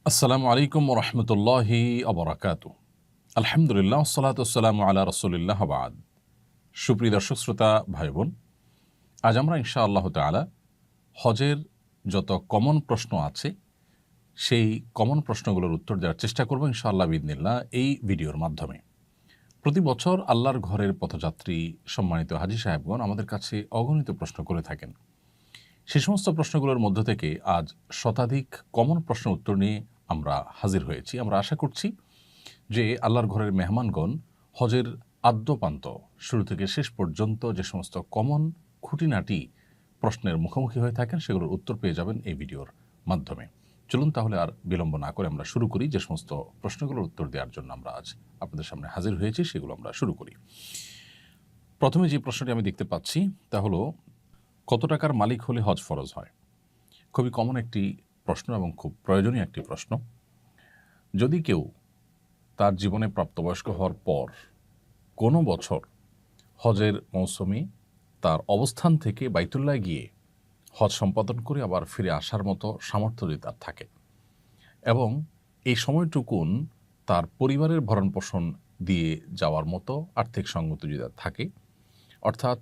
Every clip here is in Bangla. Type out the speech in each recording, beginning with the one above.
আসসালামু আলাইকুম রহমতুল্লাহি আবরাকাতু। আলহামদুলিল্লাহ ওসসালাতু ওয়াসসালামু আলা রাসূলিল্লাহ বাদ। সুপ্রিয় দর্শক শ্রোতা ভাই বোন, আজ আমরা ইনশাআল্লাহ তাআলা হজের যত কমন প্রশ্ন আছে সেই কমন প্রশ্নগুলোর উত্তর দেওয়ার চেষ্টা করব ইনশাআল্লাহ বিইذনিল্লাহ এই ভিডিওর মাধ্যমে। প্রতি বছর আল্লাহর ঘরের পথযাত্রী সম্মানিত হাজী সাহেবগণ আমাদের কাছে অগণিত প্রশ্ন করে থাকেন। সে সমস্ত প্রশ্নগুলোর মধ্য থেকে আজ শতাধিক কমন প্রশ্ন উত্তর নিয়ে আমরা হাজির হয়েছি। আমরা আশা করছি যে আল্লাহর ঘরের মেহমানগণ হজের আদ্যপান্ত শুরু থেকে শেষ পর্যন্ত যে সমস্ত কমন খুঁটিনাটি প্রশ্নের মুখোমুখি হয়ে থাকেন সেগুলোর উত্তর পেয়ে যাবেন এই ভিডিওর মাধ্যমে। চলুন তাহলে আর বিলম্ব না করে আমরা শুরু করি। যে সমস্ত প্রশ্নগুলোর উত্তর দেওয়ার জন্য আমরা আজ আপনাদের সামনে হাজির হয়েছি সেগুলো আমরা শুরু করি। প্রথমে যে প্রশ্নটি আমি দেখতে পাচ্ছি তা হলো, কত টাকার মালিক হলে হজ ফরজ হয়? খুবই কমন একটি প্রশ্ন এবং খুব প্রয়োজনীয় একটি প্রশ্ন। যদি কেউ তার জীবনে প্রাপ্তবয়স্ক হওয়ার পর কোনো বছর হজের মৌসুমে তার অবস্থান থেকে বাইতুল্লাহ গিয়ে হজ সম্পাদন করে আবার ফিরে আসার মতো সামর্থ্য যদি তার থাকে এবং এই সময়টুকুন তার পরিবারের ভরণ পোষণ দিয়ে যাওয়ার মতো আর্থিক সঙ্গতি যদি তার থাকে, অর্থাৎ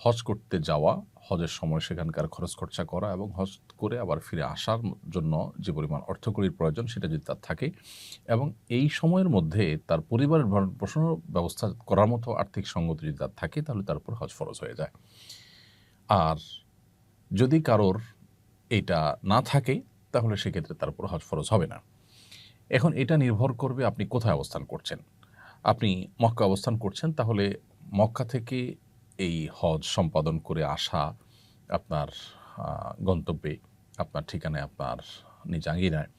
হজ করতে যাওয়া, হজের সময় সেখানকার খরচ খরচা করা এবং হজ করে আবার ফিরে আসার জন্য যে পরিমাণ অর্থকড়ির প্রয়োজন সেটা যদি তার থাকে এবং এই সময়ের মধ্যে তার পরিবারের ভরণ পোষণের ব্যবস্থা করার মতো আর্থিক সঙ্গতি যদি তার থাকে, তাহলে তার উপর হজ ফরজ হয়ে যায়। আর যদি কারোর এটা না থাকে তাহলে সেক্ষেত্রে তার উপর হজ ফরজ হবে না। এখন এটা নির্ভর করবে আপনি কোথায় অবস্থান করছেন। আপনি মক্কা অবস্থান করছেন, তাহলে মক্কা থেকে এই হজ সম্পাদন করে আসা আপনার গন্তব্যে, আপনার ঠিকানায়, আপনার নিজ আঙ্গিনায়,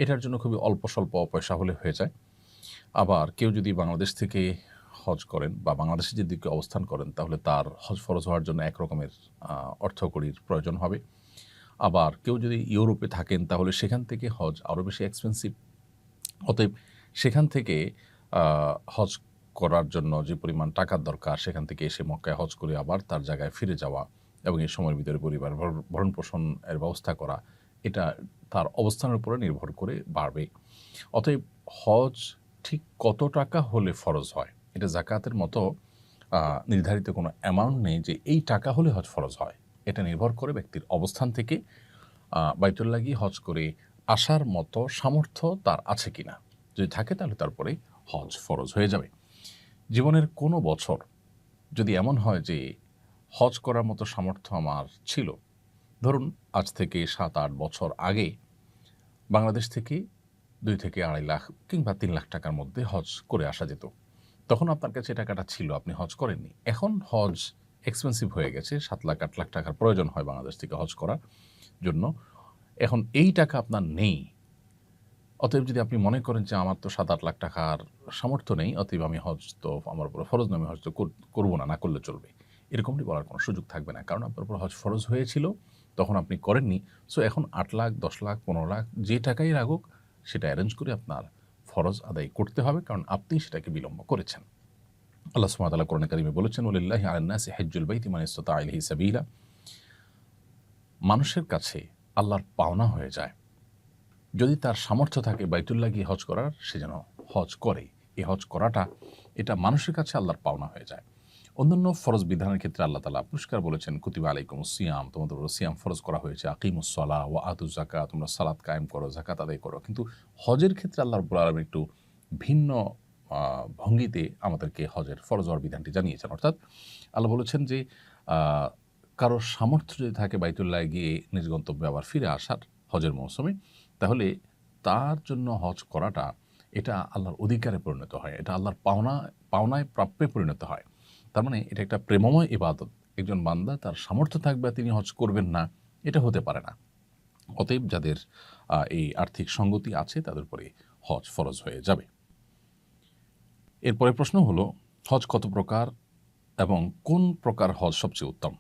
এটার জন্য খুবই অল্প স্বল্প পয়সা হলে হয়ে যায়। আবার কেউ যদি বাংলাদেশ থেকে হজ করেন বা বাংলাদেশে যদি কেউ অবস্থান করেন, তাহলে তার হজ ফরজ হওয়ার জন্য একরকমের অর্থকড়ির প্রয়োজন হবে। আবার কেউ যদি ইউরোপে থাকেন তাহলে সেখান থেকে হজ আরও বেশি এক্সপেন্সিভ। অতএব সেখান থেকে হজ করার জন্য যে পরিমাণ টাকার দরকার, সেখান থেকে এসে মক্কায় হজ করে আবার তার জায়গায় ফিরে যাওয়া এবং এই সময়ের ভিতরে পরিবার ভরণ পোষণের ব্যবস্থা করা, এটা তার অবস্থানের উপরে নির্ভর করে বাড়বে। অতএব হজ ঠিক কত টাকা হলে ফরজ হয়, এটা জাকাতের মতো নির্ধারিত কোনো অ্যামাউন্ট নেই যে এই টাকা হলে হজ ফরজ হয়। এটা নির্ভর করে ব্যক্তির অবস্থান থেকে বাইতুল্লাহ গিয়ে হজ করে আসার মতো সামর্থ্য তার আছে কিনা। যদি থাকে তাহলে তারপরে হজ ফরজ হয়ে যাবে। জীবনের কোনো বছর যদি এমন হয় যে হজ করার মতো সামর্থ্য আমার ছিল, ধরুন আজ থেকে 7-8 বছর আগে বাংলাদেশ থেকে 2 থেকে 2.5 লাখ কিংবা 3 লাখ টাকার মধ্যে হজ করে আসা যেত। তখন আপনার কাছে টাকাটা ছিল, আপনি হজ করেননি। এখন হজ এক্সপেন্সিভ হয়ে গেছে, 7 লাখ 8 লাখ টাকার প্রয়োজন হয় বাংলাদেশ থেকে হজ করার জন্য। এখন এই টাকা আপনার নেই। অতএব যদি আপনি মনে করেন যে আমার তো 7-8 লাখ টাকার সামর্থ্য নেই, অতএব আমি হজ তো আমার উপর ফরজ নয়, আমি হজ তো করবো না, না করলে চলবে, এরকমটি বলার কোনো সুযোগ থাকবে না। কারণ আপনার উপর হজ ফরজ হয়েছিল, তখন আপনি করেননি। সো এখন 8 লাখ, 10 লাখ, 15 লাখ যে টাকাই লাগুক সেটা অ্যারেঞ্জ করে আপনার ফরজ আদায় করতে হবে, কারণ আপনি সেটাকে বিলম্ব করেছেন। আল্লাহ সুবহানাহু ওয়া তাআলা কোরআনে কারিমে বলেছেন, ওয়ালিল্লাহি আলান নাসি হিজ্জুল বাইতি মান ইসতাতা ইলাইহি সাবিলা। মানুষের কাছে আল্লাহর পাওনা হয়ে যায়, যদি তার সামর্থ্য থাকে বাইতুল্লাহ গিয়ে হজ করার, সে যেন হজ করে। এই হজ করাটা এটা মানুষের কাছে আল্লাহর পাওনা হয়ে যায়। অন্যান্য ফরজ বিধানের ক্ষেত্রে আল্লাহ তাআলা পুরস্কার বলেছেন, কুতিবা আলাইকুমুস সিয়াম, তোমাদের উপর সিয়াম ফরজ করা হয়েছে, আকিমুস সালাহ ওয়া আতুজ যাকাত, তোমরা সালাত কায়েম করো, যাকাত আদায় করো। কিন্তু হজের ক্ষেত্রে আল্লাহ রাব্বুল আলামিন একটু ভিন্ন ভঙ্গিতে আমাদেরকে হজের ফরজ হওয়ার বিধানটি জানিয়েছেন। অর্থাৎ আল্লাহ বলেছেন যে কারোর সামর্থ্য যদি থাকে বাইতুল্লাহ গিয়ে নিজ গন্তব্যে আবার ফিরে আসার হজের মৌসুমে, তাহলে তার জন্য হজ করাটা এটা আল্লাহর অধিকারে পরিণত হয়, এটা আল্লাহর পাওনায় প্রাপ্যে পরিণত হয়। তার মানে এটা একটা প্রেমময় ইবাদত। একজন বান্দা তার সামর্থ্য থাকবে তিনি হজ করবেন না, এটা হতে পারে না। অতএব যাদের এই আর্থিক সঙ্গতি আছে তাদের উপরে হজ ফরজ হয়ে যাবে। এরপরে প্রশ্ন হলো, হজ কত প্রকার এবং কোন প্রকার হজ সবচেয়ে উত্তম?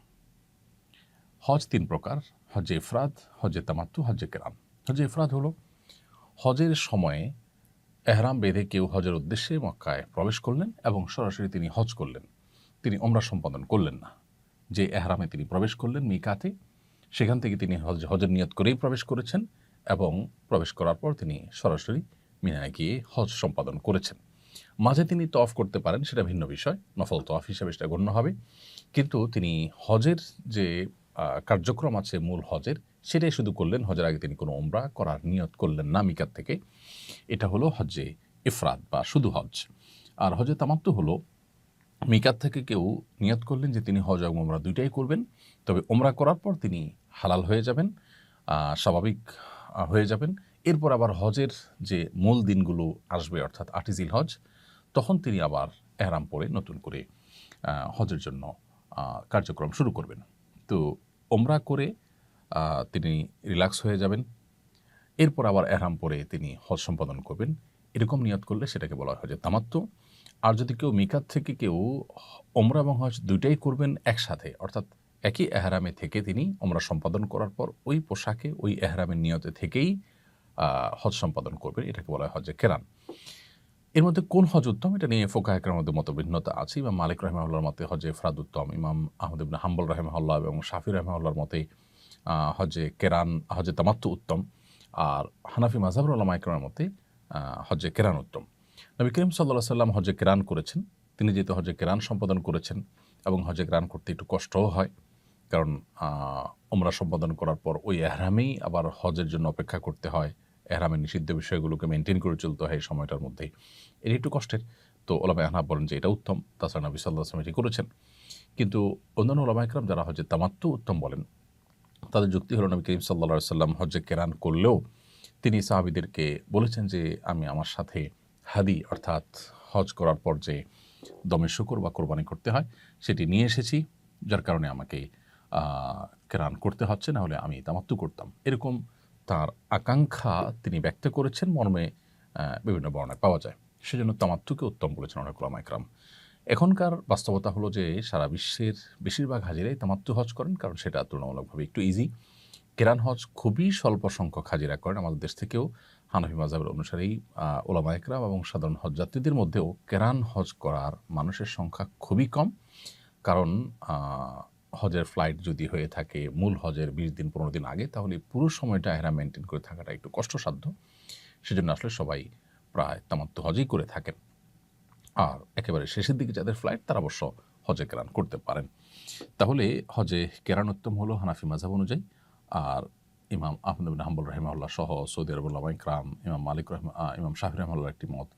হজ 3 প্রকার: হজ্জে ইফরাদ, হজ্জে তামাত্তু, হজ্জে কিরান। হজ্জে ইফরাদ হলো হজের সময়ে এহরাম বেঁধে কেউ হজের উদ্দেশ্যে মক্কায় প্রবেশ করলেন এবং সরাসরি তিনি হজ করলেন, তিনি ওমরা সম্পাদন করলেন না। যে এহরামে তিনি প্রবেশ করলেন মিকাতে, সেখান থেকে তিনি হজের নিয়ত করেই প্রবেশ করেছেন এবং প্রবেশ করার পর তিনি সরাসরি মিনায় গিয়ে হজ সম্পাদন করেছেন। মাঝে তিনি তওয়াফ করতে পারেন, সেটা ভিন্ন বিষয়, নফল তওয়াফ হিসেবে সেটা গণ্য হবে। কিন্তু তিনি হজের যে কার্যক্রম আছে মূল হজের, সেটাই শুধু করলেন। হজের আগে তিনি কোনো উমরা করার নিয়ত করলেন না মিকাত থেকে। এটা হলো হজ্জে ইফরাদ বা শুধু হজ। আর হজে তামাত্তু হলো মিকাত থেকে কেউ নিয়ত করলেন যে তিনি হজ এবং উমরা দুইটাই করবেন, তবে উমরা করার পর তিনি হালাল হয়ে যাবেন, স্বাভাবিক হয়ে যাবেন। এরপর আবার হজের যে মূল দিনগুলো আসবে, অর্থাৎ 8 জিলহজ, তখন তিনি আবার এহরাম পরে নতুন করে হজের জন্য কার্যক্রম শুরু করবেন। তো উমরা করে তিনি রিল্যাক্স হয়ে যাবেন, এরপর আবার এহরাম পরে তিনি হজ সম্পাদন করবেন। এরকম নিয়ত করলে সেটাকে বলা হয় হজে তামাত্তু। আর যদি কেউ মিকাত থেকে কেউ ওমরা এবং হজ দুইটাই করবেন একসাথে, অর্থাৎ একই এহরামে থেকে তিনি ওমরা সম্পাদন করার পর ওই পোশাকে ওই এহরামের নিয়তে থেকেই হজ সম্পাদন করবেন, এটাকে বলা হয় হজে কেরান। এর মধ্যে কোন হজ উত্তম, এটা নিয়ে ফোকাহের মধ্যে মতভিন্নতা আছে। ইমাম মালিক রাহিমাহুল্লাহর মতে হজে ইফরাদ উত্তম, ইমাম আহমদ ইবনে হাম্বল রাহিমাহুল্লাহ এবং শাফি রাহিমাহুল্লাহর মতে হজে কেরান, হজে তামাত্তু উত্তম। আর হানাফি মাযহাবের উলামা ইকরামের মতে হজে কেরান উত্তম। নবী করিম সাল্লাল্লাহু আলাইহি সাল্লাম হজে কেরান করেছেন। তিনি যেহেতু হজে কেরান সম্পাদন করেছেন এবং হজে কেরান করতে একটু কষ্টও হয়, কারণ উমরা সম্পাদন করার পর ওই এহরামেই আবার হজের জন্য অপেক্ষা করতে হয়, এহরামের নিষিদ্ধ বিষয়গুলোকে মেনটেন করে চলতে হয় এই সময়টার মধ্যেই, এটা একটু কষ্টের। তো ওলামা আহনাফ বলেন যে এটা উত্তম, তাছাড়া নবী সাল্লাল্লাহু আলাইহি সাল্লাম এটি করেছেন। কিন্তু অন্যান্য ওলামা ইকরাম যারা হজে তামাত্তু উত্তম বলেন, তাদের যুক্তি হলো নবী করিম সাল্লাল্লাহু আলাইহি সাল্লাম হজ্জে কেরান করলেও তিনি সাহাবীদেরকে বলেছেন যে আমি আমার সাথে হাদি, অর্থাৎ হজ করার পর যে দমে শুকর বা কোরবানি করতে হয় সেটি নিয়ে এসেছি, যার কারণে আমাকে কেরান করতে হচ্ছে, না হলে আমি তামাত্তু করতাম। এরকম তার আকাঙ্ক্ষা তিনি ব্যক্ত করেছেন, মর্মে বিভিন্ন বর্ণায় পাওয়া যায়। সেজন্য তামাত্তুকে উত্তম বলেছেন অনেক উলামা ইকরাম। এখনকার বাস্তবতা হলো যে সারা বিশ্বের বেশিরভাগ হাজিরাই তামাত্তু হজ করেন, কারণ সেটা তুলনামূলকভাবে একটু ইজি। কেরান হজ খুবই স্বল্প সংখ্যক হাজিরা করেন। আমাদের দেশ থেকেও হানাফি মাযহাবের অনুসারেই উলামা ইকরাম এবং সাধারণ হজযাত্রীদের মধ্যেও কেরান হজ করার মানুষের সংখ্যা খুবই কম। কারণ হজের ফ্লাইট যদি হয়ে থাকে মূল হজের 20 দিন 15 দিন আগে, তাহলে পুরো সময়টা এহরাম মেনটেন করে থাকাটা একটু কষ্টসাধ্য। সেজন্য আসলে সবাই প্রায় তামাত্তু হজই করে থাকেন। আর একেবারে শেষের দিকে যাদের ফ্লাইট, তারা অবশ্য হজে কেরান করতে পারেন। তাহলে হজে কেরান উত্তম হলো হানাফি মাযহাব অনুযায়ী। আর ইমাম আহমদ ইবনে হাম্বল রাহিমাহুল্লাহ সহ সৌদি আরবের উলামা ইকরাম, ইমাম শাফি রাহিমাহুল্লাহর একটি মত,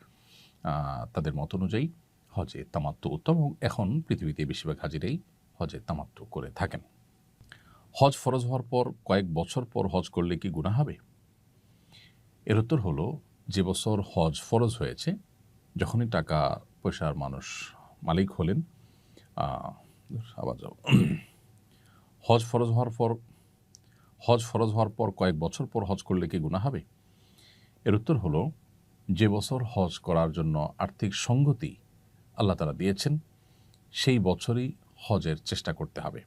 তাদের মত অনুযায়ী হজে তামাত্তু উত্তম। এখন পৃথিবীতে বেশিরভাগ হাজিরাই হজে তামাত্তু করে থাকেন। হজ ফরজ হওয়ার পর কয়েক বছর পর হজ করলে কি গুনাহ হবে? এর উত্তর হলো, যে বছর হজ ফরজ হয়েছে, যখনই টাকা পয়সার মানুষ মালিক হলেন, আবার যাও, হজ ফরজ হওয়ার পর কয়েক বছর পর হজ করলে কি গুনাহ হবে? এর উত্তর হলো, যে বছর হজ করার জন্য আর্থিক সঙ্গতি আল্লাহ তাআলা দিয়েছেন, সেই বছরই হজের চেষ্টা করতে হবে।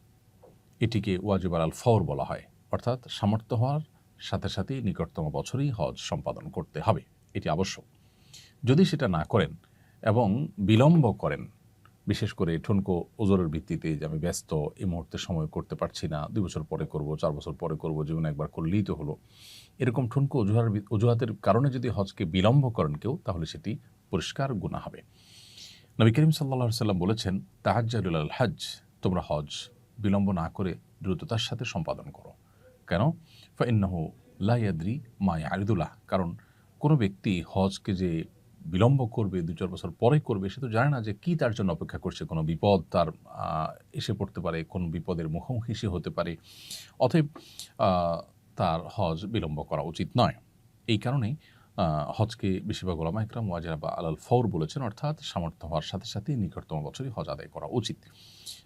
এটিকে ওয়াজিব আল ফওর বলা হয়, অর্থাৎ সামর্থ্য হওয়ার সাথে সাথেই নিকটতম বছরেই হজ সম্পাদন করতে হবে, এটি আবশ্যক। যদি সেটা না করেন এবং বিলম্ব করেন, বিশেষ করে ঠুনকো ওজরের ভিত্তিতে যে আমি ব্যস্ত, এই মুহূর্তে সময় করতে পারছি না, 2 বছর পরে করব, 4 বছর পরে করব, জীবনে একবার করলেই তো হলো, এরকম ঠুনকো অজুহাতের কারণে যদি হজকে বিলম্ব করেন কেউ, তাহলে সেটি পরিষ্কার গুনাহ হবে। নবী করিম সাল্লাল্লাহু আলাইহি ওয়াসাল্লাম বলেছেন, তাহাজ্জালু ইলাল হজ, তোমরা হজ বিলম্ব না করে দ্রুততার সাথে সম্পাদন করো। কেন? ফাইন্নাহু লা ইয়াদরি মা ইয়ারিদুলাহ, কারণ কোনো ব্যক্তি হজকে যে বিলম্ব করবে, 2-4 বছর পরে করবে, সে তো জানে না যে কী তার জন্য অপেক্ষা করছে। কোনো বিপদ তার এসে পড়তে পারে, কোন বিপদের মুখোমুখি সে হতে পারে। অতএব তার হজ বিলম্ব করা উচিত নয়। এই কারণেই হজকে বেশিরভাগ উলামা ইকরাম ওয়াজিব বা আলাল ফওর বলেছেন, অর্থাৎ সামর্থ্য হওয়ার সাথে সাথেই নিকটতম বছরই হজ আদায় করা উচিত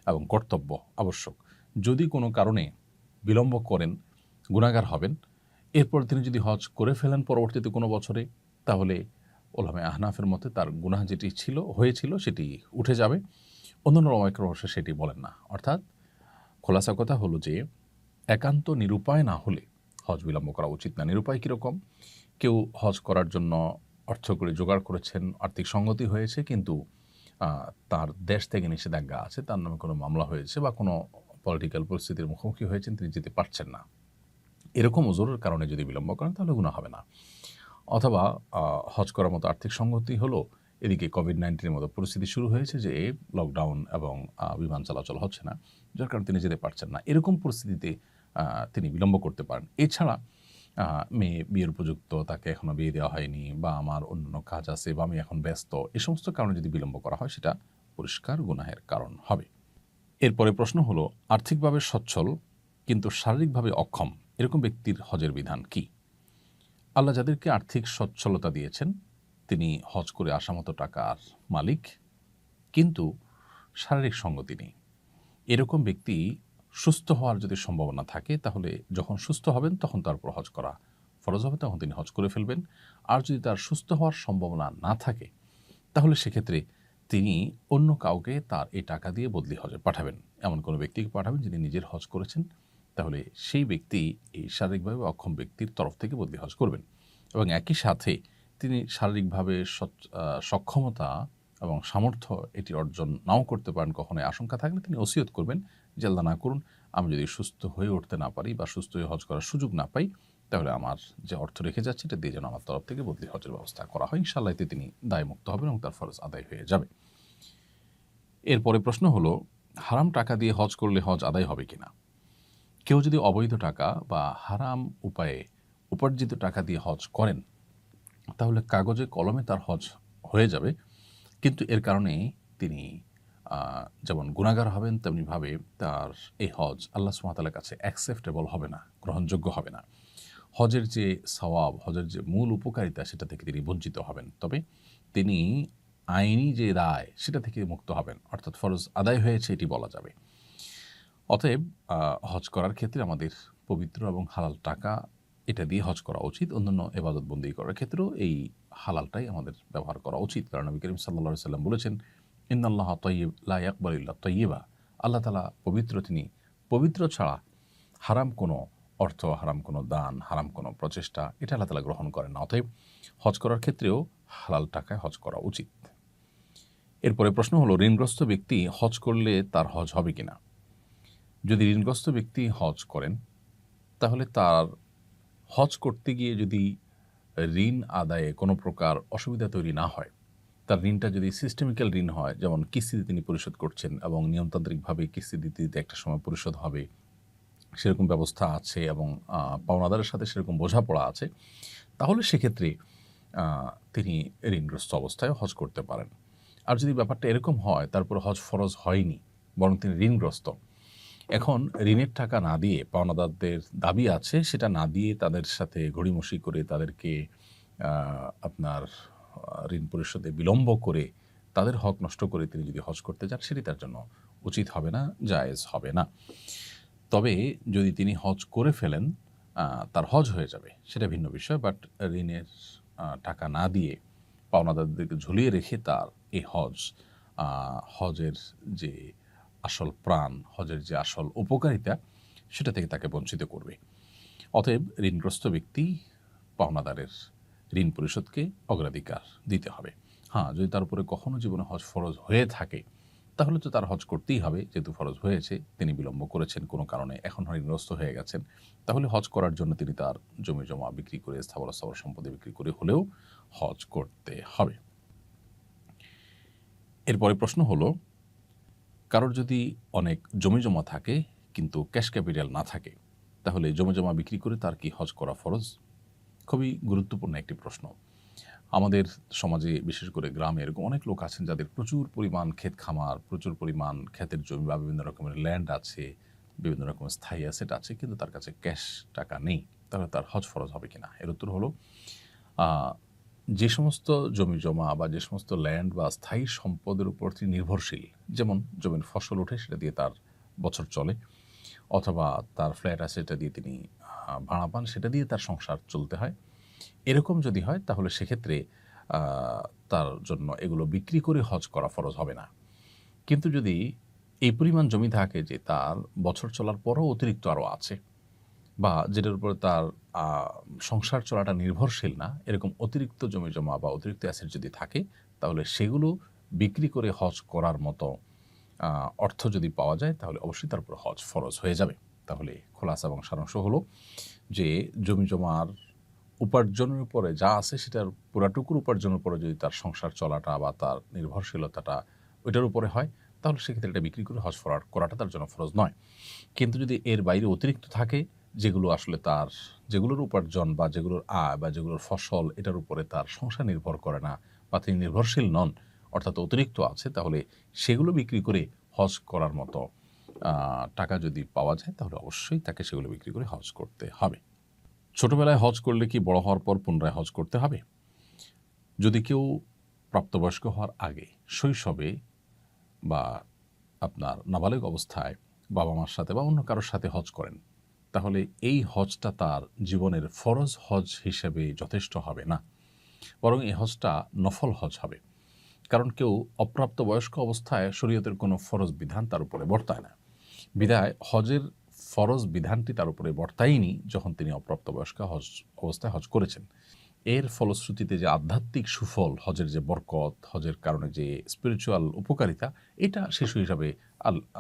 এবং কর্তব্য, আবশ্যক। যদি কোনো কারণে বিলম্ব করেন, গুনাহগার হবেন। এরপর তিনি যদি হজ করে ফেলেন পরবর্তীতে কোনো বছরে, তাহলে উলামা আহনাফের মতে তার গুনাহ যেটি হয়েছিল সেটি উঠে যাবে। অন্যান্য উলামা ইকরাম অবশ্য সেটি বলেন না। অর্থাৎ খোলাসা কথা হলো যে, একান্ত নিরুপায় না হলে হজ বিলম্ব করা উচিত না। নিরুপায় কীরকম? কেউ হজ করার জন্য অর্থ করে জোগাড় করেছেন, আর্থিক সঙ্গতি হয়েছে, কিন্তু তার দেশ থেকে নিষেধাজ্ঞা আছে, তার নামে কোনো মামলা হয়েছে বা কোনো পলিটিক্যাল পরিস্থিতির মুখোমুখি হয়েছেন, তিনি যেতে পারছেন না। এরকম ওজোরের কারণে যদি বিলম্ব করেন তাহলে গুনাহ হবে না। অথবা হজ করার মতো আর্থিক সঙ্গতি হলো, এদিকে কোভিড-19 এর মতো পরিস্থিতি শুরু হয়েছে যে লকডাউন এবং বিমান চলাচল হচ্ছে না। যার কারণে তিনি যেতে পারছেন না। এরকম পরিস্থিতিতে তিনি বিলম্ব করতে পারেন। এছাড়া আ মেয়ে বিয়ের উপযুক্ত, তাকে এখনো বিয়ে দেওয়া হয়নি, বা আমার অন্যান্য কাজ আছে, বা আমি এখন ব্যস্ত। এই সমস্ত কারণে যদি বিলম্ব করা হয় সেটা পরিষ্কার গুনাহের কারণ হবে। এরপরে প্রশ্ন হলো, আর্থিকভাবে সচ্ছল কিন্তু শারীরিকভাবে অক্ষম এরকম ব্যক্তির হজের বিধান কী? আল্লাহ যাদেরকে আর্থিক সচ্ছলতা দিয়েছেন তিনি হজ করে আসামতো টাকার মালিক, কিন্তু শারীরিক সঙ্গতি নেই। এরকম ব্যক্তি সুস্থ হওয়ার যদি সম্ভাবনা থাকে তাহলে যখন সুস্থ হবেন তখন তার উপর হজ করা ফরজ হবে, তখন তিনি হজ করে ফেলবেন। আর যদি তার সুস্থ হওয়ার সম্ভাবনা না থাকে তাহলে সেক্ষেত্রে তিনি অন্য কাউকে তার এই টাকা দিয়ে বদলি হজে পাঠাবেন। এমন কোনো ব্যক্তিকে পাঠাবেন যিনি নিজের হজ করেছেন, তাহলে সেই ব্যক্তি এই শারীরিকভাবে অক্ষম ব্যক্তির তরফ থেকে বদলি হজ করবেন। এবং একই সাথে তিনি শারীরিকভাবে সক্ষমতা এবং সামর্থ্য এটি অর্জন নাও করতে পারেন, কখনোই আশঙ্কা থাকলে তিনি ওসিয়ত করবেন যে আল্লাহ না করুন আমি যদি সুস্থ হয়ে উঠতে না পারি বা সুস্থ হয়ে হজ করার সুযোগ না পাই, তাহলে আমার যে অর্থ রেখে যাচ্ছে এটা দিয়ে যেন আমার তরফ থেকে বদলি হজের ব্যবস্থা করা হয়। ইনশাআল্লাহ এতে তিনি দায়মুক্ত হবেন এবং তার ফরজ আদায় হয়ে যাবে। এরপরে প্রশ্ন হলো, হারাম টাকা দিয়ে হজ করলে হজ আদায় হবে কিনা? কেউ যদি অবৈধ টাকা বা হারাম উপায়ে উপার্জিত টাকা দিয়ে হজ করেন তাহলে কাগজে কলমে তার হজ হয়ে যাবে, কিন্তু এর কারণে তিনি যেমন গুনাহগার হবেন, তেমনিভাবে তার এই হজ আল্লাহ সুবহানাহু ওয়া তাআলার কাছে অ্যাকসেপ্টেবল হবে না, গ্রহণযোগ্য হবে না। হজের যে সওয়াব, হজের যে মূল উপকারিতা সেটা থেকে তিনি বঞ্চিত হবেন। তবে তিনি আইনি যে রায় সেটা থেকে মুক্ত হবেন, অর্থাৎ ফরজ আদায় হয়েছে এটি বলা যাবে। অতএব হজ করার ক্ষেত্রে আমাদের পবিত্র এবং হালাল টাকা এটা দিয়ে হজ করা উচিত। অন্যান্য ইবাদত বন্দেগী করার ক্ষেত্রেও এই হালালটাই আমাদের ব্যবহার করা উচিত। কারণ নবী করিম সাল্লাল্লাহু আলাইহি ওয়াসাল্লাম বলেছেন, ইন্নাল্লাহা তাইয়্যিব লা ইয়াকবালু ইল্লা তাইয়্যিবা। আল্লাহ তাআলা পবিত্র, তিনি পবিত্র ছাড়া হারাম কোনো অর্থ, হারাম কোনো দান, হারাম কোনো প্রচেষ্টা এটা আল্লাহ তাআলা গ্রহণ করেন না। অতএব হজ করার ক্ষেত্রেও হালাল টাকায় হজ করা উচিত। এরপরে প্রশ্ন হলো, ঋণগ্রস্ত ব্যক্তি হজ করলে তার হজ হবে কিনা? যদি ঋণগ্রস্ত ব্যক্তি হজ করেন তাহলে তার হজ করতে গিয়ে যদি ঋণ আদায়ে কোনো প্রকার অসুবিধা তৈরি না হয়, তার ঋণটা যদি সিস্টেমিক্যাল ঋণ হয়, যেমন কিস্তিতে তিনি পরিশোধ করছেন এবং নিয়মতান্ত্রিকভাবে কিস্তি দিতে দিতে একটা সময় পরিশোধ হবে, সেরকম ব্যবস্থা আছে এবং পাওনাদারের সাথে সেরকম বোঝাপড়া আছে, তাহলে সেক্ষেত্রে তিনি ঋণগ্রস্ত অবস্থায় হজ করতে পারেন। আর যদি ব্যাপারটা এরকম হয় তারপর হজ ফরজ হয়নি, বরং তিনি ঋণগ্রস্ত, এখন ঋণের টাকা না দিয়ে, পাওনাদারদের দাবি আছে সেটা না দিয়ে তাদের সাথে গড়িমসি করে তাদেরকে আপনার ঋণ পরিশোধে বিলম্ব করে তাদের হক নষ্ট করে তিনি যদি হজ করতে যান সেটি তার জন্য উচিত হবে না, জায়েজ হবে না। তবে যদি তিনি হজ করে ফেলেন তার হজ হয়ে যাবে, সেটা ভিন্ন বিষয়। বাট ঋণের টাকা না দিয়ে পাওনাদারদেরকে ঝুলিয়ে রেখে তার এই হজের যে আসল প্রাণ, হজের যে আসল উপকারিতা সেটা থেকে তাকে বঞ্চিত করবে। অতএব ঋণগ্রস্ত ব্যক্তি পাওনাদারের ঋণ পরিশোধকে অগ্রাধিকার দিতে হবে। হ্যাঁ, যদি তার উপরে কখনো জীবনে হজ ফরজ হয়ে থাকে তাহলে তো তার হজ করতেই হবে, যেহেতু ফরজ হয়েছে, তিনি বিলম্ব করেছেন কোনো কারণে, এখন ঋণগ্রস্ত হয়ে গেছেন, তাহলে হজ করার জন্য তিনি তার জমি জমা বিক্রি করে, স্থাবর সম্পত্তি বিক্রি করে হলেও হজ করতে হবে। এরপরে প্রশ্ন হলো, কারোর যদি অনেক জমি জমা থাকে কিন্তু ক্যাশ ক্যাপিটাল না থাকে তাহলে জমি জমা বিক্রি করে তার কি হজ করা ফরজ? খুবই গুরুত্বপূর্ণ একটি প্রশ্ন। আমাদের সমাজে বিশেষ করে গ্রামে এরকম অনেক লোক আছেন যাদের প্রচুর পরিমাণ ক্ষেত খামার, প্রচুর পরিমাণ ক্ষেতের জমি বা বিভিন্ন রকমের ল্যান্ড আছে, বিভিন্ন রকমের স্থায়ী অ্যাসেট আছে, কিন্তু তার কাছে ক্যাশ টাকা নেই। তাহলে তার হজ ফরজ হবে কিনা? এর উত্তর হলো, যে সমস্ত জমি জমা বা যে সমস্ত ল্যান্ড বা স্থায়ী সম্পদের উপর তিনি নির্ভরশীল, যেমন জমির ফসল ওঠে সেটা দিয়ে তার বছর চলে, অথবা তার ফ্ল্যাট আছে সেটা দিয়ে তিনি ভাড়া পান, সেটা দিয়ে তার সংসার চলতে হয়, এরকম যদি হয় তাহলে সেক্ষেত্রে তার জন্য এগুলো বিক্রি করে হজ করা ফরজ হবে না। কিন্তু যদি এই পরিমাণ জমি থাকে যে তার বছর চলার পরও অতিরিক্ত আরও আছে, বা যেটার উপর তার সংসার চলাটা নির্ভরশীল না, এরকম অতিরিক্ত জমি জমা বা অতিরিক্ত অ্যাসেট যদি থাকে তাহলে সেগুলো বিক্রি করে হজ করার মতো অর্থ যদি পাওয়া যায় তাহলে অবশ্যই তার উপর হজ ফরজ হয়ে যাবে। তাহলে খোলাসা এবং সারাংশ হলো যে জমি জমার উপার্জনের উপরে যা আছে সেটার পুরাটুকুর উপার্জনের উপরে যদি তার সংসার চলাটা বা তার নির্ভরশীলতাটা ওইটার উপরে হয়, তাহলে সেক্ষেত্রে এটা বিক্রি করে হজ করাটা তার জন্য ফরজ নয়। কিন্তু যদি এর বাইরে অতিরিক্ত থাকে, যেগুলো আসলে তার যেগুলোর উপার্জন বা যেগুলোর আয় বা যেগুলোর ফসল এটার উপরে তার সংসার নির্ভর করে না বা তিনি নির্ভরশীল নন, অর্থাৎ অতিরিক্ত আছে, তাহলে সেগুলো বিক্রি করে হজ করার মতো টাকা যদি পাওয়া যায় তাহলে অবশ্যই তাকে সেগুলো বিক্রি করে হজ করতে হবে। ছোটবেলায় হজ করলে কি বড় হওয়ার পর পুনরায় হজ করতে হবে? যদি কেউ প্রাপ্তবয়স্ক হওয়ার আগে শৈশবে বা আপনার নাবালিগ অবস্থায় বাবা মার সাথে বা অন্য কারোর সাথে হজ করেন, তাহলে এই হজটা তার জীবনের ফরজ হজ হিসেবে যথেষ্ট হবে না, বরং এই হজটা নফল হজ হবে। কারণ কেউ অপ্রাপ্তবয়স্ক অবস্থায় শরীয়তের কোনো ফরজ বিধান তার উপরে বর্তায় না, বিধায় হজের ফরজ বিধানটি তার উপরে বর্তায়নি যখন তিনি অপ্রাপ্তবয়স্ক অবস্থায় হজ করেছেন। এর ফলশ্রুতিতে যে আধ্যাত্মিক সুফল, হজের যে বরকত, হজের কারণে যে স্পিরিচুয়াল উপকারিতা, এটা শিশু হিসাবে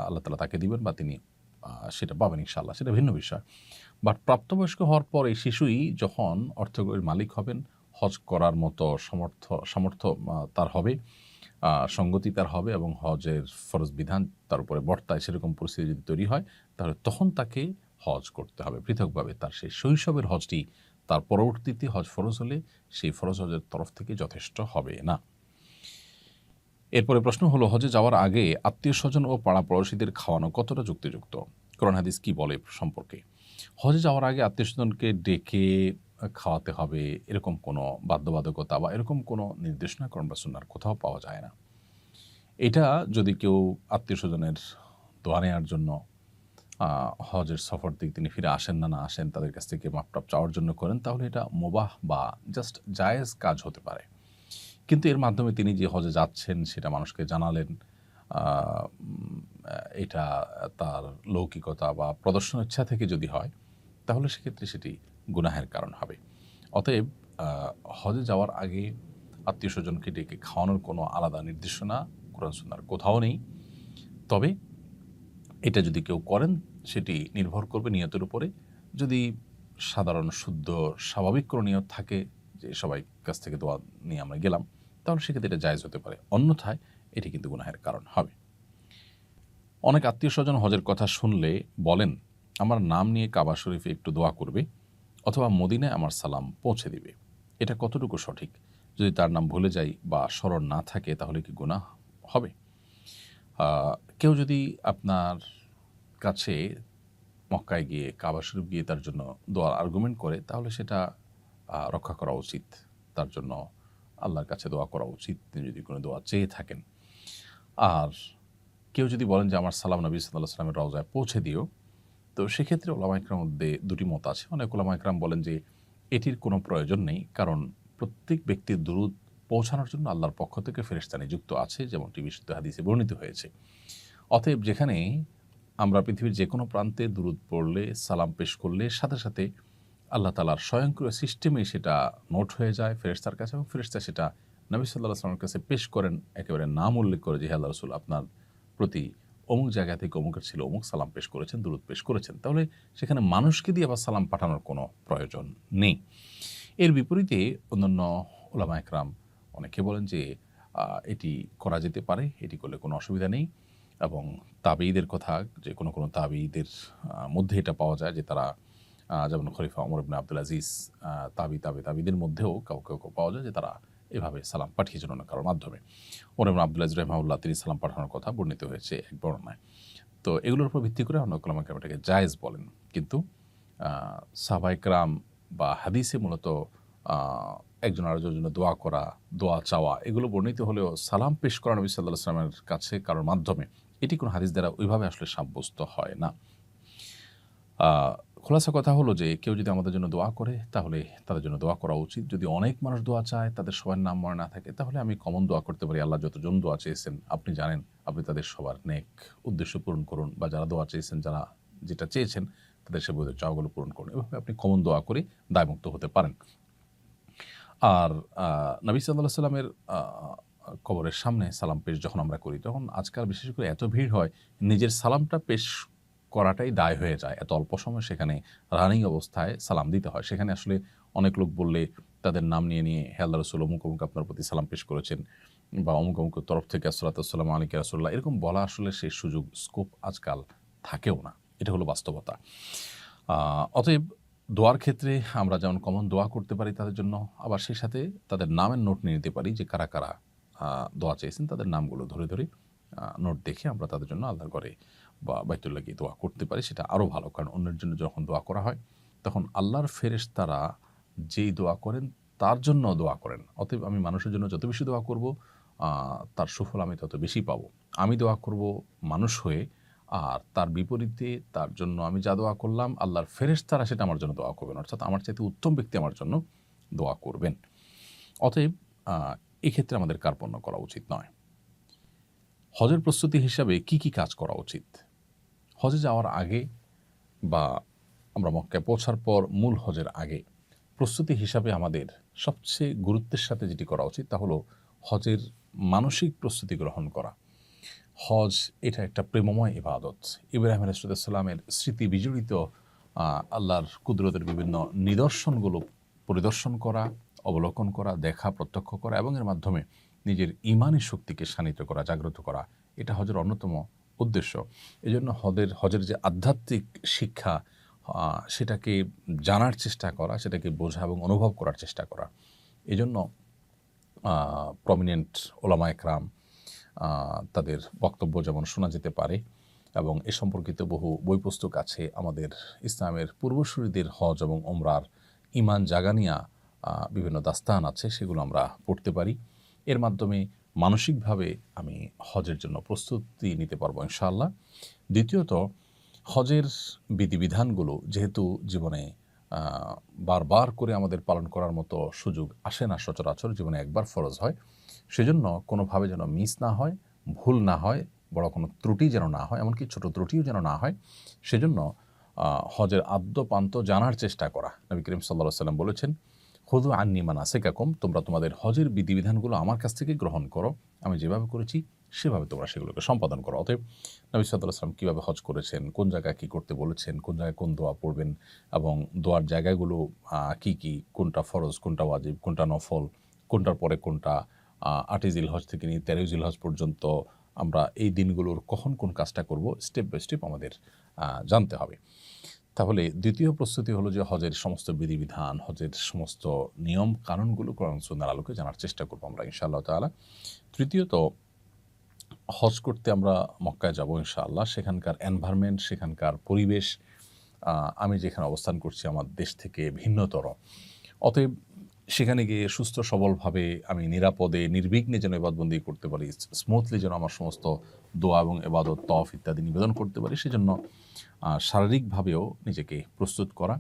আল্লাহ তাআলা তাকে দিবেন বা তিনি সেটা পাবেন ইনশাআল্লাহ, সেটা ভিন্ন বিষয়। বাট প্রাপ্তবয়স্ক হওয়ার পর এই শিশুই যখন অর্থের মালিক হবেন, হজ করার মতো সামর্থ্য তার হবে, সঙ্গতি তার হবে এবং হজের ফরজ বিধান তার উপরে বর্তায়, সেরকম পরিস্থিতি যদি তৈরি হয়, তাহলে তখন তাকে হজ করতে হবে পৃথকভাবে। তার সেই শৈশবের হজটি তার পরবর্তীতে হজ ফরজ হলে সেই ফরজ হজের তরফ থেকে যথেষ্ট হবে না। এরপরে প্রশ্ন হলো, হজে যাওয়ার আগে আত্মীয় স্বজন ও পাড়া পড়োশীদের খাওয়ানো কতটা যুক্তিযুক্ত? কোরআন হাদিস কি বলে সম্পর্কে? হজে যাওয়ার আগে আত্মীয় স্বজনকে ডেকে খাওয়াতে হবে এরকম কোনো বাধ্যবাধকতা বা এরকম কোনো নির্দেশনা কোরআন বা সুন্নাহর কোথাও পাওয়া যায় না। এটা যদি কেউ আত্মীয় স্বজনের দোয়া নেওয়ার জন্য হজের সফর থেকে তিনি ফিরে আসেন না আসেন, তাদের কাছ থেকে মাপটাপ চাওয়ার জন্য করেন, তাহলে এটা মুবাহ বা জাস্ট জায়েজ কাজ হতে পারে। কিন্তু এর মাধ্যমে তিনি যে হজে যাচ্ছেন সেটা মানুষকে জানালেন, এটা তার লৌকিকতা বা প্রদর্শন ইচ্ছা থেকে যদি হয়, তাহলে সেক্ষেত্রে সেটি গুনাহের কারণ হবে। অতএব হজে যাওয়ার আগে আত্মীয় স্বজনকে ডেকে খাওয়ানোর কোনো আলাদা নির্দেশনা কোরআন সুন্নাহর কোথাও নেই। তবে এটা যদি কেউ করেন, সেটি নির্ভর করবে নিয়তের উপরে। যদি সাধারণ শুদ্ধ স্বাভাবিক কোনো নিয়ত থাকে যে সবাই কাছ থেকে দোয়া নিয়ে আমরা গেলাম, তাহলে সেক্ষেত্রে এটা জায়েজ হতে পারে। অন্যথায় এটি কিন্তু গুনাহের কারণ হবে। অনেক আত্মীয় স্বজন হজের কথা শুনলে বলেন, আমার নাম নিয়ে কাবা শরীফে একটু দোয়া করবে অথবা মদিনায় আমার সালাম পৌঁছে দিবে। এটা কতটুকু সঠিক? যদি তার নাম ভুলে যাই বা স্মরণ না থাকে, তাহলে কি গুনাহ হবে? কেউ যদি আপনার কাছে মক্কায় গিয়ে কাবা শরীফ গিয়ে তার জন্য দোয়ার আর্গুমেন্ট করে, তাহলে সেটা রক্ষা করা উচিত। তার জন্য আল্লাহর কাছে দোয়া করা উচিত, তিনি যদি কোনো দোয়া চেয়ে থাকেন। আর কেউ যদি বলেন যে আমার সালাম নবী সাল্লাল্লাহু আলাইহি ওয়াসাল্লামের রওজায় পৌঁছে দিও, তো সেক্ষেত্রে উলামা ইকরামের মধ্যে দুটি মত আছে। অনেক উলামা ইকরাম বলেন যে এটির কোনো প্রয়োজন নেই, কারণ প্রত্যেক ব্যক্তির দুরূদ পৌঁছানোর জন্য আল্লাহর পক্ষ থেকে ফেরেশতা নিযুক্ত আছে, যেমনটি বিশুদ্ধ হাদিসে বর্ণিত হয়েছে। অতএব যেখানে আমরা পৃথিবীর যে কোনো প্রান্তে দুরূদ পড়লে, সালাম পেশ করলে সাথে সাথে আল্লাহ তাআলার স্বয়ংক্রিয় সিস্টেমে সেটা নোট হয়ে যায় ফেরেশতার কাছে এবং ফেরেশতা সেটা নবী সাল্লাল্লাহু আলাইহি ওয়াসাল্লামের কাছে পেশ করেন, একেবারে নাম উল্লেখ করে যে, হে আল্লাহর রাসূল, আপনার প্রতি অমুক জায়গা থেকে অমুকের ছিল অমুক সালাম পেশ করেছেন, দুরূদ পেশ করেছেন। তাহলে সেখানে মানুষকে দিয়ে আবার সালাম পাঠানোর কোনো প্রয়োজন নেই। এর বিপরীতে অন্যান্য উলামা ইকরাম অনেকে বলেন যে এটি করা যেতে পারে, এটি করলে কোনো অসুবিধা নেই। এবং তাবেঈদের কথা, যে কোনো তাবেঈদের মধ্যে এটা পাওয়া যায় যে তারা যেমন খলিফা ওমর ইবনে আবদুল আজিজ, তাবেঈদের মধ্যেও কাউ পাওয়া যায় যে তারা এভাবে সালাম পাঠিয়েছেন অন্য কারোর মাধ্যমে। ওমর ইবনে আবদুল আজিজ রাহিমাহুল্লাহ তিনি সালাম পাঠানোর কথা বর্ণিত হয়েছে এক বর্ণনায়। তো এগুলোর উপর ভিত্তি করে অনেক উলামা কেরাম এটাকে জায়েজ বলেন। কিন্তু সাহাবায়ে কেরাম বা হাদিসে মূলত একজন আরেকজনের জন্য দোয়া করা, দোয়া চাওয়া, এগুলো বর্ণিত হলেও সালাম পেশ করা নবী সাল্লাল্লাহু আলাইহি ওয়াসাল্লামের কাছে কারোর মাধ্যমে, এটি কোনো হাদিস দ্বারা ওইভাবে আসলে সাব্যস্ত হয় না। খোলাসা কথা হলো যে কেউ যদি আমাদের জন্য দোয়া করে, তাহলে তাদের জন্য দোয়া করা উচিত। যদি অনেক মানুষ দোয়া চায়, তাদের সবার নাম মনে না থাকে, তাহলে আমি কমন দোয়া করতে পারি, আল্লাহ যতজন দোয়া চেয়েছেন আপনি জানেন, আপনি তাদের সবার নেক উদ্দেশ্য পূরণ করুন, বা যারা দোয়া চেয়েছেন, যারা যেটা চেয়েছেন তাদের সে বইদের চাওয়াগুলো পূরণ করুন। এভাবে আপনি কমন দোয়া করে দায়মুক্ত হতে পারেন। আর নবী সাল্লাল্লাহু আলাইহি ওয়াসাল্লামের কবরের সামনে সালাম পেশ যখন আমরা করি, তখন আজকাল বিশেষ করে এত ভিড় হয়, নিজের সালামটা পেশ করাটাই দায় হয়ে যায়। এত অল্প সময় সেখানে রানিং অবস্থায় সালাম দিতে হয়। সেখানে আসলে অনেক লোক বললে তাদের নাম নিয়ে হে আল্লাহ রাসূল অমুক, অমুক আপনার প্রতি সালাম পেশ করেছেন বা অমুক, অমুকের তরফ থেকে আসসালাতু ওয়াসসালামু আলাইকা ইয়া রাসূলুল্লাহ, এরকম বলা আসলে সেই সুযোগ স্কোপ আজকাল থাকেও না। এটা হলো বাস্তবতা। অতএব দোয়ার ক্ষেত্রে আমরা যেমন কমন দোয়া করতে পারি তাদের জন্য, আবার সেই সাথে তাদের নামের নোট নিয়ে নিতে পারি যে কারা, কারা দোয়া চেয়েছেন তাদের নামগুলো ধরে, ধরে নোট দেখে আমরা তাদের জন্য আল্লাহর ঘরে বা বাইতুল্লাহ গিয়ে দোয়া করতে পারি। সেটা আরও ভালো। কারণ অন্যের জন্য যখন দোয়া করা হয় তখন আল্লাহর ফেরেশতারা যেই দোয়া করেন তার জন্য দোয়া করেন। অতএব আমি মানুষের জন্য যত বেশি দোয়া করব তার সুফল আমি তত বেশি পাবো। আমি দোয়া করব মানুষ হয়ে, আর তার বিপরীতে তার জন্য আমি যা দোয়া করলাম আল্লাহর ফেরেশতারা সেটা আমার জন্য দোয়া করবেন। অর্থাৎ আমার চাইতে উত্তম ব্যক্তি আমার জন্য দোয়া করবেন। অতএব এক্ষেত্রে আমাদের কার্পণ্য করা উচিত নয়। হজের প্রস্তুতি হিসাবে কি, কি কাজ করা উচিত? হজে যাওয়ার আগে বা আমরা মক্কায় পৌঁছার পর মূল হজের আগে প্রস্তুতি হিসাবে আমাদের সবচেয়ে গুরুত্বের সাথে যেটি করা উচিত তা হলো হজের মানসিক প্রস্তুতি গ্রহণ করা। হজ এটা একটা প্রেমময় ইবাদত। ইব্রাহিম আলাইহিস সালামের স্মৃতি বিজড়িত আল্লাহর কুদরতের বিভিন্ন নিদর্শনগুলো পরিদর্শন করা, অবলোকন করা, দেখা, প্রত্যক্ষ করা এবং এর মাধ্যমে নিজের ঈমানি শক্তিকে শানিত করা, জাগ্রত করা, এটা হজের অন্যতম উদ্দেশ্য। এজন্য হজের যে আধ্যাত্মিক শিক্ষা সেটাকে জানার চেষ্টা করা, সেটাকে বোঝা এবং অনুভব করার চেষ্টা করা। এজন্য প্রমিনেন্ট ওলামা একরাম তাদের বক্তব্য যেমন শোনা যেতে পারে এবং এ সম্পর্কিত বহু বই পুস্তক আছে। আমাদের ইসলামের পূর্বসূরীদের হজ এবং ওমরার ঈমান জাগানিয়া বিভিন্ন দাস্তান আছে, সেগুলো আমরা পড়তে পারি। এর মাধ্যমে মানসিকভাবে আমি হজের জন্য প্রস্তুতি নিতে পারবো ইনশাআল্লাহ। দ্বিতীয়ত, হজের বিধিবিধানগুলো যেহেতু জীবনে বারবার করে আমাদের পালন করার মতো সুযোগ আসে না, সচরাচর জীবনে একবার ফরজ হয়, সেজন্য কোনোভাবে যেন মিস না হয়, ভুল না হয়, বড় কোনো ত্রুটি যেন না হয়, এমনকি ছোট ত্রুটিও যেন না হয়, সেজন্য হজের আদ্যোপান্ত জানার চেষ্টা করা। নবী করিম সাল্লাল্লাহু আলাইহি ওয়াসাল্লাম বলেছেন, খুযু আন্নী মানাসিকাকুম, তোমরা তোমাদের হজের বিধিবিধানগুলো আমার কাছ থেকে গ্রহণ করো, আমি যেভাবে করেছি সেভাবে তোমরা সেগুলোকে সম্পাদন করো। অতএব নবী সাল্লাল্লাহু আলাইহি ওয়াসাল্লাম কীভাবে হজ করেছেন, কোন জায়গায় কী করতে বলেছেন, কোন জায়গায় কোন দোয়া পড়বেন এবং দোয়ার জায়গাগুলো কী কী, কোনটা ফরজ, কোনটা ওয়াজিব, কোনটা নফল, কোনটার পরে কোনটা, 8ই জিলহজ থেকে নিয়ে 13ই জিলহজ পর্যন্ত আমরা এই দিনগুলোর কখন কোন কাজটা করব, স্টেপ বাই স্টেপ আমাদের জানতে হবে। তাহলে দ্বিতীয় প্রস্তুতি হলো যে হজের সমস্ত বিধিবিধান, হজের সমস্ত নিয়ম কানুনগুলো কোরআন সুন্নাহর আলোকে জানার চেষ্টা করবো আমরা ইনশাআল্লাহ তাআলা। তৃতীয়ত, হজ করতে আমরা মক্কায় যাব ইনশাআল্লাহ। সেখানকার এনভায়রনমেন্ট, সেখানকার পরিবেশ আমি যেখানে অবস্থান করছি আমার দেশ থেকে ভিন্নতর। অতএব সেখানে গিয়ে সুস্থ সবলভাবে আমি নিরাপদে নির্বিঘ্নে যেন ইবাদতবন্দি করতে পারি, স্মুথলি যেন আমার সমস্ত দোয়া এবং ইবাদত, তওয়াফ ইত্যাদি নিবেদন করতে পারি, সেজন্য শারীরিকভাবেও নিজেকে প্রস্তুত করা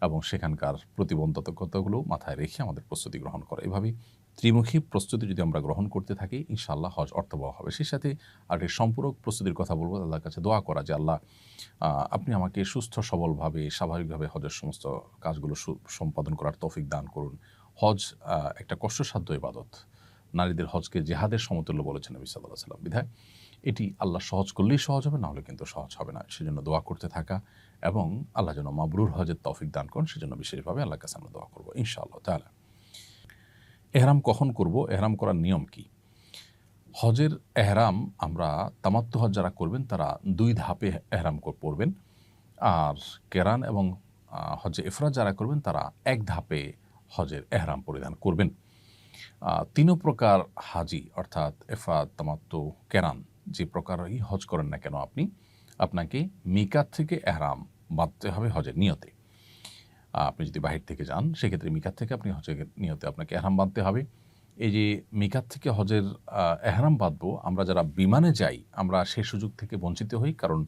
এবং সেখানকার প্রতিবন্ধকতাগুলো মাথায় রেখে আমাদের প্রস্তুতি গ্রহণ করা। এভাবেই ত্রিমুখী প্রস্তুতি যদি আমরা গ্রহণ করতে থাকি ইনশাআল্লাহ হজ অর্থবহ হবে। সেই সাথে আরেকটি সম্পূরক প্রস্তুতির কথা বলবো, আল্লাহর কাছে দোয়া করা যে আল্লাহ আপনি আমাকে সুস্থ সবলভাবে স্বাভাবিকভাবে হজের সমস্ত কাজগুলো সম্পাদন করার তৌফিক দান করুন। হজ একটা কষ্টসাধ্য ইবাদত। নারীদের হজকে জিহাদের সমতুল্য বলেছেন নবী সাল্লাল্লাহু আলাইহি ওয়াসাল্লাম। বিধায় এটি আল্লাহ সহজ করলেই সহজ হবে, না হলে কিন্তু সহজ হবে না। সেজন্য দোয়া করতে থাকা এবং আল্লাহ যেন মাবরুর হজের তৌফিক দান করেন, সেজন্য বিশেষভাবে আল্লাহর কাছে আমরা দোয়া করবো ইনশাআল্লাহ তাআলা। এহরাম কখন করব, এহরাম করার নিয়ম কি? হজের এহরাম আমরা তামাত্তু হজ যারা করবেন তারা 2 ধাপে এহরাম পরবেন, আর কেরান এবং হজে ইফরাদ যারা করবেন তারা 1 ধাপে হজের এহরাম পরিধান করবেন। 3 প্রকার হাজি অর্থাৎ ইফরাদ, তামাত্তু, কেরান যে প্রকারই হজ করেন না কেন আপনাকে মিকাত থেকে এহরাম বাঁধতে হবে হজের নিয়তে। আপনি যদি বাহির থেকে যান সেক্ষেত্রে মিকাত থেকে আপনি হজের নিয়তে আপনাকে এহরাম বাঁধতে হবে। এই যে মিকাত থেকে হজের এহরাম বাঁধবো, আমরা যারা বিমানে যাই আমরা সেই সুযোগ থেকে বঞ্চিত হই, কারণ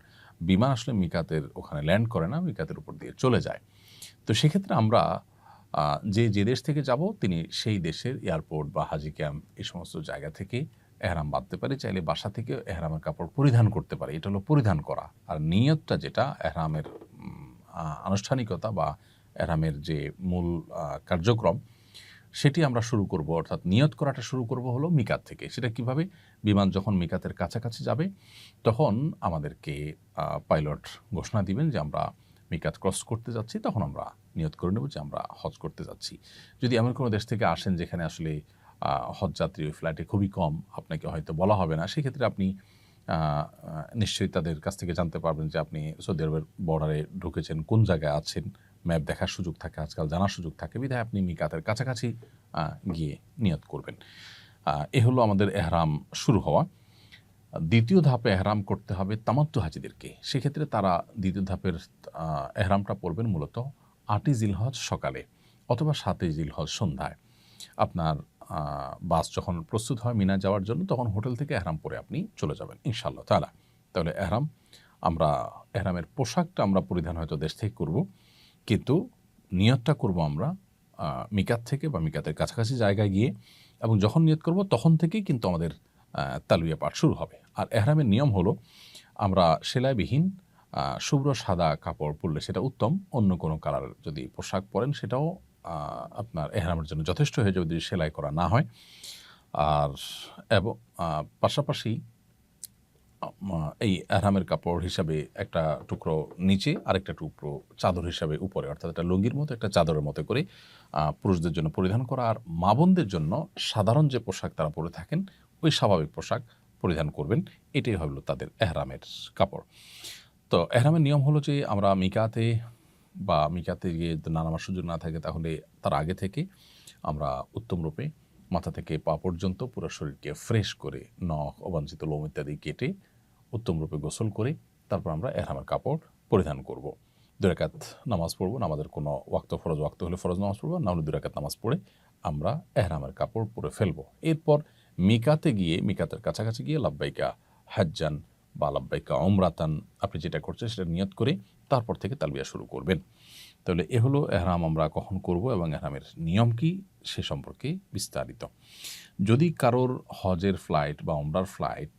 বিমান আসলে মিকাতের ওখানে ল্যান্ড করে না, মিকাতের উপর দিয়ে চলে যায়। তো সেক্ষেত্রে আমরা যে দেশ থেকে যাব তিনি সেই দেশের এয়ারপোর্ট বা হাজি ক্যাম্প এই সমস্ত জায়গা থেকে এহরাম বাঁধতে পারি, চাইলে বাসা থেকে এহরামের কাপড় পরিধান করতে পারি। এটা হলো পরিধান করা। আর নিয়তটা যেটা এহরামের আনুষ্ঠানিকতা বা এহরামের যে মূল কার্যক্রম, সেটি আমরা শুরু করব, অর্থাৎ নিয়ত করাটা শুরু করব হলো মিকাত থেকে। সেটা কিভাবে? বিমান যখন মিকাতের কাছাকাছি যাবে তখন আমাদেরকে পাইলট ঘোষণা দিবেন যে আমরা মিকাত ক্রস করতে যাচ্ছি, তখন আমরা নিয়ত করে নেব যে আমরা হজ করতে যাচ্ছি। যদি এমন কোনো দেশ থেকে আসেন যেখানে আসলে হজ যাত্রী ওই ফ্লাইটে খুবই কম, আপনাকে হয়তো বলা হবে না, সেক্ষেত্রে আপনি নিশ্চয়ই তাদের কাছ থেকে জানতে পারবেন যে আপনি সৌদি আরবের বর্ডারে ঢুকেছেন, কোন জায়গায় আছেন, ম্যাপ দেখার সুযোগ থাকে, আজকাল জানার সুযোগ থাকে, বিধায় আপনি মিকাতের কাছাকাছি গিয়ে নিয়ত করবেন। এ হলো আমাদের এহরাম শুরু হওয়া। দ্বিতীয় ধাপে এহরাম করতে হবে তামাত্তু হাজিদেরকে। সেক্ষেত্রে তারা দ্বিতীয় ধাপের এহরামটা পড়বেন মূলত ৮ই জিলহজ সকালে অথবা ৭ই জিলহজ সন্ধ্যায়। আপনার বাস যখন প্রস্তুত হয় মিনা যাওয়ার জন্য, তখন হোটেল থেকে এহরাম পরে আপনি চলে যাবেন ইনশাআল্লাহ তাআলা। তাহলে এহরামের পোশাকটা আমরা পরিধান হয়তো দেশ থেকে করব, কিন্তু নিয়তটা করব আমরা মিকাত থেকে বা মিকাতের কাছাকাছি জায়গায় গিয়ে, এবং যখন নিয়ত করব তখন থেকেই কিন্তু আমাদের তালবিয়া পাঠ শুরু হবে। আর এহরামের নিয়ম হলো আমরা সেলাইবিহীন শুভ্র সাদা কাপড় পরলে সেটা উত্তম। অন্য কোনো কালার যদি পোশাক পরেন সেটাও আপনার এহরামের জন্য যথেষ্ট হয়ে যাবে যদি সেলাই করা না হয়। আর এবং পাশাপাশি এই এহরামের কাপড় হিসাবে একটা টুকরো নিচে, আরেকটা টুকরো চাদর হিসাবে উপরে, অর্থাৎ একটা লুঙ্গির মতো একটা চাদরের মতো করে পুরুষদের জন্য পরিধান করা। আর মা বোনদের জন্য সাধারণ যে পোশাক তারা পরে থাকেন ওই স্বাভাবিক পোশাক পরিধান করবেন। এটাই হলো তাদের এহরামের কাপড়। তো এহরামের নিয়ম হলো যে আমরা মিকাতে গিয়ে না নামার সুযোগ না থাকে তাহলে তার আগে থেকে আমরা উত্তম রূপে মাথা থেকে পা পর্যন্ত পুরো শরীরকে ফ্রেশ করে, নখ, অবাঞ্ছিত লোম ইত্যাদি কেটে উত্তম রূপে গোসল করে তারপর আমরা এহরামের কাপড় পরিধান করব। 2 রাকাত নামাজ পড়ব, নামাজের কোনো ফরজ ওয়াক্ত হলে ফরজ নামাজ পড়ব, না হলে 2 রাকাত নামাজ পড়ে আমরা এহরামের কাপড় পরে ফেলব। এরপর মিকাতের কাছাকাছি গিয়ে লাব্বাইকা হাজ্জান বা লাব্বাইকা উমরাতান, আপনি যেটা করছেন সেটা নিয়ত করে তারপর থেকে তালবিয়া শুরু করবেন। তাহলে এ হলো এহরাম আমরা কখন করব এবং এহরামের নিয়ম কি সে সম্পর্কে বিস্তারিত। যদি কারোর হজের ফ্লাইট বা উমরার ফ্লাইট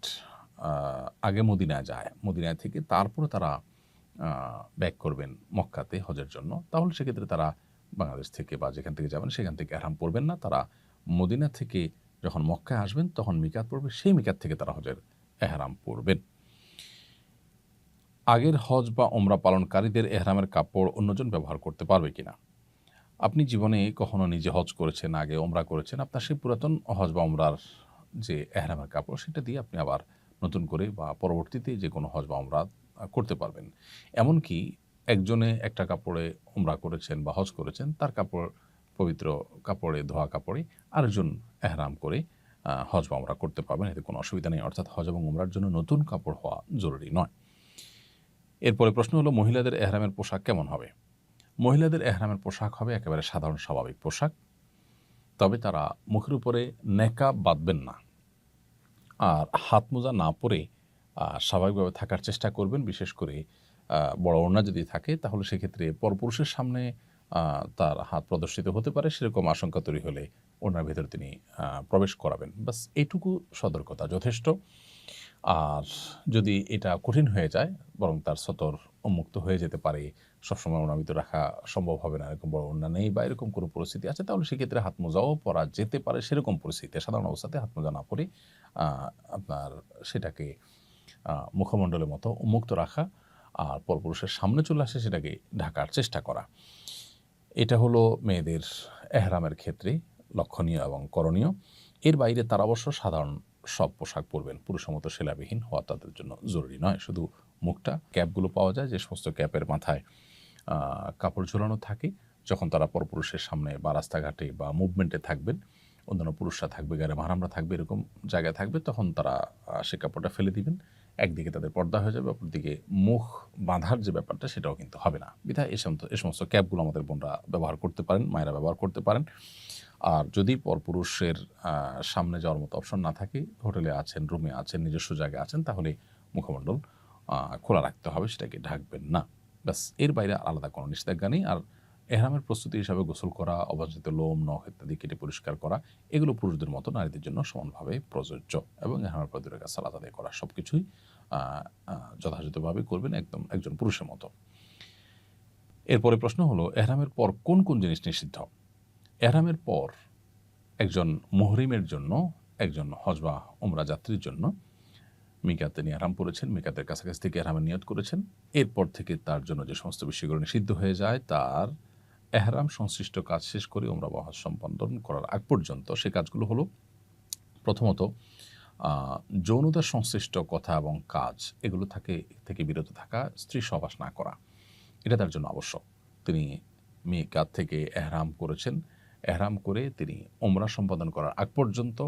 আগে মদিনায় যায়, মদিনায় থেকে তারপরে তারা ব্যাক করবেন মক্কাতে হজের জন্য, তাহলে সেক্ষেত্রে তারা বাংলাদেশ থেকে বা যেখান থেকে যাবেন সেখান থেকে এহরাম পড়বেন না। তারা মদিনা থেকে যখন মক্কায় আসবেন তখন মিকাত পড়বে, সেই মিকাত থেকে তারা হজের এহরাম পড়বেন। আগের হজ বা ওমরা পালনকারীদের এহরামের কাপড় অন্যজন ব্যবহার করতে পারবে কিনা? আপনি জীবনে কখনো নিজে হজ করেছেন, আগে ওমরা করেছেন, আপনার সেই পুরাতন হজ বা ওমরার যে এহরামের কাপড় সেটা দিয়ে আপনি আবার নতুন করে বা পরবর্তীতে যে কোনো হজ বা ওমরা করতে পারবেন। এমনকি একজনে একটা কাপড়ে ওমরা করেছেন বা হজ করেছেন, তার কাপড় পবিত্র কাপড়ে, ধোয়া কাপড়ে আরেকজন এহরাম করে হজ বা ওমরা করতে পারবেন, এতে কোনো অসুবিধা নেই। অর্থাৎ হজ এবং ওমরার জন্য নতুন কাপড় হওয়া জরুরি নয়। এরপরে প্রশ্ন হলো মহিলাদের এহরামের পোশাক কেমন হবে? মহিলাদের এহরামের পোশাক হবে একেবারে সাধারণ স্বাভাবিক পোশাক, তবে তারা মুখের উপরে নেকাব বাঁধবেন না আর হাত মোজা না পরে স্বাভাবিকভাবে থাকার চেষ্টা করবেন। বিশেষ করে বড় ওড়না যদি থাকে তাহলে সেক্ষেত্রে পরপুরুষের সামনে তার হাত প্রদর্শিত হতে পারে, সেরকম আশঙ্কা তৈরি হলে ওড়নার ভেতরে তিনি প্রবেশ করাবেন। বাস এইটুকু সতর্কতা যথেষ্ট। আর যদি এটা কঠিন হয়ে যায়, বরং তার সতর উন্মুক্ত হয়ে যেতে পারে, সবসময় ওড়নার ভিতরে রাখা সম্ভব হবে না, এরকম বড় ওড়না নেই বা এরকম কোনো পরিস্থিতি আছে, তাহলে সেক্ষেত্রে হাত মোজাও পরা যেতে পারে। সেরকম পরিস্থিতিতে সাধারণ অবস্থাতে হাত মোজা না পরে আপনার সেটাকে মুখমণ্ডলের মতো উন্মুক্ত রাখা আর পরপুরুষের সামনে চলে আসে সেটাকে ঢাকার চেষ্টা করা। এটা হলো মেয়েদের এহরামের ক্ষেত্রে লক্ষণীয় এবং করণীয়। এর বাইরে তারা অবশ্য সাধারণ সব পোশাক পরবেন, পুরুষের মতো সেলাবিহীন হওয়া তাদের জন্য জরুরি নয়। শুধু মুখটা, ক্যাপগুলো পাওয়া যায় যে সমস্ত ক্যাপের মাথায় কাপড় ঝোলানো থাকে, যখন তারা পরপুরুষের সামনে বা রাস্তাঘাটে বা মুভমেন্টে থাকবেন, অন্যান্য পুরুষরা থাকবে, গায়ে মাহারামরা থাকবে, এরকম জায়গায় থাকবে, তখন তারা সে কাপড়টা ফেলে দিবেন। একদিকে তাদের পর্দা হয়ে যাবে, অপরদিকে মুখ বাঁধার যে ব্যাপারটা সেটাও কিন্তু হবে না। বিধায় এ সমস্ত ক্যাপগুলো আমাদের বোনরা ব্যবহার করতে পারেন, মায়েরা ব্যবহার করতে পারেন। আর যদি পরপুরুষের সামনে যাওয়ার মতো অপশন না থাকে, হোটেলে আছেন, রুমে আছেন, নিজস্ব জায়গায় আছেন, তাহলে মুখমণ্ডল খোলা রাখতে হবে, সেটাকে ঢাকবেন না। ব্যাস, এর বাইরে আলাদা কোনো নিষেধাজ্ঞা নেই। আর এহরামের প্রস্তুতি হিসাবে গোসল করা, অবাঞ্ছিত লোম, নখ ইত্যাদি কেটে পরিষ্কার করা, এগুলো পুরুষদের মতো নারীদের জন্য সমানভাবে প্রযোজ্য। এবং এহরামের পর 2 রাকাত সালাত আদায় করা, সব কিছুই যথাযথভাবে করবেন একজন পুরুষের মতো। এরপরে প্রশ্ন হলো এহরামের পর কোন কোন জিনিস নিষিদ্ধ? এহরামের পর একজন মুহরিমের জন্য, একজন হজ বা উমরা যাত্রীর জন্য মিকাতে নিয়ে এহরাম পড়েছেন, মিকাতের কাছাকাছি থেকে এহরামের নিয়ত করেছেন, এরপর থেকে তার জন্য যে সমস্ত বিষয়গুলো নিষিদ্ধ হয়ে যায়, তার এহরাম সংশ্লিষ্ট কাজ শেষ করে উমরা বা হজ সম্পাদন করার আগ পর্যন্ত সে কাজগুলো হলো, প্রথমত যৌনতা সংশ্লিষ্ট কথা এবং কাজ এগুলো থেকে বিরত থাকা, স্ত্রী সহবাস না করা, এটা তার জন্য আবশ্যক। তিনি মিকাত থেকে এহরাম করেছেন, এহরাম করে তিনি উমরা সম্পাদন করার আগ পর্যন্ত,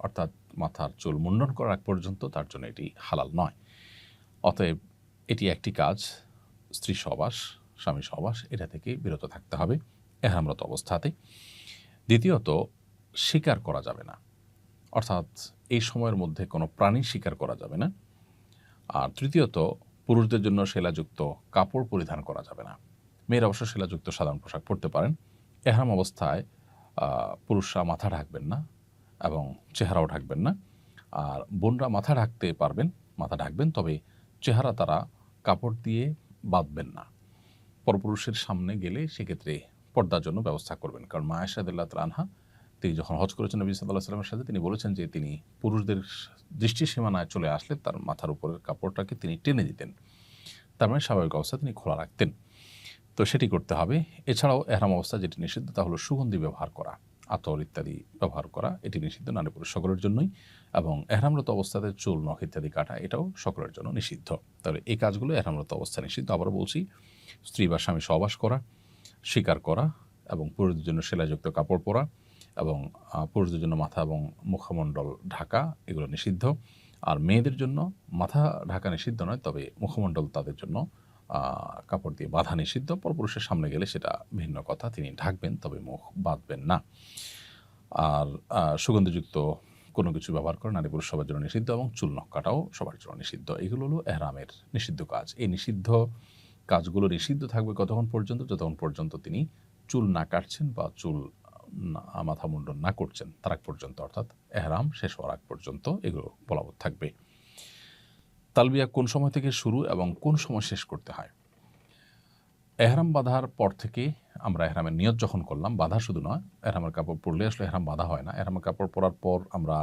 অর্থাৎ মাথার চুল মুন্ডন করার আগ পর্যন্ত তার জন্য এটি হালাল নয়। অতএব এটি একটি কাজ, স্ত্রী সহবাস, স্বামী সহবাস, এটা থেকে বিরত থাকতে হবে এহরামরত অবস্থাতে। দ্বিতীয়ত, শিকার করা যাবে না, অর্থাৎ এই সময়ের মধ্যে কোনো প্রাণী শিকার করা যাবে না। আর তৃতীয়ত, পুরুষদের জন্য সেলাযুক্ত কাপড় পরিধান করা যাবে না। মেয়েরা অবশ্য সেলাযুক্ত সাধারণ পোশাক পরতে পারেন। এহরাম অবস্থায় পুরুষরা মাথা ঢাকবেন না এবং চেহারাও ঢাকবেন না। আর বোনরা মাথা ঢাকতে পারবেন, মাথা ঢাকবেন, তবে চেহারা তারা কাপড় দিয়ে বাঁধবেন না। পরপুরুষের সামনে গেলে সেক্ষেত্রে পর্দার জন্য ব্যবস্থা করবেন, কারণ মা আয়েশা রাদিয়াল্লাহু তাআলা আনহা তিনি যখন হজ করেছেন নবী সাল্লাল্লাহু আলাইহি ওয়াসাল্লামের সাথে, তিনি বলেছেন যে তিনি পুরুষদের দৃষ্টি সীমানায় চলে আসলে তার মাথার উপরের কাপড়টাকে তিনি টেনে দিতেন, তার মানে স্বাভাবিক অবস্থা তিনি খোলা রাখতেন। তো সেটি করতে হবে। এছাড়াও এহরাম অবস্থা যেটি নিষিদ্ধ তা হলো সুগন্ধি ব্যবহার করা, আতর ইত্যাদি ব্যবহার করা, এটি নিষিদ্ধ নারী পুরুষ সকলের জন্যই। এবং এহরামরত অবস্থাতে চুল নখ ইত্যাদি কাটা, এটাও সকলের জন্য নিষিদ্ধ। তাহলে এই কাজগুলো এহরামরত অবস্থা নিষিদ্ধ। আবারও বলছি, স্ত্রী বা স্বামী সহবাস করা, শিকার করা, এবং পুরুষদের জন্য সেলাইযুক্ত কাপড় পরা, এবং পুরুষদের জন্য মাথা এবং মুখমণ্ডল ঢাকা, এগুলো নিষিদ্ধ। আর মেয়েদের জন্য মাথা ঢাকা নিষিদ্ধ নয়, তবে মুখমণ্ডল তাদের জন্য কাপড় দিয়ে বাঁধা নিষিদ্ধ। পরপুরুষের সামনে গেলে সেটা ভিন্ন কথা, তিনি ঢাকবেন তবে মুখ বাঁধবেন না। আর সুগন্ধিযুক্ত কোনো কিছু ব্যবহার করা নারী পুরুষ সবার জন্য নিষিদ্ধ, এবং চুল নখ কাটাও সবার জন্য নিষিদ্ধ। এগুলো হলো এহরামের নিষিদ্ধ কাজ। এই নিষিদ্ধ কাজগুলো নিষিদ্ধ থাকবে কতক্ষণ পর্যন্ত? যতক্ষণ পর্যন্ত তিনি চুল না কাটছেন বা চুল মাথা মুন্ডন না করছেন তার আগ পর্যন্ত, অর্থাৎ এহরাম শেষ হওয়ার আগ পর্যন্ত এগুলো বলবৎ থাকবে। তালবিয়া কোন সময় থেকে শুরু এবং কোন সময় শেষ করতে হয়? এহরাম বাঁধার পর থেকে আমরা এহরামের নিয়ত যখন করলাম, বাঁধা শুধু নয়, এহরামের কাপড় পরলে আসলে এহরাম বাঁধা হয় না। এহরামের কাপড় পরার পর আমরা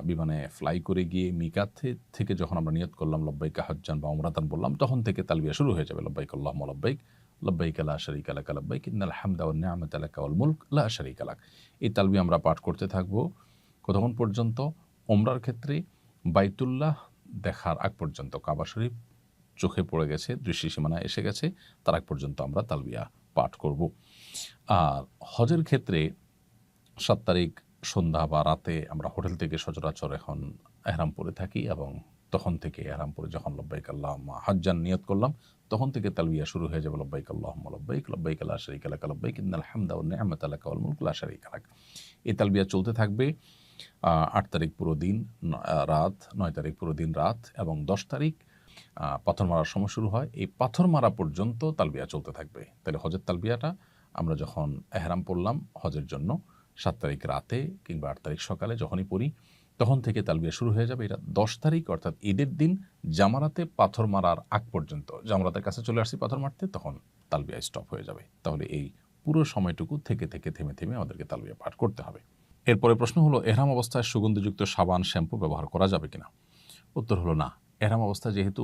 বিমানে ফ্লাই করে গিয়ে মিকাত থেকে যখন আমরা নিয়ত করলাম লব্বাইকা হজ্জান বা উমরাতান বললাম, তখন থেকে তালবিয়া শুরু হয়ে যাবে। লব্বাইক আল্লাহুম্মা লব্বাইক, লব্বাইক লা শারীকা লাকা লব্বাইক, ইন্নাল হামদা ওয়ান নি'মাতা লাকা ওয়াল মুলক লা শারীকা লাক। এই তালবিয়া আমরা পাঠ করতে থাকবো কতক্ষণ পর্যন্ত? উমরার ক্ষেত্রে বাইতুল্লাহ দেখার আগ পর্যন্ত, কাবা শরীফ চোখে পড়ে গেছে, দৃষ্টি সীমানায় এসে গেছে, তার আগ পর্যন্ত আমরা তালবিয়া পাঠ করব। আর হজের ক্ষেত্রে 7 তারিখ সন্ধ্যা বা রাতে আমরা হোটেল থেকে সচরাচর এখন এহরাম পরে থাকি, এবং তখন থেকে এহরাম পরে যখন লব্বাইক আল্লাহুম্মা হজ্জান নিয়ত করলাম, তখন থেকে তালবিয়া শুরু হয়ে যাবে। লব্বাইক আল্লাহুম্মা লব্বাইক, লব্বাইক লা শারীকা লাকা লব্বাইক, ইন্নাল হামদা ওয়ান নি'মাতা লাকা ওয়াল মুলক লা শারীকা লাক। এই তালবিয়া চলতে থাকবে 8 তারিখ পুরো দিন রাত, 9 তারিখ পুরো দিন রাত, এবং 10 তারিখ পাথর মারার সময় শুরু হয়। এই পাথর মারা পর্যন্ত তালবিয়া চলতে থাকবে। তাহলে হজের তালবিয়াটা আমরা যখন এহরাম পড়লাম হজের জন্য 7 তারিখ রাতে কিংবা 8 তারিখ সকালে যখনই পড়ি, তখন থেকে তালবিয়া শুরু হয়ে যাবে। এটা 10 তারিখ অর্থাৎ ঈদের দিন জামারাতে পাথর মারার আগ পর্যন্ত, জামারাতের কাছে চলে আসছি পাথর মারতে, তখন তালবিয়া স্টপ হয়ে যাবে। তাহলে এই পুরো সময়টুকু থেকে থেমে থেমে আমাদেরকে তালবিয়া পাঠ করতে হবে। এরপরে প্রশ্ন হলো, এহরাম অবস্থায় সুগন্ধিযুক্ত সাবান শ্যাম্পু ব্যবহার করা যাবে কিনা? উত্তর হলো না। এহরাম অবস্থায় যেহেতু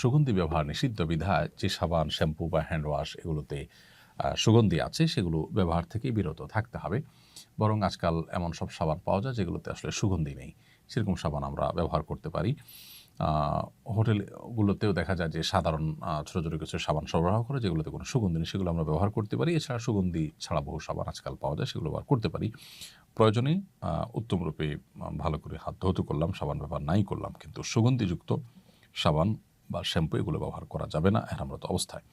সুগন্ধি ব্যবহার নিষিদ্ধ বিধায়, যে সাবান, শ্যাম্পু বা হ্যান্ড ওয়াশ এগুলোতে সুগন্ধি আছে, সেগুলো ব্যবহার থেকে বিরত থাকতে হবে। বরং আজকাল এমন সব সাবান পাওয়া যায় যেগুলোতে আসলে সুগন্ধি নেই, সেরকম সাবান আমরা ব্যবহার করতে পারি। হোটেলগুলোতেও দেখা যায় যে সাধারণ ছোটো ছোটো কিছু সাবান সরবরাহ করে, যেগুলোতে কোনো সুগন্ধি নেই, সেগুলো আমরা ব্যবহার করতে পারি। এছাড়া সুগন্ধি ছাড়া বহু সাবান আজকাল পাওয়া যায়, সেগুলো ব্যবহার করতে পারি। প্রয়োজনে উত্তমরূপে ভালো করে হাত ধৌত করলাম, সাবান ব্যবহার নাই করলাম, কিন্তু সুগন্ধিযুক্ত সাবান বা শ্যাম্পু এগুলো ব্যবহার করা যাবে না এহরামরত অবস্থায়।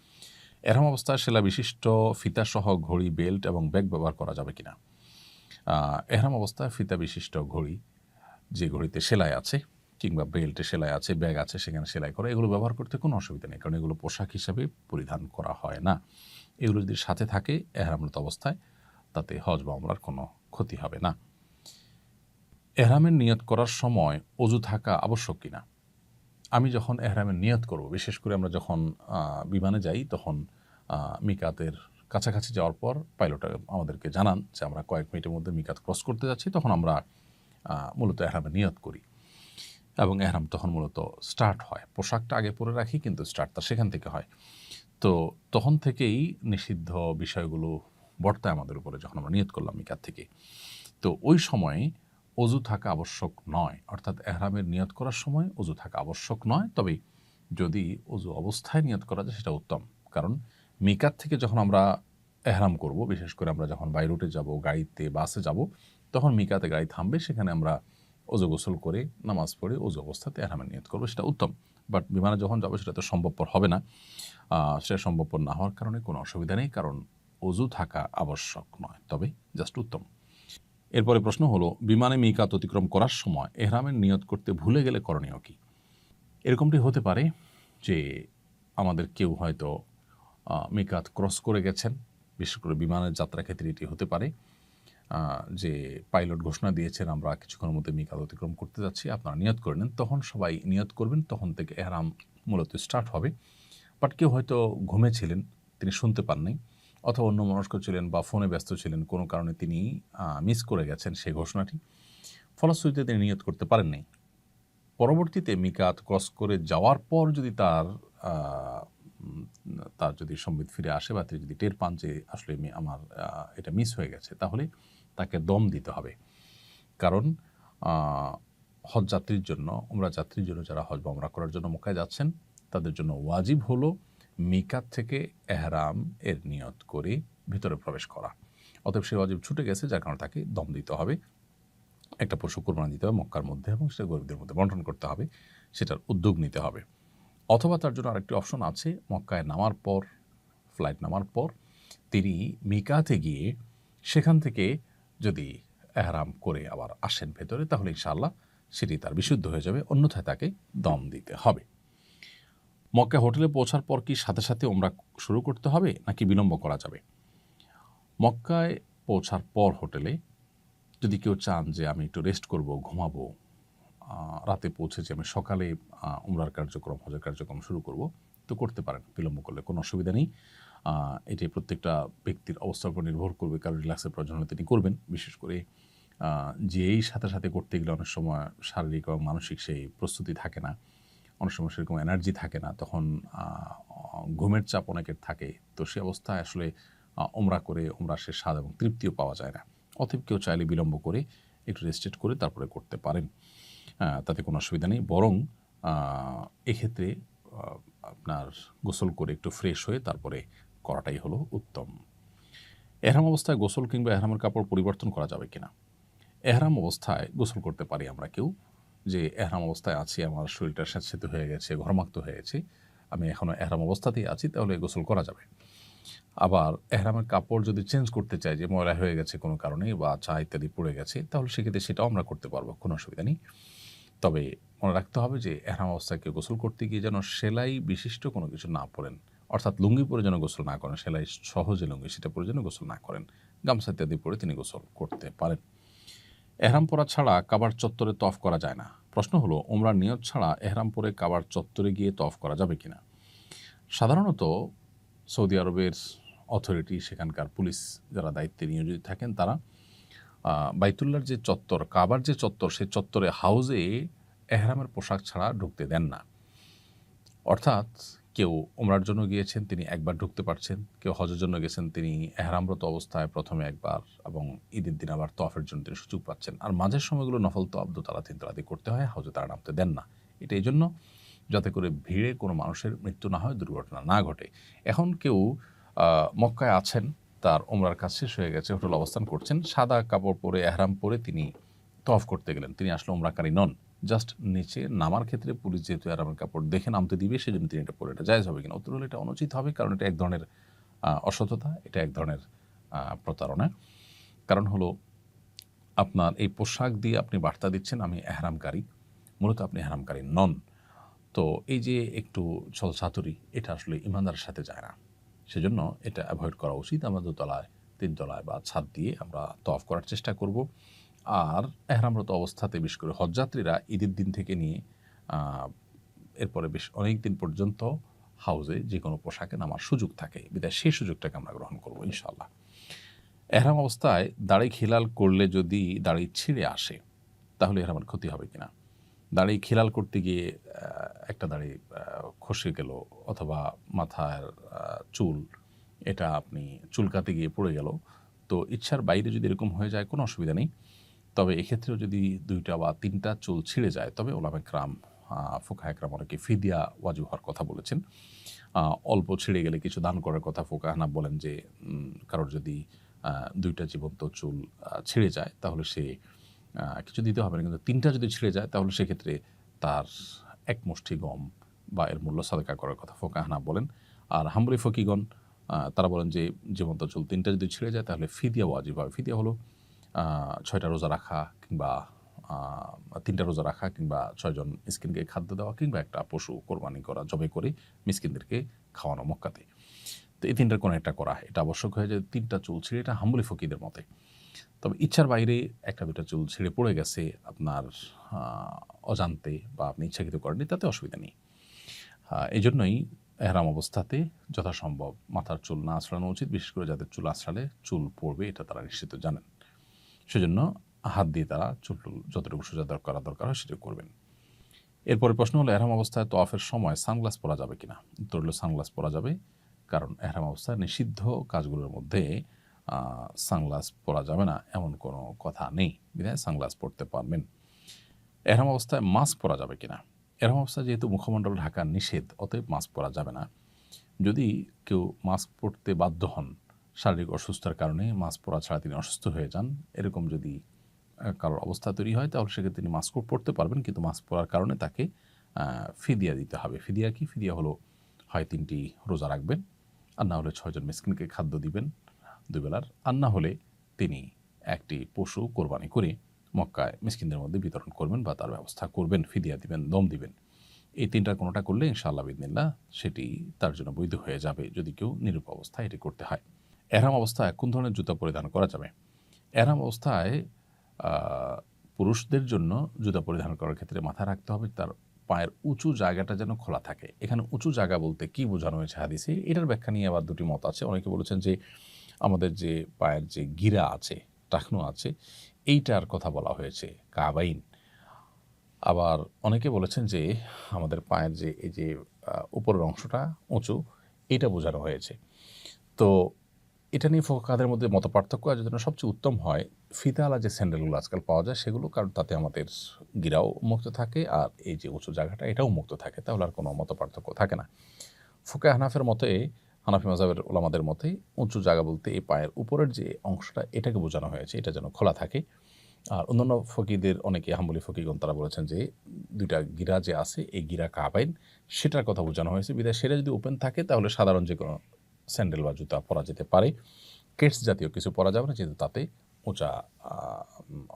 এহরাম অবস্থায় সেলা বিশিষ্ট ফিতাসহ ঘড়ি, বেল্ট এবং ব্যাগ ব্যবহার করা যাবে কিনা? এহরাম অবস্থায় ফিতা বিশিষ্ট ঘড়ি, যে ঘড়িতে সেলাই আছে কিংবা বেল্টে সেলাই আছে, ব্যাগ আছে সেখানে সেলাই করা, এগুলো ব্যবহার করতে কোনো অসুবিধা নেই, কারণ এগুলো পোশাক হিসাবে পরিধান করা হয় না। এগুলো যদি সাথে থাকে এহরামরত অবস্থায়, তাতে হজ বা উমরার কোনো ক্ষতি হবে না। এহরামের নিয়ত করার সময় অজু থাকা আবশ্যক কিনা? আমি যখন এহরামের নিয়ত করব, বিশেষ করে আমরা যখন বিমানে যাই, তখন মিকাতের কাছাকাছি যাওয়ার পর পাইলট আমাদেরকে জানান যে আমরা কয়েক মিনিটের মধ্যে মিকাত ক্রস করতে যাচ্ছি, তখন আমরা মূলত এহরামে নিয়ত করি এবং এহরাম তখন মূলত স্টার্ট হয়। পোশাকটা আগে পরে রাখি, কিন্তু স্টার্টটা সেখান থেকে হয়। তো তখন থেকেই নিষিদ্ধ বিষয়গুলো বর্তায় আমাদের উপরে যখন আমরা নিয়ত করলাম মিকাত থেকে। তো ওই সময়ে অজু থাকা আবশ্যক নয়, অর্থাৎ এহরামের নিয়ত করার সময় অজু থাকা আবশ্যক নয়। তবে যদি অজু অবস্থায় নিয়ত করা যায় সেটা উত্তম, কারণ মিকাত থেকে যখন আমরা এহরাম করব, বিশেষ করে আমরা যখন বাই রুটে যাব, গাড়িতে বাসে যাব, তখন মিকাতে গাড়ি থামবে, সেখানে আমরা অজু গোসল করে নামাজ পড়ে অজু অবস্থাতে এহরামের নিয়ত করবো, সেটা উত্তম। বাট বিমানে যখন যাবো সেটা তো সম্ভবপর হবে না। সেটা সম্ভবপর না হওয়ার কারণে কোনো অসুবিধা নেই, কারণ অজু থাকা আবশ্যক নয়, তবে জাস্ট উত্তম। এরপরে প্রশ্ন হলো, বিমানে মিকাত অতিক্রম করার সময় এহরামের নিয়ত করতে ভুলে গেলে করণীয় কি? এরকমটি হতে পারে যে আমাদের কেউ হয়তো মিকাত ক্রস করে গেছেন, বিশেষ করে বিমানের যাত্রার ক্ষেত্রে এটি হতে পারে যে পাইলট ঘোষণা দিয়েছেন আমরা কিছুক্ষণের মধ্যে মিকাত অতিক্রম করতে যাচ্ছি, আপনারা নিয়ত করে নেন। তখন সবাই নিয়ত করবেন, তখন থেকে এহরাম মূলত স্টার্ট হবে। বাট কেউ হয়তো ঘুমেছিলেন, তিনি শুনতে পাননি, অথবা অন্যমনস্ক ছিলেন বা ফোনে ব্যস্ত ছিলেন, কোনো কারণে তিনি মিস করে গেছেন সেই ঘোষণাটি, ফলশ্রুতিতে তিনি নিয়ত করতে পারেননি। পরবর্তীতে মিকাত ক্রস করে যাওয়ার পর যদি তার যদি সম্বিত ফিরে আসে বা তিনি যদি টের পান যে আসলে আমার এটা মিস হয়ে গেছে, তাহলে তাকে দম দিতে হবে। কারণ হজ যাত্রীর জন্য, উমরা যাত্রীর জন্য, যারা হজ বা উমরা করার জন্য মক্কায় যাচ্ছেন, তাদের জন্য ওয়াজিব হলো মিকাত থেকে এহরাম এর নিয়ত করে ভিতরে প্রবেশ করা। অতএব সে ওয়াজিব ছুটে গেছে, যার কারণে তাকে দম দিতে হবে, একটা পশু কোরবানি দিতে হবে মক্কার মধ্যে, এবং সেটা গরিবদের মধ্যে বন্টন করতে হবে, সেটার উদ্যোগ নিতে হবে। অথবা তার জন্য আরেকটি অপশন আছে, মক্কায় নামার পর, ফ্লাইট নামার পর তিনি মিকাতে গিয়ে সেখান থেকে যদি এহরাম করে আবার আসেন ভেতরে, তাহলে ইনশাআল্লাহ সেটি তার বিশুদ্ধ হয়ে যাবে, অন্যথায় তাকে দম দিতে হবে। মক্কায় হোটেলে পৌঁছার পর কি সাথে সাথে ওমরা শুরু করতে হবে নাকি বিলম্ব করা যাবে? মক্কায় পৌঁছার পর হোটেলে যদি কেউ চান যে আমি একটু রেস্ট করব, ঘুমাবো, রাতে পৌঁছেছি, আমি সকালে উমরার কার্যক্রম, হজের কার্যক্রম শুরু করব, তো করতে পারেন, বিলম্ব করলে কোনো অসুবিধা নেই। এটি প্রত্যেকটা ব্যক্তির অবস্থার উপর নির্ভর করবে, কারণ রিল্যাক্সের প্রয়োজন হলে তিনি করবেন। বিশেষ করে যেই সাথে সাথে করতে গেলে অনেক সময় শারীরিক এবং মানসিক সেই প্রস্তুতি থাকে না, অনেক সময় সেরকম এনার্জি থাকে না, তখন ঘুমের চাপ অনেকের থাকে, তো সে অবস্থায় আসলে ওমরা করে ওমরা সে স্বাদ এবং তৃপ্তিও পাওয়া যায় না। অতএব কেউ চাইলে বিলম্ব করে একটু রেস্টেড করে তারপরে করতে পারেন, তাতে কোনো অসুবিধা নেই। বরং এক্ষেত্রে আপনার গোসল করে একটু ফ্রেশ হয়ে তারপরে করাটাই হলো উত্তম। এহরাম অবস্থায় গোসল কিংবা এহরামের কাপড় পরিবর্তন করা যাবে কিনা? এহরাম অবস্থায় গোসল করতে পারি আমরা কেউ, যে এহরাম অবস্থায় আছি, আমার শরীরটা স্যাঁতসেঁতে হয়ে গেছে, ঘর্মাক্ত হয়ে গেছে, আমি এখনও এহরাম অবস্থাতেই আছি, তাহলে গোসল করা যাবে। আবার এহরামের কাপড় যদি চেঞ্জ করতে চাই, যে ময়লা হয়ে গেছে কোনো কারণে বা চা ইত্যাদি পড়ে গেছে, তাহলে সেক্ষেত্রে সেটাও আমরা করতে পারবো, কোনো অসুবিধা নেই। তবে মনে রাখতে হবে যে এহরাম অবস্থায় কেউ গোসল করতে গিয়ে যেন সেলাই বিশিষ্ট কোনো কিছু না পরেন, অর্থাৎ লুঙ্গি পরে যেন গোসল না করেন, সেলাই সহজে লুঙ্গি সেটা পরে যেন গোসল না করেন, গামছা ইত্যাদি পরে তিনি গোসল করতে পারেন। এহরাম পরা ছাড়া কাবার চত্বরে তফ করা যায় না। প্রশ্ন হলো, ওমরার নিয়ত ছাড়া এহরাম পরে কাবার চত্বরে গিয়ে তফ করা যাবে কিনা? সাধারণত সৌদি আরবের অথরিটি, সেখানকার পুলিশ যারা দায়িত্বে নিয়োজিত থাকেন, তারা বাইতুল্লাহর যে চত্বর, কাবার যে চত্বর, সেই চত্বরে হাউজে এহরামের পোশাক ছাড়া ঢুকতে দেন না। অর্থাৎ কেউ ওমরার জন্য গিয়েছেন, তিনি একবার ঢুকতে পারছেন, কেউ হজের জন্য গেছেন, তিনি এহরামরত অবস্থায় প্রথমে একবার এবং ঈদের দিন আবার তফের জন্য তিনি সুযোগ পাচ্ছেন। আর মাঝের সময়গুলো নফল তফ, দোতলা তিনতলাদি করতে হয়, হাউজে তারা নামতে দেন না। এটা এই জন্য যাতে করে ভিড়ে কোনো মানুষের মৃত্যু না হয়, দুর্ঘটনা না ঘটে। এখন কেউ মক্কায় আছেন, তার ওমরার কাজ শেষ হয়ে গেছে, হোটেল অবস্থান করছেন, সাদা কাপড় পরে এহরাম পরে তিনি তফ করতে গেলেন, তিনি আসলে ওমরাকারী নন। জাস্ট নিচে নামার ক্ষেত্রে পুলিশ যেহেতু এহরামের কাপড় দেখে নামতে দিবে, সেজন্য তিনি এটা পরে, এটা জায়েজ হবে কিনা? উত্তর হলো এটা অনুচিত হবে, কারণ এটা এক ধরনের অসততা, এটা এক ধরনের প্রতারণা। কারণ হলো, আপনার এই পোশাক দিয়ে আপনি বার্তা দিচ্ছেন আমি এহরামকারী, মূলত আপনি এহরামকারী নন। তো এই যে একটু ছলচাতুরি, এটা আসলে ইমানদারের সাথে যায় না, সেজন্য এটা অ্যাভয়েড করা উচিত। আমরা দোতলায়, তিনতলায় বা ছাদ দিয়ে আমরা তওয়াফ করার চেষ্টা করব। আর এহরামরত অবস্থাতে বিশেষ করে হজযাত্রীরা ঈদের দিন থেকে নিয়ে এরপরে বেশ অনেক দিন পর্যন্ত হাউজে যে কোনো পোশাকে নামার সুযোগ থাকে, বিধায় সেই সুযোগটাকে আমরা গ্রহণ করবো ইনশাআল্লাহ। এহরাম অবস্থায় দাড়ি খিলাল করলে যদি দাড়ি ছিঁড়ে আসে তাহলে এহরামের ক্ষতি হবে কিনা? দাড়ি খিলাল করতে গিয়ে একটা দাড়ি খসে গেল, অথবা মাথার চুল এটা আপনি চুলকাতে গিয়ে পড়ে গেল, তো ইচ্ছার বাইরে যদি এরকম হয়ে যায় কোনো অসুবিধা নেই। তবে এক্ষেত্রেও যদি 2টা বা 3টা চুল ছিঁড়ে যায়, তবে ওলামা একরাম, ফুকাহা একরাম অনেকে ফিদিয়া ওয়াজিব হওয়ার কথা বলেছেন। অল্প ছিঁড়ে গেলে কিছু দান করার কথা ফুকাহা হানাফ বলেন যে কারোর যদি 2টা জীবন্ত চুল ছিঁড়ে যায় তাহলে সে কিছু দিতে হবে না, কিন্তু 3টা যদি ছিঁড়ে যায় তাহলে সেক্ষেত্রে তার এক মুষ্টি গম বা এর মূল্য সাদকা করার কথা ফুকাহা হানাফ বলেন। আর হাম্বলি ফকিগণ তারা বলেন যে জীবন্ত চুল 3টা যদি ছিঁড়ে যায় তাহলে ফিদিয়া ওয়াজিব হবে। ফিদিয়া হলো 6টা রোজা রাখা, কিংবা 3টা রোজা রাখা, কিংবা 6 জন মিসকিনকে খাদ্য দেওয়া, কিংবা একটা পশু কোরবানি করা, জবাই করে মিসকিনদেরকে খাওয়ানো মক্কাতে। তো এই 3টার কোনো একটা করা, এটা আবশ্যক হয়ে যায়। 3টা চুল ছিঁড়ে, এটা হাম্বলি ফকিদের মতে। তবে ইচ্ছার বাইরে 1টা 2টা চুল ছিঁড়ে পড়ে গেছে আপনার অজান্তে, বা আপনি ইচ্ছাকৃত করেননি, তাতে অসুবিধা নেই। এই জন্যই এহরাম অবস্থাতে যথাসম্ভব মাথার চুল না আঁচড়ানো উচিত, বিশেষ করে যাদের চুল আঁচড়ালে চুল পড়বে এটা তারা নিশ্চিত জানেন। সেজন্য হাত দিয়ে তারা চুল যতটুকু সোজা করা দরকার হয় সেটা করবেন। এরপরে প্রশ্ন হলো, এহরাম অবস্থায় তওয়াফের সময় সানগ্লাস পরা যাবে কিনা? উত্তর হলো সানগ্লাস পরা যাবে, কারণ এহরাম অবস্থায় নিষিদ্ধ কাজগুলোর মধ্যে সানগ্লাস পরা যাবে না এমন কোনো কথা নেই, বিধায় সানগ্লাস পরতে পারবেন। এহরাম অবস্থায় মাস্ক পরা যাবে কিনা? এহরাম অবস্থায় যেহেতু মুখমণ্ডল ঢাকা নিষেধ, অতএব মাস্ক পরা যাবে না। যদি কেউ মাস্ক পরতে বাধ্য হন, শারীরিক অসুস্থতার কারণে মাস্ক পরা ছাড়া তিনি অসুস্থ হয়ে যান, এরকম যদি কারোর অবস্থা তৈরি হয়, তাহলে সেক্ষেত্রে তিনি মাস্ক পরতে পারবেন, কিন্তু মাস্ক পরার কারণে তাকে ফিদিয়া দিতে হবে। ফিদিয়া কি? ফিদিয়া হলো হয় 3টি রোজা রাখবেন, আর না হলে 6 জন মিসকিনকে খাদ্য দিবেন 2 বেলার, আর না হলে তিনি একটি পশু কোরবানি করে মক্কায় মিসকিনদের মধ্যে বিতরণ করবেন বা তার ব্যবস্থা করবেন, ফিদিয়া দিবেন, দম দিবেন। এই 3টার কোনোটা করলে ইনশাআল্লাহ বিদিনিল্লাহ সেটি তার জন্য বৈধ হয়ে যাবে, যদি কেউ নিরূপ অবস্থায় এটি করতে হয়। এহরাম অবস্থায় কোন ধরনের জুতা পরিধান করা যাবে? এহরাম অবস্থায় পুরুষদের জন্য জুতা পরিধান করার ক্ষেত্রে মাথায় রাখতে হবে তার পায়ের উঁচু জায়গাটা যেন খোলা থাকে। এখানে উঁচু জায়গা বলতে কি বোঝানো হয়েছে হাদিসে, এটার ব্যাখ্যা নিয়ে আবার 2টি মত আছে। অনেকে বলেছেন যে আমাদের যে পায়ের যে গিরা আছে, টাকনু আছে, এইটার কথা বলা হয়েছে, কাবাইন। আবার অনেকে বলেছেন যে আমাদের পায়ের যে এই যে উপরের অংশটা উঁচু, এটা বোঝানো হয়েছে। তো এটা নিয়ে ফুকাহাদের মধ্যে মতপার্থক্য আছে। জন্য সবচেয়ে উত্তম হয় ফিতাওয়ালা যে স্যান্ডেলগুলো আজকাল পাওয়া যায় সেগুলো, কারণ তাতে আমাদের গিরাও মুক্ত থাকে আর এই যে উঁচু জায়গাটা এটাও মুক্ত থাকে, তাহলে আর কোনো মতপার্থক্য থাকে না। ফুকাহে হানাফের মতে, হানাফি মাযহাবের ওলামাদের মতে উঁচু জায়গা বলতে এই পায়ের উপরের যে অংশটা এটাকে বোঝানো হয়েছে, এটা যেন খোলা থাকে। আর অন্যান্য ফকিদের অনেকে, হাম্বলি ফকিগণ, তারা বলেছেন যে 2টা গিরা যে আছে এই গিরা কাবাইন, সেটার কথা বোঝানো হয়েছে, বিধায় সেটা যদি ওপেন থাকে তাহলে সাধারণ যে কোনো স্যান্ডেল বা জুতা পরা যেতে পারে। কেটস জাতীয় কিছু পরা যাবে না, যেহেতু তাতে উঁচা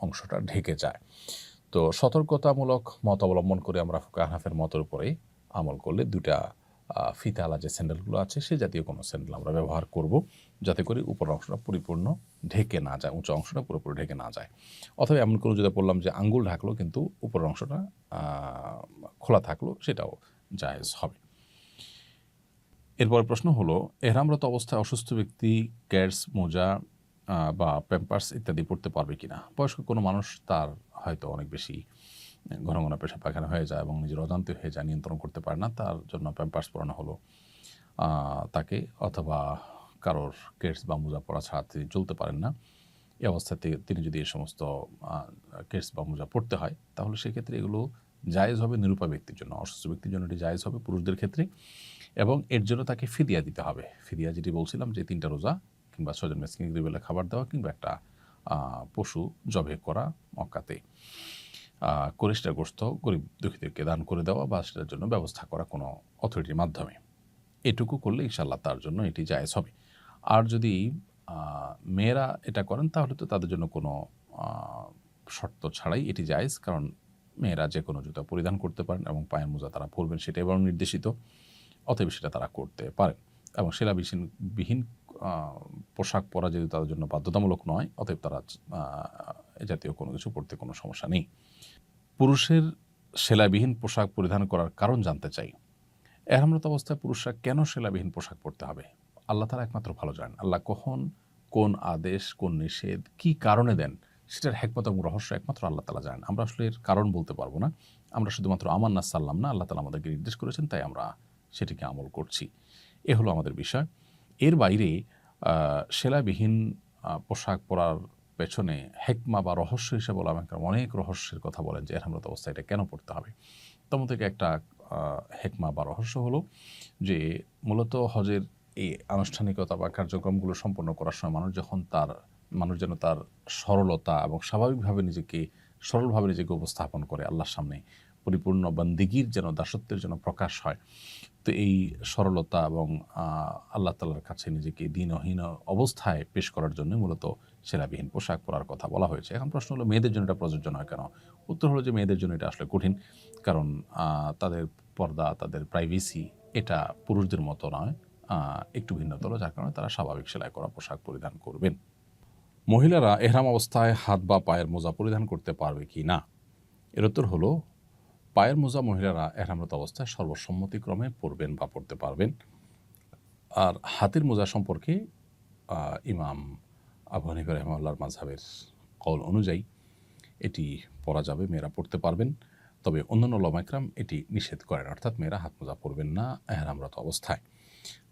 অংশটা ঢেকে যায়। তো সতর্কতামূলক মত অবলম্বন করে আমরা ফুকাহা হানাফের মতের উপরে আমল করলে 2টা ফিতাওয়ালা যে স্যান্ডেলগুলো আছে সে জাতীয় কোনো স্যান্ডেল আমরা ব্যবহার করব, যাতে করে উপরের অংশটা পরিপূর্ণ ঢেকে না যায়, উঁচু অংশটা পুরোপুরি ঢেকে না যায়। অথবা এমন কোনো জুতা পরলাম যে আঙ্গুল ঢাকলো কিন্তু উপরের অংশটা খোলা থাকলো, সেটাও জায়েজ হবে। এরপর প্রশ্ন হলো, এহরামরত অবস্থায় অসুস্থ ব্যক্তি ক্যাটস, মোজা বা প্যাম্পার্স ইত্যাদি পড়তে পারবে কিনা? বয়স্ক কোনো মানুষ, তার হয়তো অনেক বেশি ঘন ঘন পেশাব পায়খানা হয়ে যায় এবং নিজের অজান্তে হয়ে যায়, নিয়ন্ত্রণ করতে পারে না, তার জন্য প্যাম্পার্স পরানো হলো তাকে, অথবা কারোর কেটস বা মোজা পরা ছাড়া তিনি চলতে পারেন না, এই অবস্থাতে তিনি যদি এই সমস্ত কেটস বা মোজা পড়তে হয়, তাহলে সেক্ষেত্রে এগুলো জায়েজ হবে নিরুপায় ব্যক্তির জন্য। অসুস্থ ব্যক্তির জন্য এটি জায়েজ হবে পুরুষদের ক্ষেত্রে, এবং এর জন্য তাকে ফিদিয়া দিতে হবে। ফিদিয়া যেটি বলছিলাম যে 3টা রোজা, কিংবা 6 জন মিসকিনকে 2 বেলা খাবার দেওয়া, কিংবা একটা পশু জবে করা মক্কাতে, করে সেটার গোশত গরিব দুঃখীদেরকে দান করে দেওয়া বা সেটার জন্য ব্যবস্থা করা কোনো অথরিটির মাধ্যমে, এটুকু করলে ইনশাআল্লাহ তার জন্য এটি জায়েজ হবে। আর যদি মেয়েরা এটা করেন তাহলে তো তাদের জন্য কোনো শর্ত ছাড়াই এটি জায়েজ, কারণ মেয়েরা যে কোনো জুতা পরিধান করতে পারেন এবং পায়ের মোজা তারা পরবেন সেটাই বরং নির্দেশিত, অতএব সেটা তারা করতে পারেন। এবং বিহীন পোশাক পরা যেহেতু তাদের জন্য বাধ্যতামূলক নয়, অতএব তারা এ জাতীয় কোনো কিছু পরতে কোনো সমস্যা নেই। পুরুষের সেলাইবিহীন পোশাক পরিধান করার কারণ জানতে চাই। এহরামরত অবস্থায় পুরুষরা কেন সেলাবিহীন পোশাক পরতে হবে? আল্লাহ তাআলা একমাত্র ভালো জানেন। আল্লাহ কখন, কোন আদেশ, কোন নিষেধ, কী কারণে দেন, সেটার হিকমত এবং রহস্য একমাত্র আল্লাহ তাআলা জানেন। আমরা আসলে এর কারণ বলতে পারব না। আমরা শুধুমাত্র আমান্না সাল্লাম না, আল্লাহ তাআলা আমাদেরকে নির্দেশ করেছেন, তাই আমরা সেটিকে আমল করছি। এ হলো আমাদের বিষয়। এর বাইরে সেলাবিহীন পোশাক পরার পেছনে হিকমা বা রহস্য হিসেবে ওলামায়ে কেরাম অনেক রহস্যের কথা বলেন যে এহরামরত অবস্থায় এটা কেন পড়তে হবে। তার মধ্যে একটা হিকমা বা রহস্য হলো যে মূলত হজের এই আনুষ্ঠানিকতা বা কার্যক্রমগুলো সম্পন্ন করার সময় মানুষ যেন তার সরলতা এবং স্বাভাবিকভাবে সরলভাবে নিজেকে উপস্থাপন করে আল্লাহর সামনে, পরিপূর্ণ বান্দিগির যেন দাসত্বের যেন প্রকাশ হয়। তো এই সরলতা এবং আল্লাহ তাআলার কাছে নিজেকে দীনহীন অবস্থায় পেশ করার জন্য মূলত সেলাবিহীন পোশাক পরার কথা বলা হয়েছে। এখন প্রশ্ন হলো মেয়েদের জন্য এটা প্রযোজ্য নয় কেন? উত্তর হলো যে মেয়েদের জন্য এটা আসলে কঠিন। কারণ তাদের পর্দা, তাদের প্রাইভেসি এটা পুরুষদের মতো নয়, একটু ভিন্নতর, যার কারণে তারা স্বাভাবিক সেলাই করা পোশাক পরিধান করবেন। মহিলারা এহরাম অবস্থায় হাত বা পায়ের মোজা পরিধান করতে পারবে কি না? এর উত্তর হলো পায়ের মোজা মহিলারা এহরামরত অবস্থায় সর্বসম্মতিক্রমে পরবেন বা পরতে পারবেন। আর হাতের মোজা সম্পর্কে ইমাম আবু হানিফা রাহিমাহুল্লাহর মাযহাবের কওল অনুযায়ী এটি পরা যাবে, মেয়েরা পরতে পারবেন। তবে অন্যান্য উলামায়ে কেরাম এটি নিষেধ করেন, অর্থাৎ মেয়েরা হাত মোজা পরবেন না এহরামরত অবস্থায়।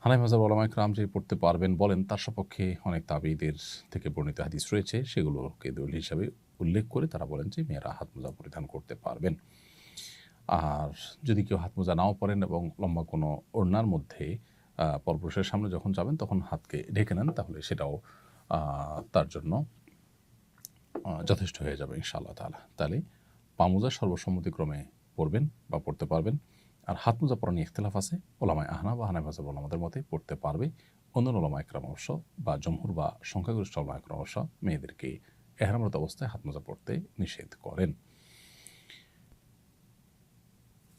হানাফি মাযহাবের উলামায়ে কেরাম যে পড়তে পারবেন বলেন, তার সপক্ষে অনেক তাবেঈদের থেকে বর্ণিত হাদিস রয়েছে, সেগুলোকে দলিল হিসাবে উল্লেখ করে তারা বলেন যে মেয়েরা হাত মোজা পরিধান করতে পারবেন। আর যদি কেউ হাত মোজা নাও পরেন এবং লম্বা কোনো ওড়নার মধ্যে পরপুরুষের সামনে যখন যাবেন তখন হাতকে ঢেকে নেন, তাহলে সেটাও তার জন্য যথেষ্ট হয়ে যাবে ইনশাআল্লাহ তাআলা। তাহলে পা মোজা সর্বসম্মতিক্রমে পরবেন বা পরতে পারবেন। আর হাত মোজা পরা নিয়ে ইখতিলাফ আছে। ওলামায়ে আহনাফ বা হানাফি মাযহাবের ওলামাদের মতে পড়তে পারবে। অন্যান্য ওলামায়ে কেরাম অবশ্য বা জমহুর বা সংখ্যাগরিষ্ঠ ওলামায়ে কেরাম অবশ্য মেয়েদেরকে এহরামরত অবস্থায় হাত মোজা পরতে নিষেধ করেন।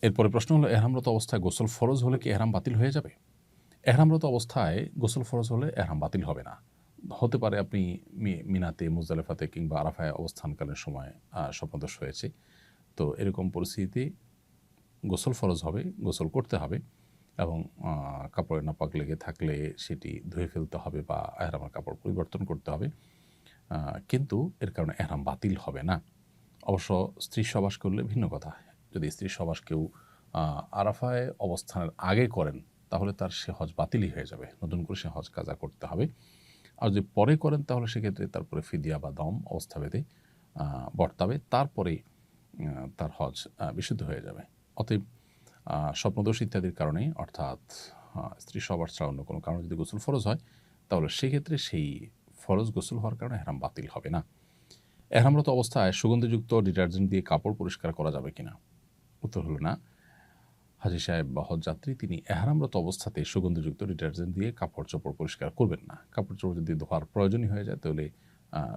এরপরে প্রশ্ন হলো, এহরামরত অবস্থায় গোসল ফরজ হলে কি এহরাম বাতিল হয়ে যাবে? এহরামরত অবস্থায় গোসল ফরজ হলে এহরাম বাতিল হবে না। হতে পারে আপনি মিনাতে, মুজদালিফাতে কিংবা আরাফায় অবস্থানকালীন সময় স্বপ্নদোষ হয়েছে। তো এরকম পরিস্থিতিতে গোসল ফরজ হবে, গোসল করতে হবে এবং কাপড়ে নাপাক লেগে থাকলে সেটি ধুয়ে ফেলতে হবে বা এহরামের কাপড় পরিবর্তন করতে হবে। কিন্তু এর কারণে এহরাম বাতিল হবে না। অবশ্য স্ত্রী সহবাস করলে ভিন্ন কথা। যদি স্ত্রী সহবাস কেউ আরাফায় অবস্থানের আগে করেন, তাহলে তার সে হজ বাতিলই হয়ে যাবে, নতুন করে সে হজ কাজা করতে হবে। আর যদি পরে করেন তাহলে সেক্ষেত্রে তারপরে ফিদিয়া বা দম অবস্থাভেদে বর্তাবে, তারপরে তার হজ বিশুদ্ধ হয়ে যাবে। অতএব স্বপ্নদোষ ইত্যাদির কারণে, অর্থাৎ স্ত্রী সহবাস ছাড়া অন্য কোনো কারণে যদি গোসল ফরজ হয়, তাহলে সেক্ষেত্রে সেই ফরজ গোসল হওয়ার কারণে এহরাম বাতিল হবে না। এহরামরত অবস্থায় সুগন্ধিযুক্ত ডিটারজেন্ট দিয়ে কাপড় পরিষ্কার করা যাবে কিনা? উত্তর হলো না। হাজী সাহেব বা হজযাত্রী তিনি এহরামরত অবস্থাতে সুগন্ধিযুক্ত ডিটারজেন্ট দিয়ে কাপড় চোপড় পরিষ্কার করবেন না। কাপড় চোপড় যদি ধোয়ার প্রয়োজনই হয়ে যায় তাহলে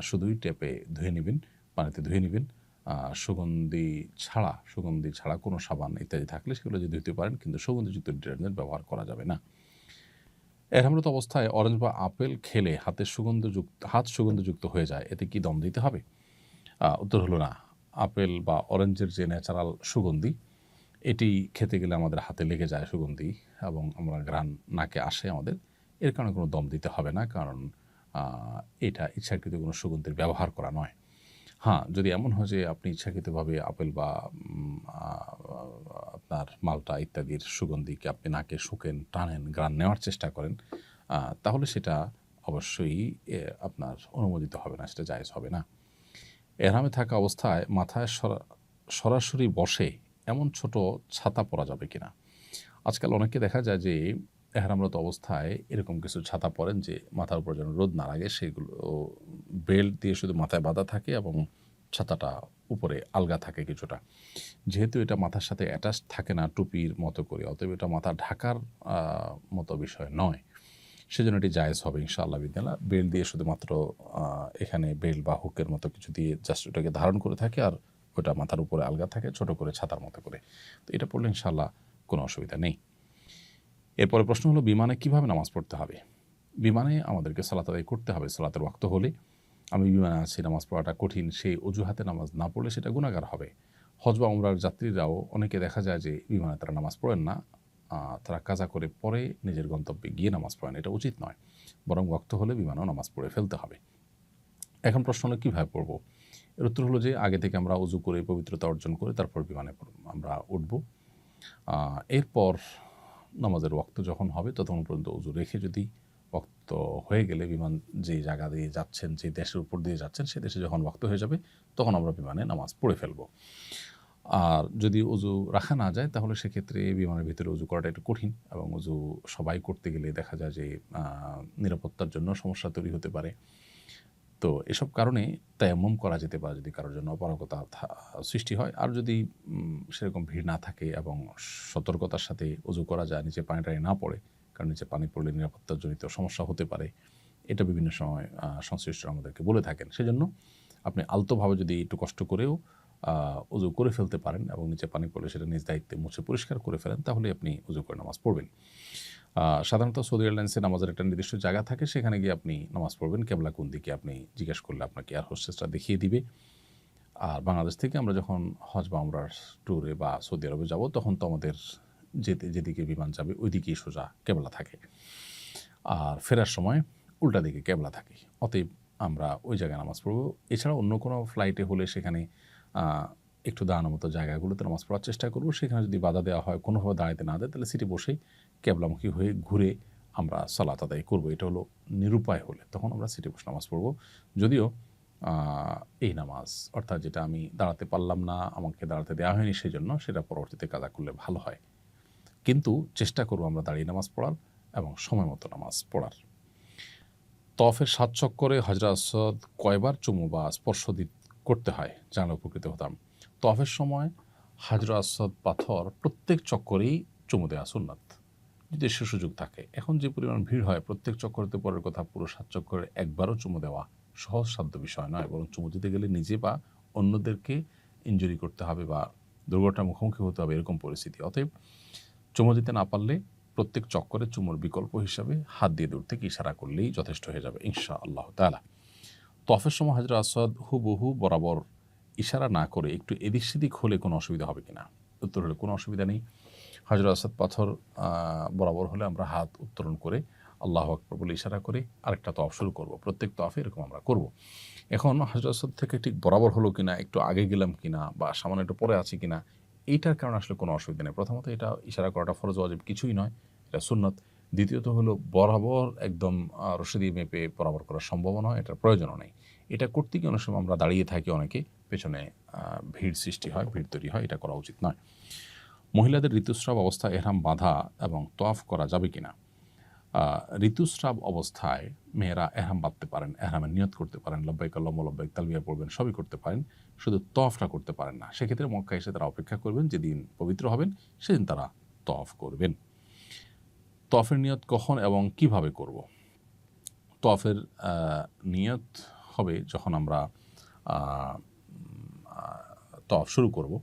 শুধুই টেপে ধুয়ে নেবেন, পানিতে ধুয়ে নেবেন। সুগন্ধি ছাড়া কোনো সাবান ইত্যাদি থাকলে সেগুলো যদি ধুতে পারেন, কিন্তু সুগন্ধিযুক্ত ডিটারজেন্ট ব্যবহার করা যাবে না। এহরামরত অবস্থায় অরেঞ্জ বা আপেল খেলে হাত সুগন্ধযুক্ত হয়ে যায়, এতে কি দম দিতে হবে? উত্তর হলো না। আপেল বা অরেঞ্জের যে ন্যাচারাল সুগন্ধি, এটি খেতে গেলে আমাদের হাতে লেগে যায় সুগন্ধি এবং আমরা ঘ্রাণ নাকে আসে আমাদের, এর কারণে কোনো দম দিতে হবে না, কারণ এটা ইচ্ছাকৃত কোনো সুগন্ধির ব্যবহার করা নয়। হ্যাঁ, যদি এমন হয় যে আপনি ইচ্ছাকৃতভাবে আপেল বা আপনার মালটা ইত্যাদির সুগন্ধিকে আপনি নাকে শুঁকেন, টানেন, ঘ্রাণ নেওয়ার চেষ্টা করেন, তাহলে সেটা অবশ্যই আপনার অনুমোদিত হবে না, সেটা জায়েজ হবে না। এহরামে থাকা অবস্থায় মাথায় সরাসরি বসে এমন ছোট ছাতা পরা যাবে কিনা? আজকাল অনেককে দেখা যায় যে এহরামরত অবস্থায় এরকম কিছু ছাতা পরেন যে মাথার উপর যেন রোদ না লাগে, সেগুলো বেল্ট দিয়ে শুধু মাথায় বাঁধা থাকে এবং ছাতাটা উপরে আলগা থাকে কিছুটা। যেহেতু এটা মাথার সাথে অ্যাটাচ থাকে না টুপির মতো করে, অতএব এটা মাথা ঢাকার মতো বিষয় নয়, সেজন্য এটি জায়েজ হবে ইনশাআল্লাহ বিদিনিল্লাহ। বেল্ট দিয়ে শুধুমাত্র এখানে বেল্ট বা হুকের মতো কিছু দিয়ে জাস্ট ওটাকে ধারণ করে থাকে, আর ওটা মাথার উপরে আলগা থাকে ছোট করে ছাতার মতো করে। তো এটা পড়লে ইনশাআল্লাহ কোনো অসুবিধা নেই। এরপরে প্রশ্ন হলো, বিমানে কিভাবে নামাজ পড়তে হবে? বিমানে আমাদেরকে সালাত আদায় করতে হবে সালাতের ওয়াক্ত হলে। আমি বিমানে আছি, নামাজ পড়াটা কঠিন, সেই অজুহাতে নামাজ না পড়লে সেটা গুনাহগার হবে। হজ বা উমরার যাত্রীরাও অনেকে দেখা যায় যে বিমানে তারা নামাজ পড়েন না, তারা কাজা করে পরে নিজের গন্তব্যে গিয়ে নামাজ পড়েন, এটা উচিত নয়। বরং ওয়াক্ত হলে বিমানেও নামাজ পড়ে ফেলতে হবে। এখন প্রশ্ন হলো কীভাবে পড়ব? এর উত্তর হলো যে আগে থেকে আমরা উজু করে পবিত্রতা অর্জন করে তারপর বিমানে আমরা উঠব। এরপর নামাজের ওয়াক্ত যখন হবে ততক্ষণ পর্যন্ত উজু রেখে, যদি ওয়াক্ত হয়ে গেলে বিমান যে জায়গা দিয়ে যাচ্ছেন, যে দেশের উপর দিয়ে যাচ্ছেন, সে দেশে যখন ওয়াক্ত হয়ে যাবে তখন আমরা বিমানে নামাজ পড়ে ফেলব। আর যদি উজু রাখা না যায় তাহলে সেক্ষেত্রে বিমানের ভিতরে উজু করাটা একটু কঠিন, এবং উজু সবাই করতে গেলে দেখা যায় যে নিরাপত্তার জন্য সমস্যা তৈরি হতে পারে। তো এসব কারণে তায়াম্মুম করা যেতে পারে যদি কারোর জন্য অপারগতা সৃষ্টি হয়। আর যদি সেরকম ভিড় না থাকে এবং সতর্কতার সাথে উজু করা যায়, নিচে পানি টানি না পড়ে, কারণ নিচে পানি পড়লে নিরাপত্তাজনিত সমস্যা হতে পারে, এটা বিভিন্ন সময় সংশ্লিষ্টরা আমাদেরকে বলে থাকেন। সেজন্য আপনি আলতোভাবে যদি একটু কষ্ট করেও উজু করে ফেলতে পারেন এবং নিচে পানি পড়লে সেটা নিজ দায়িত্বে মুছে পরিষ্কার করে ফেলেন, তাহলে আপনি উজু করে নামাজ পড়বেন। সাধারণত সৌদি এয়ারলাইন্সে নামাজের একটা নির্দিষ্ট জায়গা থাকে, সেখানে গিয়ে আপনি নামাজ পড়বেন। কেবলা কোন দিকে আপনি জিজ্ঞেস করলে আপনাকে এয়ার হোস্টেসরা দেখিয়ে দিবে। আর বাংলাদেশ থেকে আমরা যখন হজ বা উমরার ট্যুরে বা সৌদি আরবে যাব, তখন তো আমাদের যেদিকে বিমান যাবে ওই দিকেই সোজা কেবলা থাকে, আর ফেরার সময় উল্টা দিকে কেবলা থাকে। অতএব আমরা ওই জায়গায় নামাজ পড়ব। এছাড়া অন্য কোনো ফ্লাইটে হলে সেখানে একটু দাঁড়ানোর মতো জায়গাগুলোতে নামাজ পড়ার চেষ্টা করব। সেখানে যদি বাধা দেওয়া হয়, কোনোভাবে দাঁড়াতে না দেয়, তাহলে সিটে বসেই কেবলামুখী হয়ে ঘুরে আমরা সালাত আদায় করব। এটা হলো নিরুপায় হলে তখন আমরা সিটে বসে নামাজ পড়ব। যদিও এই নামাজ, অর্থাৎ যেটা আমি দাঁড়াতে পারলাম না, আমাকে দাঁড়াতে দেওয়া হয়নি, সেই জন্য সেটা পরবর্তীতে কাজা করলে ভালো হয়। কিন্তু চেষ্টা করব আমরা দাঁড়িয়ে নামাজ পড়ার এবং সময় মতো নামাজ পড়ার। তওয়াফের ৭ চক্করে হাজরা আসওয়াদ কয়বার চুমু বা স্পর্শ করতে হয় জানলে উপকৃত হতাম। তওয়াফের সময় হাজরা আসওয়াদ পাথর প্রত্যেক চক্করেই চুমু দেওয়া সুন্নাত, যদি সে সুযোগ থাকে। এখন যে পরিমাণ ভিড় হয়, প্রত্যেক চক্করতে পরের কথা, পুরো ৭ চক্করে একবারও চুমু দেওয়া সহজসাধ্য বিষয় নয়, বরং চুমু দিতে গেলে নিজে বা অন্যদেরকে ইনজুরি করতে হবে বা দুর্ঘটনার মুখোমুখি হতে হবে, এরকম পরিস্থিতি। অতএব চুমু দিতে না পারলে প্রত্যেক চক্করে চুমুর বিকল্প হিসাবে হাত দিয়ে দূর থেকে ইশারা করলেই যথেষ্ট হয়ে যাবে ইনশা আল্লাহ তাআলা। তওয়াফের সময় হাজরা আসওয়াদ হুবহু বরাবর ইশারা না করে একটু এদিক সেদিক হলে কোনো অসুবিধা হবে কিনা? উত্তর হলে কোনো অসুবিধা নেই। হাজরা আসওয়াদ পাথর বরাবর হলে আমরা হাত উত্তোলন করে আল্লাহু আকবার বলে ইশারা করে আরেকটা তওয়াফ শুরু করব। প্রত্যেক তওয়াফে এরকম আমরা করব। এখন হাজরা আসওয়াদ থেকে ঠিক বরাবর হলো কিনা, একটু আগে গেলাম কিনা, বা সামান্য একটু পরে আছি কিনা, এইটার কারণে আসলে কোনো অসুবিধা নেই। প্রথমত এটা ইশারা করাটা ফরজ ওয়াজিব কিছুই নয়, এটা সুন্নত। দ্বিতীয়ত হলো বরাবর একদম রশি দিয়ে মেপে বরাবর করার সম্ভাবনা হয়, এটার প্রয়োজনও নেই। এটা করতে গিয়ে অনেক সময় আমরা দাঁড়িয়ে থাকি, অনেকে পেছনে ভিড় সৃষ্টি হয়, ভিড় তৈরি হয়, এটা করা উচিত নয়। মহিলাদের ঋতুস্রাব অবস্থায় এহরাম বাঁধা এবং তওয়াফ করা যাবে কিনা? ঋতুস্রাব অবস্থায় মেয়েরা এহরাম বাঁধতে পারেন, এহরামের নিয়ত করতে পারেন, লব্বাইক আল্লাহুম্মা লব্বাইক তালবিয়া পড়বেন, সবই করতে পারেন, শুধু তওয়াফটা করতে পারেন না। সেক্ষেত্রে মক্কায় এসে তারা অপেক্ষা করবেন, যেদিন পবিত্র হবেন সেদিন তারা তওয়াফ করবেন। তওয়াফের নিয়ত কখন এবং কিভাবে করব? তওয়াফের নিয়ত হবে যখন আমরা তওয়াফ শুরু করব।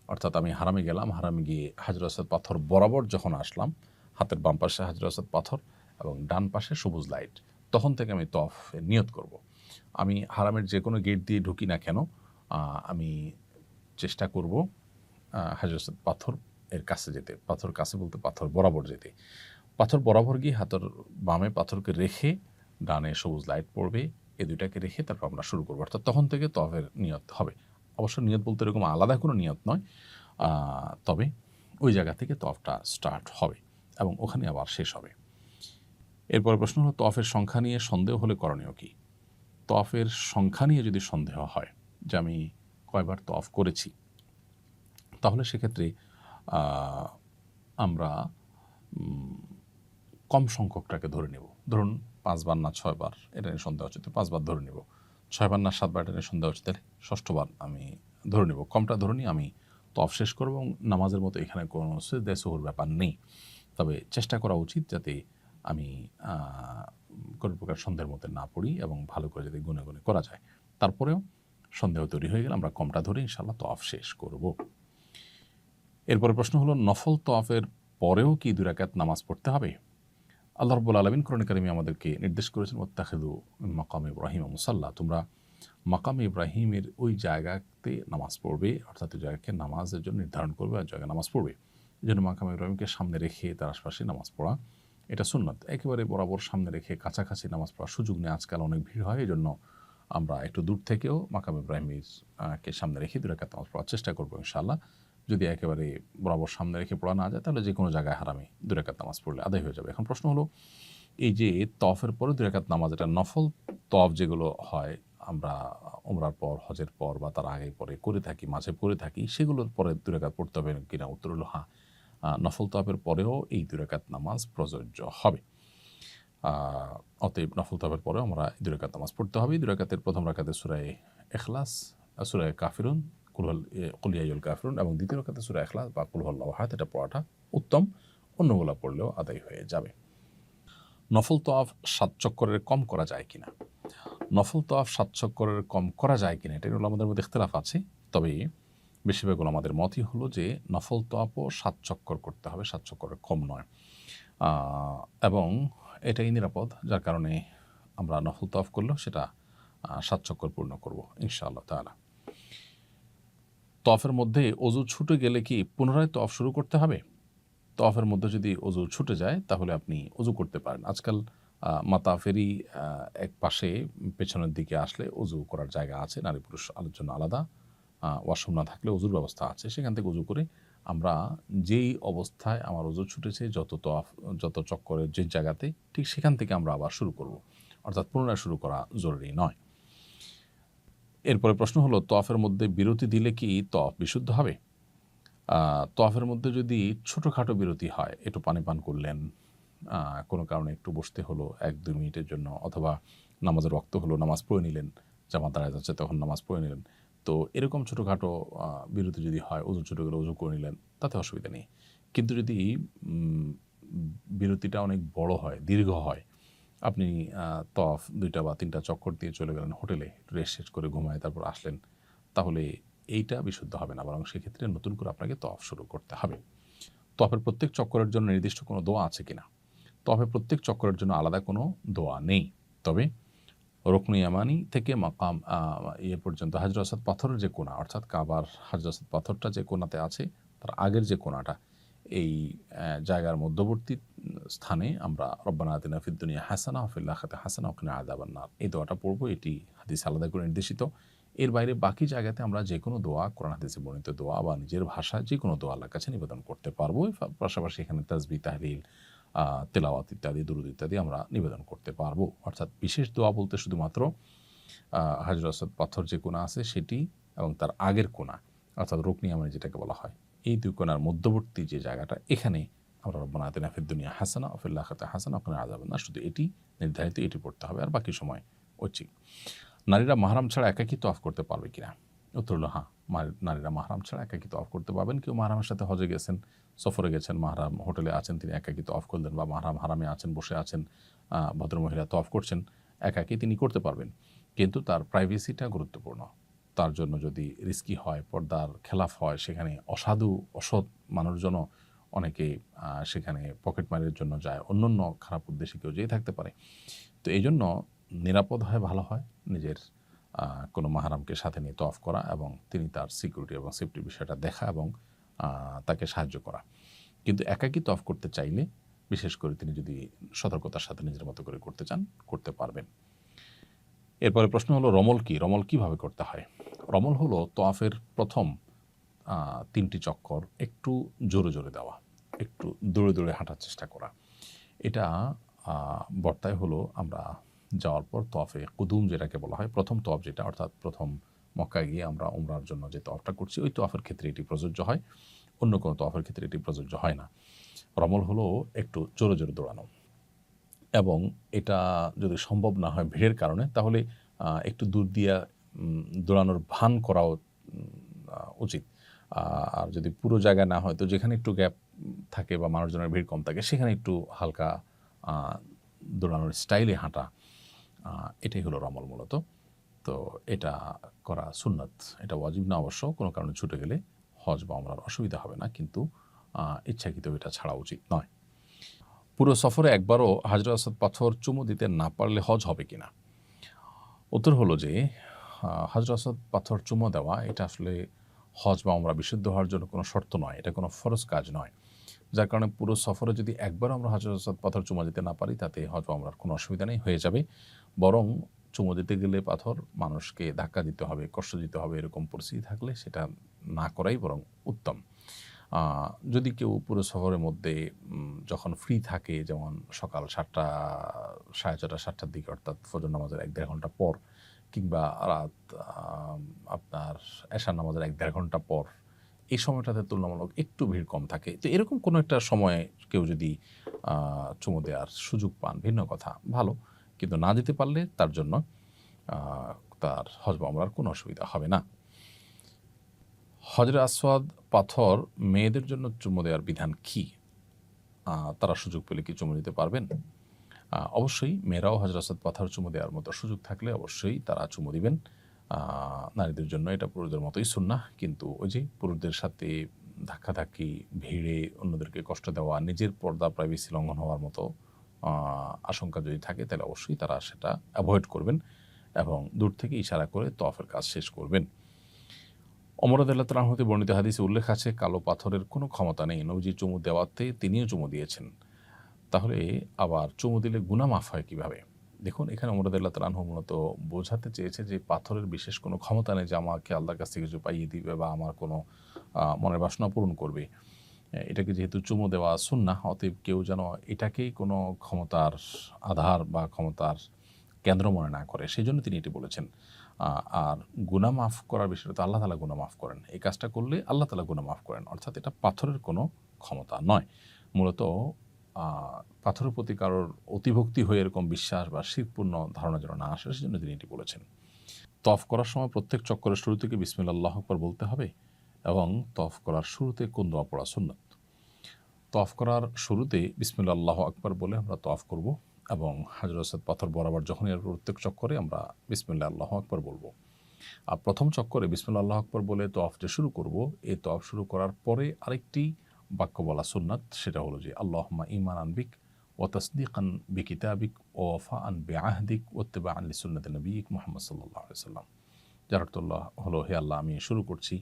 অর্থাৎ আমি হারামে গেলাম, হারামে গিয়ে হাজর আসওয়াদ পাথর বরাবর যখন আসলাম, হাতের বাম পাশে হাজর আসওয়াদ পাথর এবং ডান পাশে সবুজ লাইট, তখন থেকে আমি তওয়াফের নিয়ত করব। আমি হারামের যে কোনো গেট দিয়ে ঢুকি না কেন, আমি চেষ্টা করব হাজর আসওয়াদ পাথর এর কাছে যেতে। পাথর কাছে বলতে পাথর বরাবর যেতে। পাথর বরাবর গিয়ে হাতের বামে পাথরকে রেখে ডানে সবুজ লাইট পড়বে, এই দুইটাকে রেখে তারপর আমরা শুরু করবো। অর্থাৎ তখন থেকে তওয়াফের নিয়ত হবে। অবশ্য নিয়ত বলতে এরকম আলাদা কোনো নিয়ত নয়, তবে ওই জায়গা থেকে তওয়াফটা স্টার্ট হবে এবং ওখানে আবার শেষ হবে। এরপর প্রশ্ন হলো তওয়াফের সংখ্যা নিয়ে সন্দেহ হলে করণীয় কী? তওয়াফের সংখ্যা নিয়ে যদি সন্দেহ হয় যে আমি কয়বার তওয়াফ করেছি, তাহলে সেক্ষেত্রে আমরা কম সংখ্যকটাকে ধরে নেব। ধরুন 5 বার না 6 বার, এটা নিয়ে সন্দেহ হচ্ছে, তো 5 বার ধরে নেব। 6 বার না 7 বার, এটা নিয়ে সন্দেহ হচ্ছে, তাহলে 6বার আমি ধরে নেব। কমটা ধরে নিয়ে আমি তওয়াফ শেষ করব এবং নামাজের মতো এখানে কোনো সিজদা সুহুর ব্যাপার নেই। তবে চেষ্টা করা উচিত যাতে আমি কোনো প্রকার সন্দেহের মধ্যে না পড়ি এবং ভালো করে যাতে গুনে গুনে করা যায়। তারপরেও সন্দেহ তৈরি হয়ে গেলে আমরা কমটা ধরে ইনশাআল্লাহ তওয়াফ শেষ করব। এরপরে প্রশ্ন হলো নফল তওয়াফের পরেও কি 2 রাকাত নামাজ পড়তে হবে? আল্লাহ রাব্বুল আলামিন কোরআনে কারিমে আমাদেরকে নির্দেশ করেছেন, ওয়াত্তাখিযু মিন মাকামি ইব্রাহিম মুসাল্লা, তোমরা মাকামে ইব্রাহিমের ওই জায়গাতে নামাজ পড়বে, অর্থাৎ ওই জায়গাকে নামাজের জন্য নির্ধারণ করবে আর জায়গায় নামাজ পড়বে। এই জন্য মাকাম ইব্রাহিমকে সামনে রেখে তার আশপাশে নামাজ পড়া এটা সুন্নাত। একেবারে বরাবর সামনে রেখে কাছাকাছি নামাজ পড়ার সুযোগ নেই, আজকাল অনেক ভিড় হয়। এই জন্য আমরা একটু দূর থেকেও মাকাম ইব্রাহিমের কে সামনে রেখে 2 রাকাত নামাজ পড়ার চেষ্টা করবো ইনশাআল্লাহ। যদি একেবারে বরাবর সামনে রেখে পড়া না যায় তাহলে যে কোনো জায়গায় হারামে 2 রাকাত নামাজ পড়লে আদায় হয়ে যাবে। এখন প্রশ্ন হলো, এই যে তওয়াফের পরে 2 রাকাত নামাজ, এটা নফল তওয়াফ যেগুলো হয় আমরা উমরার পর, হজের পর বা তার আগে পরে করে থাকি, মাঝে করে থাকি, সেগুলোর পরে 2 রাকাত পড়তে হবে কিনা? উত্তর হলো হ্যাঁ, নফল তওয়াফের পরেও এই 2 রাকাত নামাজ প্রযোজ্য হবে। অতএব নফল তওয়াফের পরেও আমরা 2 রাকাত নামাজ পড়তে হবে। 2 রাকাতের প্রথম রাকাতে সূরা ইখলাস, সূরা কাফিরুন, কুল ইয়া আইয়ুহাল কাফিরুন, এবং দ্বিতীয় রাকাতে সূরা ইখলাস বা কুল হুয়াল্লাহু আহাদ, এটা পড়াটা উত্তম। অন্যগুলো পড়লেও আদায় হয়ে যাবে। নফল তওয়াফ 7 চক্করের কম করা যায় কিনা? নফল তওয়াফ 7 চক্করের কম করা যায় কিনা, এটা হলো আমাদের মধ্যে ইখতিলাফ আছে। তবে বেশিরভাগ আমাদের মতই হলো যে নফল তওয়াফও 7 চক্কর করতে হবে, 7 চক্করের কম নয়। এবং এটাই নিরাপদ, যার কারণে আমরা নফল তওয়াফ করলেও সেটা 7 চক্কর পূর্ণ করব ইনশাআল্লাহ তাআলা। তওয়াফের মধ্যে অজু ছুটে গেলে কি পুনরায় তওয়াফ শুরু করতে হবে? তওয়াফের মধ্যে যদি অজু ছুটে যায় তাহলে আপনি অজু করতে পারেন। আজকাল মাতাফেরই এক পাশে পেছনের দিকে আসলে অজু করার জায়গা আছে, নারী পুরুষ আলোর জন্য আলাদা। ওয়াশরুম না থাকলে অজুর ব্যবস্থা আছে, সেখান থেকে অজু করে আমরা যেই অবস্থায় আমার অজু ছুটেছে, যত চক্করের যে জায়গাতে, ঠিক সেখান থেকে আমরা আবার শুরু করব। অর্থাৎ পুনরায় শুরু করা জরুরি নয়। এরপরে প্রশ্ন হলো, তওয়াফের মধ্যে বিরতি দিলে কি তওয়াফ বিশুদ্ধ হবে? তওয়াফের মধ্যে যদি ছোটোখাটো বিরতি হয়, একটু পানি পান করলেন, কোনো কারণে একটু বসতে হলো 1-2 মিনিটের জন্য, অথবা নামাজের ওয়াক্ত হলো, নামাজ পড়ে নিলেন, জামাত দাঁড়ায় যাচ্ছে তখন নামাজ পড়ে নিলেন, তো এরকম ছোটোখাটো বিরতি যদি হয়, অজু ছুটে গেলে অজু করে নিলেন, তাতে অসুবিধা নেই। কিন্তু যদি বিরতিটা অনেক বড় হয়, দীর্ঘ হয়, আপনি তওয়াফ 2টা বা 3টা চক্কর দিয়ে চলে গেলেন হোটেলে, রেস্ট শেষ করে ঘুমায় তারপর আসলেন, তাহলে এইটা বিশুদ্ধ হবে না, বরং সেক্ষেত্রে নতুন করে আপনাকে তওয়াফ শুরু করতে হবে। তওয়াফের প্রত্যেক চক্করের জন্য নির্দিষ্ট কোনো দোয়া আছে কিনা? তওয়াফের প্রত্যেক চক্করের জন্য আলাদা কোনো দোয়া নেই। তবে রুকনে ইয়ামানি থেকে মাকাম পর্যন্ত হাজর আসাদ পাথরের যে কোণা, অর্থাৎ কাবার হাজর আসাদ পাথরটা যে কোণাতে আছে তার আগের যে কোণাটা, এই জায়গার মধ্যবর্তী স্থানে আমরা রব্বানা আতিনা ফিদ দুনিয়া হাসানা ওয়া ফিল আখিরাতি হাসানা ওয়া কিনা আযাবান নার, এই দোয়াটা পড়ব। এটি হাদিস আলাদা করে নির্দেশিত। এর বাইরে বাকি জায়গাতে আমরা যে কোনো দোয়া, কোরআন হাদিসে বর্ণিত দোয়া বা নিজের ভাষায় যে কোনো দোয়া আল্লাহর কাছে নিবেদন করতে পারবো। পাশাপাশি এখানে তাসবিহ, তাহলিল, তেলাওয়াত ইত্যাদি, দুরূদ ইত্যাদি আমরা নিবেদন করতে পারবো। অর্থাৎ বিশেষ দোয়া বলতে শুধুমাত্র হাজর আসাদ পাথর যে কোণা আছে সেটি এবং তার আগের কোণা, অর্থাৎ রুকনি ইয়ামানি যেটাকে বলা হয়, এই 2 কোণার মধ্যবর্তী যে জায়গাটা, এখানে আমরা রব্বানা আতিনা ফিদ দুনিয়া হাসানা ওয়া ফিল আখিরাতি হাসানা ওয়া কিনা আযাবান নার, শুধু এটি নির্ধারিত, এটি পড়তে হবে, আর বাকি সময় ঐচ্ছিক। নারীরা মাহরাম ছাড়া একাকী তওয়াফ করতে পারবে কিনা? উত্তর হলো হ্যাঁ, নারীরা মাহরাম ছাড়া একাকী তওয়াফ করতে পারবেন। কেউ মাহরামের সাথে হজে গেছেন, সফরে গেছেন, মাহরাম হোটেলে আছেন, তিনি একাকী তওয়াফ করলেন, বা মাহরাম হারামে আছেন, বসে আছেন, ভদ্রমহিলা তওয়াফ করছেন, একাকী তিনি করতে পারবেন। কিন্তু তার প্রাইভেসিটা গুরুত্বপূর্ণ। তার জন্য যদি রিস্কি হয়, পর্দার খেলাফ হয়, সেখানে অসাধু অসৎ মানুষজনও অনেকে সেখানে পকেটমারির জন্য যায়, অন্যান্য খারাপ উদ্দেশ্যে কেউ যেয়ে থাকতে পারে। তো এই জন্য নিরাপদ হয়, ভালো হয় নিজের কোনো মাহরামকে সাথে নিয়ে তওয়াফ করা, এবং তিনি তার সিকিউরিটি এবং সেফটির বিষয়টা দেখা এবং তাকে সাহায্য করা। কিন্তু একাকী তওয়াফ করতে চাইলে, বিশেষ করে তিনি যদি সতর্কতার সাথে নিজের মতো করে করতে চান, করতে পারবেন। এরপরে প্রশ্ন হলো, রমল কি? রমল কিভাবে করতে হয়? রমল হলো তওয়াফের প্রথম 3টি চক্কর একটু জোরে জোরে দেওয়া, একটু দৌড়ে দৌড়ে হাঁটার চেষ্টা করা। এটা বর্তায় হলো আমরা যাওয়ার পর তওয়াফে কুদুম যেটাকে বলা হয়, প্রথম তওয়াফ যেটা, অর্থাৎ প্রথম মক্কায় গিয়ে আমরা উমরার জন্য যে তওয়াফটা করছি, ওই তওয়াফের ক্ষেত্রে এটি প্রযোজ্য হয়, অন্য কোনো তওয়াফের ক্ষেত্রে এটি প্রযোজ্য হয় না। রমল হলো একটু জোরে জোরে দৌড়ানো, এবং এটা যদি সম্ভব না হয় ভিড়ের কারণে, তাহলে একটু দূর দিয়া দৌড়ানোর ভান করাও উচিত। আর যদি পুরো জায়গায় না হয়, তো যেখানে একটু গ্যাপ থাকে বা মানুষজনের ভিড় কম থাকে, সেখানে একটু হালকা দৌড়ানোর স্টাইলে হাঁটা, এটাই হলো রমল মূলত। তো এটা করা সুন্নাত, এটা ওয়াজিব না অবশ্য, কোনো কারণে ছুটে গেলে হজ বা উমরার অসুবিধা হবে না, কিন্তু ইচ্ছাকৃত এটা ছাড়া উচিত নয়। পুরো সফরে একবারও হাজর আসাদ পাথর চুমু দিতে না পারলে হজ হবে কিনা? উত্তর হলো যে হাজর আসাদ পাথর চুমু দেওয়া এটা আসলে হজ বা উমরা বিশুদ্ধ হওয়ার জন্য কোনো শর্ত নয়, এটা কোনো ফরজ কাজ নয়। যার কারণে পুরো সফরে যদি একবারও আমরা হাজর আসাদ পাথর চুমা দিতে না পারি তাতে হয়তো আমরা কোনো অসুবিধা নেই, হয়ে যাবে। বরং চুমো দিতে গেলে পাথর মানুষকে ধাক্কা দিতে হবে, কষ্ট দিতে হবে, এরকম পরিস্থিতি থাকলে সেটা না করাই বরং উত্তম। যদি কেউ পুরো সফরের মধ্যে যখন ফ্রি থাকে, যেমন সকাল 7টা, 6:30, 7টার দিকে, অর্থাৎ ফজর নামাজের 1-1.5 ঘন্টা পর, কিংবা রাত আপনার এশার নামাজের 1-1.5 ঘন্টা পর, এই সময়টাতে তুলনামূলক একটু ভিড় কম থাকে। তো এরকম কোনো একটা সময়ে কেউ যদি চুমু দেওয়ার সুযোগ পান, ভিন্ন কথা, ভালো। কিন্তু না যেতে পারলে তার জন্য তার হজ বা ওমরার কোনো অসুবিধা হবে না। হজরে আসওয়াদ পাথর মেয়েদের জন্য চুমু দেওয়ার বিধান কী? তারা সুযোগ পেলে কি চুমু দিতে পারবেন? অবশ্যই মেয়েরাও হজরে আসওয়াদ পাথর চুমু দেওয়ার মতো সুযোগ থাকলে অবশ্যই তারা চুমু দিবেন। নারীদের জন্য এটা পুরুষদের মতোই সুন্নাহ, কিন্তু ওই যে পুরুষদের সাথে ধাক্কাধাক্কি, ভিড়ে অন্যদেরকে কষ্ট দেওয়া, নিজের পর্দা প্রাইভেসি লঙ্ঘন হওয়ার মতো আশঙ্কা যদি থাকে, তাহলে অবশ্যই তারা সেটা অ্যাভয়েড করবেন এবং দূর থেকে ইশারা করে তওয়াফের কাজ শেষ করবেন। ওমর রাদিয়াল্লাহু তাআলা হতে বর্ণিত হাদিসে উল্লেখ আছে, কালো পাথরের কোনো ক্ষমতা নেই। নবীজি চুমু দেওয়াতে তিনিও চুমু দিয়েছেন। তাহলে আবার চুমু দিলে গুনাহ মাফ হয় কীভাবে? দেখুন, এখানে ওমর রাদিয়াল্লাহু তাআলা মূলত বোঝাতে চেয়েছে যে পাথরের বিশেষ কোনো ক্ষমতা নেই যে আমাকে আল্লাহর কাছ থেকে কিছু পাইয়ে দিবে বা আমার কোনো মনের বাসনা পূরণ করবে। এটাকে যেহেতু চুমু দেওয়া সুন্নাহ, অতএব কেউ যেন এটাকেই কোনো ক্ষমতার আধার বা ক্ষমতার কেন্দ্র মনে না করে, সেজন্য তিনি এটি বলেছেন। আর গুনাহ মাফ করার বিষয়টা তো আল্লাহ তাআলা গুনাহ মাফ করেন। এই কাজটা করলে আল্লাহ তাআলা গুনাহ মাফ করেন, অর্থাৎ এটা পাথরের কোনো ক্ষমতা নয়। মূলত পাথরের প্রতি কারোর অতিভক্তি হয়ে এরকম বিশ্বাস বা শিরকপূর্ণ ধারণা যেন না আসে, সেজন্য তিনি এটি বলেছেন। তওয়াফ করার সময় প্রত্যেক চক্করের শুরু থেকে বিসমিল্লাহ আল্লাহু আকবার বলতে হবে এবং তওয়াফ করার শুরুতে কোন দোয়া পড়া সুন্নাত? তওয়াফ করার শুরুতে বিসমিল্লাহ আল্লাহু আকবার বলে আমরা তওয়াফ করব এবং হাজরে আসওয়াদ পাথর বরাবর যখনই প্রত্যেক চক্করে আমরা বিসমিল্লাহ আল্লাহু আকবার বলব। আর প্রথম চক্করে বিসমিল্লাহ আল্লাহু আকবার বলে তওয়াফ যে শুরু করব, এই তওয়াফ শুরু করার পরে আরেকটি বাক্য বলা সুন্নাত, সেটা হলো যে আল্লাহুম্মা ঈমানান বিক ওয়া তাসদীকান বিকিতাবিক ওয়া ওয়াফাআন বিআহদিক ওয়াত্তিবাআন লিসুন্নতি নবিয়্যিক মুহাম্মদ সাল্লাল্লাহু আলাইহি ওয়াসাল্লাম। যার অর্থ হলো, হে আল্লাহ, আমি শুরু করছি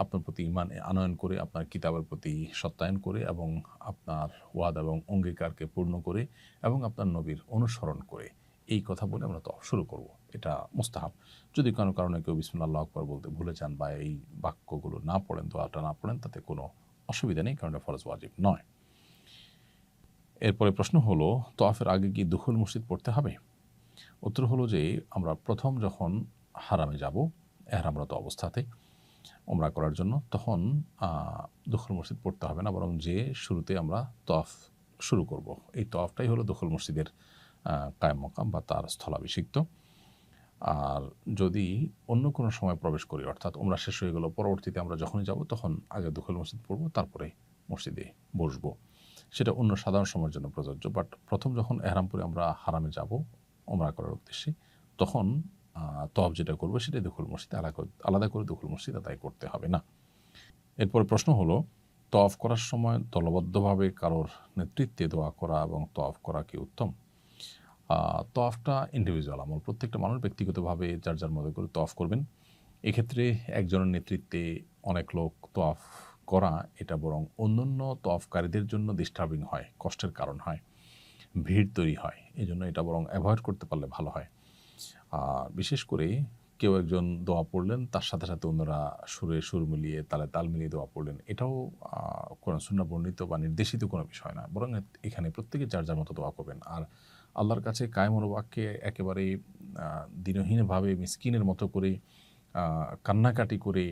আপনার প্রতি ঈমান আনয়ন করে, আপনার কিতাবের প্রতি সত্যায়ন করে এবং আপনার ওয়াদা এবং অঙ্গীকারকে পূর্ণ করে এবং আপনার নবীর অনুসরণ করে, এই কথা বলে আমরা তওয়াফ শুরু করব। এটা মুস্তাহাব। যদি কোনো কারণে কেউ বিসমিল্লাহ আল্লাহু আকবার বলতে ভুলে যান বা এই বাক্যগুলো না পড়েন, দোয়াটা না পড়েন, তাতে কোনো অসুবিধা নেই, কারণ এটা ফরজ ওয়াজিব নয়। এরপরে প্রশ্ন হলো, তওয়াফের আগে কি দুখুল মসজিদ পড়তে হবে? উত্তর হলো যে আমরা প্রথম যখন হারামে যাব এহরামরত অবস্থাতে ওমরা করার জন্য, তখন দুখুল মসজিদ পড়তে হবে না, বরং যে শুরুতে আমরা তওয়াফ শুরু করব, এই তওয়াফটাই হলো দুখুল মসজিদের কায়েম মাকাম বা তার স্থলাভিষিক্ত। আর যদি অন্য কোনো সময় প্রবেশ করি, অর্থাৎ ওমরা শেষ হয়ে গেল, পরবর্তীতে আমরা যখনই যাব তখন আগে দুখুল মসজিদ পড়ব, তারপরে মসজিদে বসবো, সেটা অন্য সাধারণ সময়ের জন্য প্রযোজ্য। বাট প্রথম যখন এহরামপুরে আমরা হারামে যাব ওমরা করার উদ্দেশ্যে, তখন তওয়াফ যেটা করবো সেটাই দুখুল মসজিদ, আলাদা করে দুখুল মসজিদ আদায় করতে হবে না। এরপরে প্রশ্ন হলো, তওয়াফ করার সময় দলবদ্ধভাবে কারোর নেতৃত্বে দোয়া করা এবং তওয়াফ করা কি উত্তম? তওয়াফটা ইন্ডিভিজুয়াল আমল, প্রত্যেকটা মানুষ ব্যক্তিগতভাবে যার যার মতো করে তওয়াফ করবেন। এক্ষেত্রে একজনের নেতৃত্বে অনেক লোক তওয়াফ করা, এটা বরং অন্যান্য তওয়াফকারীদের জন্য ডিস্টার্বিং হয়, কষ্টের কারণ হয়, ভিড় তৈরি হয়। এই জন্য এটা বরং অ্যাভয়েড করতে পারলে ভালো হয়। আর বিশেষ করে কেউ একজন দোয়া পড়লেন, তার সাথে সাথে অন্যরা সুরে সুর মিলিয়ে, তালে তাল মিলিয়ে দোয়া পড়লেন, এটাও কোরআন সুন্নাহ বর্ণিত বা নির্দেশিত কোনো বিষয় না, বরং এখানে প্রত্যেকে যার যার মতো দোয়া করবেন। আর আল্লাহর কাছে কায়মনোবাক্যে একেবারে দিনহীনভাবে মিসকিনের মতো করে কান্নাকাটি করে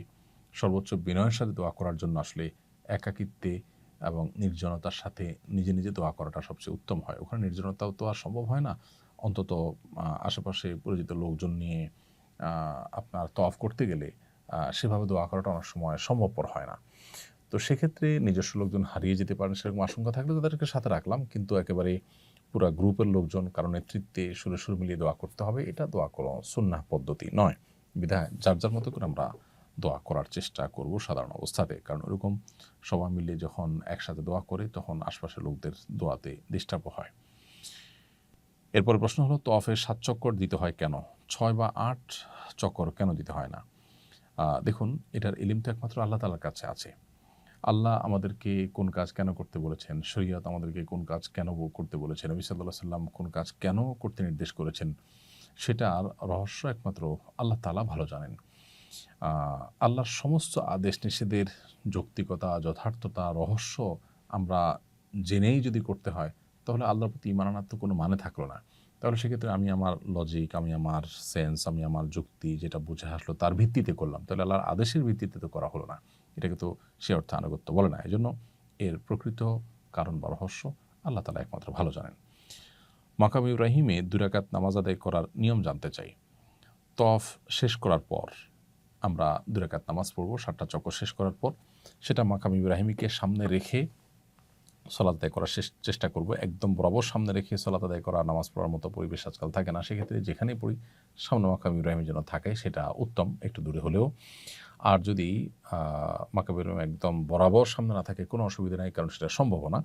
সর্বোচ্চ বিনয়ের সাথে দোয়া করার জন্য আসলে একাকিত্বে এবং নির্জনতার সাথে নিজে নিজে দোয়া করাটা সবচেয়ে উত্তম হয়। ওখানে নির্জনতাও তো আর সম্ভব হয় না, অন্তত আশেপাশে পরিচিত লোকজন নিয়ে আপনার তওয়াফ করতে গেলে সেভাবে দোয়া করাটা অনেক সময় সম্ভবপর হয় না। তো সেক্ষেত্রে নিজস্ব লোকজন হারিয়ে যেতে পারেন, সেরকম আশঙ্কা থাকলে তাদেরকে সাথে রাখলাম, কিন্তু একেবারে পুরা গ্রুপের লোকজন কারো নেতৃত্বে সুরে সুর মিলিয়ে দোয়া করতে হবে, এটা দোয়া কোনো সুন্নাহ পদ্ধতি নয়। বিধায় যার যার মতো করে আমরা দোয়া করার চেষ্টা করব সাধারণ অবস্থাতে, কারণ ওরকম সবাই মিলে যখন একসাথে দোয়া করে তখন আশপাশের লোকদের দোয়াতে ডিস্টার্ব হয়। এরপর প্রশ্ন হলো, তওয়াফে 7 চক্কর দিতে হয় কেন? 6 বা 8 চক্কর কেন দিতে হয় না? দেখুন, এটার ইলম তো একমাত্র আল্লাহ তাআলার কাছে আছে। আল্লাহ আমাদেরকে কোন কাজ কেন করতে বলেছেন, শরীয়ত আমাদেরকে কোন কাজ কেন করতে বলেছেন, নবী সাল্লাল্লাহু আলাইহি সাল্লাম কোন কাজ কেন করতে নির্দেশ করেছেন, সেটার রহস্য একমাত্র আল্লাহ তাআলা ভালো জানেন। আল্লাহর সমস্ত আদেশ নিষেধের যৌক্তিকতা, যথার্থতা, রহস্য আমরা জেনেই যদি করতে হয়, তাহলে আল্লাহর প্রতি ঈমান আনার তো কোনো মানে থাকলো না। তাহলে সেক্ষেত্রে আমি আমার লজিক, আমি আমার সেন্স, আমি আমার যুক্তি যেটা বুঝে আসলো তার ভিত্তিতে করলাম। তাহলে আল্লাহর আদেশের ভিত্তিতে তো করা হলো না। এটাকে তো সে অর্থে আনুগত্য বলে না। এজন্য এর প্রকৃত কারণ বা রহস্য আল্লাহ তাআলা একমাত্র ভালো জানেন। মাকাম ইব্রাহিমে ২ রাকাত নামাজ আদায় করার নিয়ম জানতে চাই। তওয়াফ শেষ করার পর আমরা ২ রাকাত নামাজ পড়ব ৭টা চক্কর শেষ করার পর। সেটা মাকাম ইব্রাহিমীকে সামনে রেখে সালাত আদায় করার চেষ্টা করব। একদম বরাবর সামনে রেখে সালাত আদায় করা, নামাজ পড়ার মতো পরিবেশ আজকাল থাকে না। সেক্ষেত্রে যেখানেই পড়ি সামনে মাকাম ইব্রাহিমের যেন থাকে, সেটা উত্তম, একটু দূরে হলেও। আর যদি মাকাম ইব্রাহিম একদম বরাবর সামনে না থাকে কোনো অসুবিধা নাই, কারণ সেটা সম্ভব না।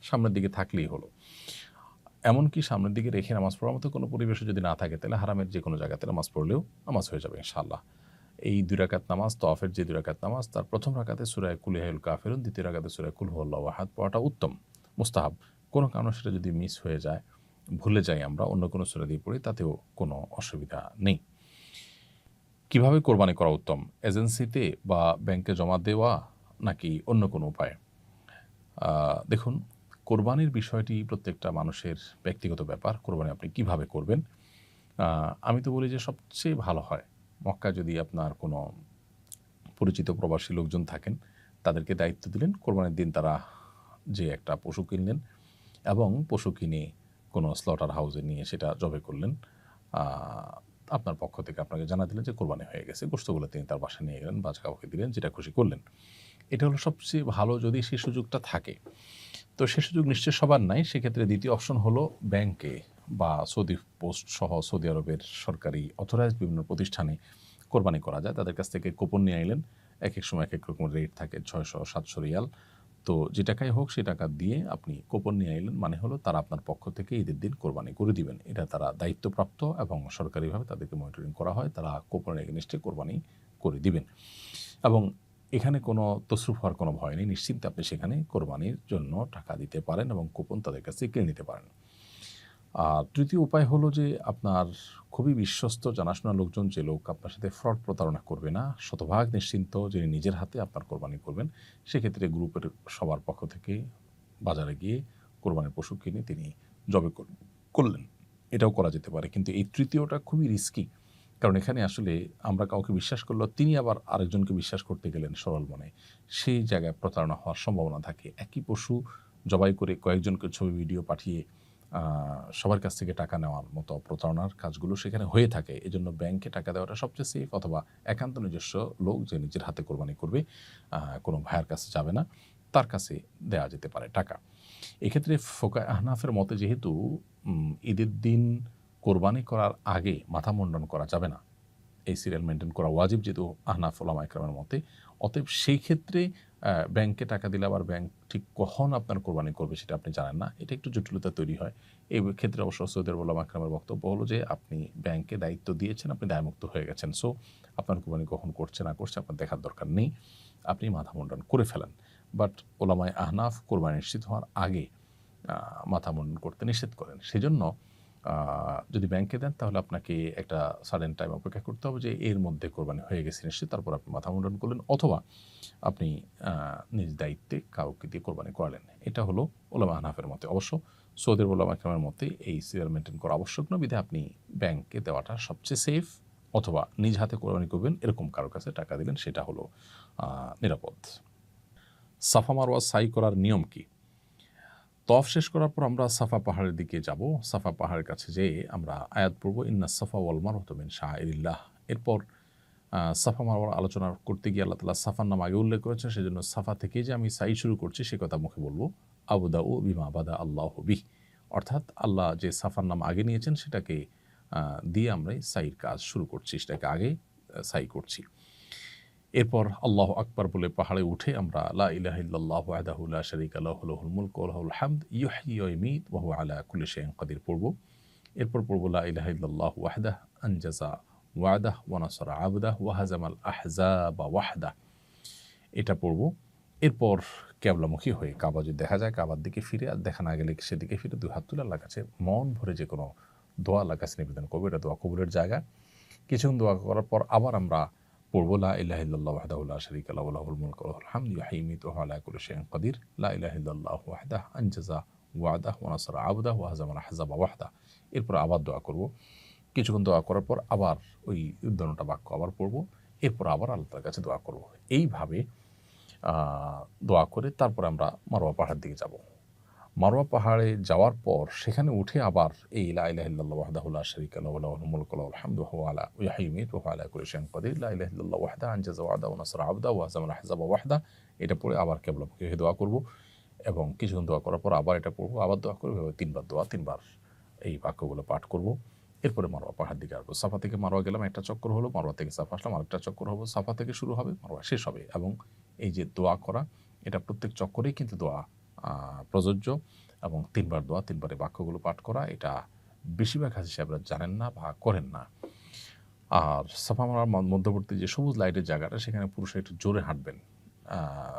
সামনের দিকে থাকলেই হলো। এমনকি সামনের দিকে রেখে নামাজ পড়ার মতো কোনো পরিবেশও যদি না থাকে, তাহলে হারামের যে কোনো জায়গাতে নামাজ পড়লেও নামাজ হয়ে যাবে ইনশাআল্লাহ। এই ২ রাকাত নামাজ, তওয়াফের যে ২ রাকাত নামাজ, তার প্রথম রাকাতে সূরা কুল ইয়া আইয়ুহাল কাফিরুন, দ্বিতীয় রাকাতে সূরা কুল হুয়াল্লাহু আহাদ পড়াটা উত্তম, মুস্তাহাব। কোনো কারণে সেটা যদি মিস হয়ে যায়, ভুলে যাই আমরা, অন্য কোনো সূরা দিয়ে পড়ি, তাতেও কোনো অসুবিধা নেই। কিভাবে কোরবানি করা উত্তম? এজেন্সিতে বা ব্যাংকে জমা দেওয়া নাকি অন্য কোনো উপায়ে? দেখুন, কোরবানির বিষয়টি প্রত্যেকটা মানুষের ব্যক্তিগত ব্যাপার। কোরবানি আপনি কিভাবে করবেন? আমি তো বলি যে সবচেয়ে ভালো হয় মক্কায় যদি আপনার কোনো পরিচিত প্রবাসী লোকজন থাকেন, তাদেরকে দায়িত্ব দিলেন, কোরবানির দিন তারা যে একটা পশু কিনলেন এবং পশু কিনে কোনো স্লটার হাউসে নিয়ে সেটা জবাই করলেন। আপনার পক্ষ থেকে আপনাকে জানা দিলেন যে কোরবানি হয়ে গেছে। গোশতগুলো তিনি তার বাসায় নিয়ে গেলেন, বাজ কাউকে দিলেন, যেটা খুশি করলেন। এটা হলো সবচেয়ে ভালো যদি সেই সুযোগটা থাকে। তো সে সুযোগ নিশ্চয়ই সবার নাই। সেক্ষেত্রে দ্বিতীয় অপশন হলো ব্যাংকে বা সৌদি পোস্ট সহ সৌদি আরবের সরকারি অথরাইজড বিভিন্ন প্রতিষ্ঠানে কোরবানি করা যায়। তাদের কাছ থেকে কুপন নিয়ে আইলেন। একেক সময় একেক রকম রেট থাকে, ৬০০-৭০০ রিয়াল। তো যে টাকাই হোক সে টাকা দিয়ে আপনি কুপন নিয়ে আইলেন, মানে হলো তারা আপনার পক্ষ থেকে ঈদের দিন কোরবানি করে দিবেন। এটা তারা দায়িত্বপ্রাপ্ত এবং সরকারিভাবে তাদেরকে মনিটরিং করা হয়। তারা কুপনের এগেইনস্টে কোরবানি করে দিবেন এবং এখানে কোনো তসরুফ হওয়ার কোনো ভয় নেই। নিশ্চিন্তে আপনি সেখানে কোরবানির জন্য টাকা দিতে পারেন এবং কুপন তাদের কাছ থেকে কিনে নিতে পারেন। তৃতীয় উপায় হলো যে আপনার খুবই বিশ্বস্ত জানাশোনা লোকজন, যে লোক আপনার সাথে ফ্রড প্রতারণা করবে না, শতভাগ নিশ্চিন্ত, যিনি নিজের হাতে আপনার কোরবানি করবেন, সেক্ষেত্রে গ্রুপের সবার পক্ষ থেকে বাজারে গিয়ে কোরবানির পশু কিনে তিনি জবে করলেন। এটাও করা যেতে পারে। কিন্তু এই তৃতীয়টা খুবই রিস্কি। কারণ এখানে আসলে আমরা কাউকে বিশ্বাস করলেও তিনি আবার আরেকজনকে বিশ্বাস করতে গেলেন সরল মনে। সেই জায়গায় প্রতারণা হওয়ার সম্ভাবনা থাকে। একই পশু জবাই করে কয়েকজনকে ছবি ভিডিও পাঠিয়ে সবার কাছ থেকে টাকা নেওয়ার মতো প্রতারণার কাজগুলো সেখানে হয়ে থাকে। এজন্য ব্যাংকে টাকা দেওয়াটা সবচেয়ে সেফ, অথবা একান্ত নিজস্ব লোক যে নিজের হাতে কোরবানি করবে, কোনো ভাইয়ের কাছে যাবে না, তার কাছে দেয়া যেতে পারে টাকা। এক্ষেত্রে ফোকায়ে আহনাফের মতে যেহেতু ঈদের দিন কোরবানি করার আগে মাথা মুন্ডন করা যাবে না, এই সিরিয়াল মেইনটেইন করা ওয়াজিব যেহেতু আহনাফ ওলামা ইকরামের মতে, অতএব সেই ক্ষেত্রে ব্যাংকে টাকা দিলে আবার ব্যাংক ঠিক কখন আপনার কোরবানি করবে সেটা আপনি জানেন না। এটা একটু জটিলতা তৈরি হয়। এই ক্ষেত্রে অবশ্য সৌদি আরব ওলামা ইকরামের বক্তব্য হলো যে আপনি ব্যাংকে দায়িত্ব দিয়েছেন, আপনি দায়মুক্ত হয়ে গেছেন। সো আপনার কোরবানি কখন করছে না করছে আপনার দেখার দরকার নেই। আপনি মাথা মুন্ডন করে ফেলেন। বাট ওলামায়ে আহনাফ কোরবানি নিশ্চিত হওয়ার আগে মাথা মুন্ডন করতে নিষেধ করেন। সেজন্য যদি ব্যাংকে দেন তাহলে আপনাকে একটা সার্টেন টাইম অপেক্ষা করতে হবে যে এর মধ্যে কোরবানি হয়ে গেছে নিশ্চিত, তারপর আপনি মাথা মুন্ডন করলেন, অথবা আপনি নিজ দায়িত্বে কাউকে দিয়ে কোরবানি করালেন। এটা হলো ওলামা আহনাফের মতে। অবশ্য সৌদি আরব ওলামা ইকরামের মতে এই সিরিয়াল মেইনটেইন করা আবশ্যক নয়, বিধায় আপনি ব্যাংকে দেওয়াটা সবচেয়ে সেফ, অথবা নিজ হাতে কোরবানি করবেন এরকম কারো কাছে টাকা দিলেন, সেটা হলো নিরাপদ। সাফা মারওয়া সাই করার নিয়ম কি? তওয়াফ শেষ করার পর আমরা সাফা পাহাড়ের দিকে যাব। সাফা পাহাড়ের কাছে যেয়ে আমরা আয়াত পড়ব, ইন্না সাফা ওয়াল মারওয়াতা মিন শাআইরিল্লাহ। এরপর সাফা মারওয়ার আলোচনা করতে গিয়ে আল্লাহ তাআলা সাফার নাম আগে উল্লেখ করেছেন, সেজন্য সাফা থেকে যে আমি সাই শুরু করছি সে কথা মুখে বলবো, আবদাউ বিমা বাদা আল্লাহু বিহ। অর্থাৎ আল্লাহ যে সাফার নাম আগে নিয়েছেন সেটাকে দিয়ে আমরা সাইর কাজ শুরু করছি, সেটাকে আগে সাই করছি। এরপর আল্লাহু আকবার বলে পাহাড়ে উঠে আমরা লা ইলাহা ইল্লাল্লাহু ওয়াহদাহু লা শারীকা লাহু লাহুল মুলকু ওয়া লাহুল হামদ ইউহয়ি ওয়া ইউমীত ওয়া হুয়া আলা কুল্লি শাইইন কাদির পড়ব। এরপর পড়ব লা ইলাহা ইল্লাল্লাহু ওয়াহদাহু আনজাযা ওয়া'দাহু ওয়া নাসারা 'আবদাহু ওয়া হাযামাল আহজাবা ওয়াহদাহু। এটা পড়ব। এরপর কেবলামুখী হয়ে কাবা যদি দেখা যায় কাবার দিকে ফিরে, আর দেখা না গেলে সেদিকে ফিরে দুই হাত তুলে আল্লাহর কাছে মন ভরে যে কোনো দোয়া আল্লাহর কাছে নিবেদন করবো। এটা দোয়া কবুলের জায়গা। কিছুক্ষণ দোয়া করার পর আবার আমরা পড়বো লা ইলাহা ইল্লাল্লাহু ওয়াহদাহু লা শারীকা লাহু লাহুল মুলকু ওয়া লাহুল হামদু ইউহয়ি ওয়া ইয়ুমীতু ওয়া হুয়া আলা কুল্লি শাইইন কাদির লা ইলাহা ইল্লাল্লাহু ওয়াহদাহু আনজাযা ওয়া'দাহু ওয়া নাসারা আবদাহু ওয়া হাযামা আল-আহজাবা ওয়াহদাহু। এরপর আবার দোয়া করব। কিছুক্ষণ দোয়া করার পর আবার ওই উদ্যানটা বাক্য আবার পড়ব। এরপর আবার আল্লাহর কাছে দোয়া করব। এইভাবে দোয়া করে তারপর আমরা মারওয়া পাহাড়ের দিকে যাব। মারওয়া পাহাড়ে যাওয়ার পর সেখানে উঠে আবার এই লা ইলাহা ইল্লাল্লাহু ওয়াহদাহু লা শারীকা লাহু লাহুল মুলকু ওয়া লাহুল হামদু ওয়া হুয়া আলা ইউহয়ি ওয়া ইয়ুমীতু ওয়া হুয়া আলা কুল্লি শাইইন কাদির লা ইলাহা ইল্লাল্লাহু ওয়াহদাহু আনজাযা ওয়া'দাহু ওয়া নাসারা আবদাহু ওয়া হাযামা আল-আহজাবা ওয়াহদাহু। এটা পড়ে আবার কিবলামুখী হয়ে দোয়া করব এবং কিছুক্ষণ দোয়া করার পর আবার এটা পড়ব, আবার দোয়া করব। এভাবে তিনবার দোয়া, তিনবার এই বাক্যগুলো পাঠ করব। এরপরে মারওয়া পাহাড় দিকে আসবো। সাফা থেকে মারওয়া গেলাম, একটা চক্কর হলো। মারওয়া থেকে সাফা আসলাম, আরেকটা চক্কর হবো। সাফা থেকে শুরু হবে, মারওয়া শেষ হবে। এবং এই যে দোয়া করা, এটা প্রত্যেক চক্করেই কিন্তু দোয়া প্রযোজ্য। এবং তিনবার দোয়া, তিনবারে বাক্যগুলো পাঠ করা, এটা বেশিরভাগ হাজি সাহেবরা জানেন না বা করেন না। আর সাফা মারার মধ্যবর্তী যে সবুজ লাইটের জায়গাটা, সেখানে পুরুষরা একটু জোরে হাঁটবেন,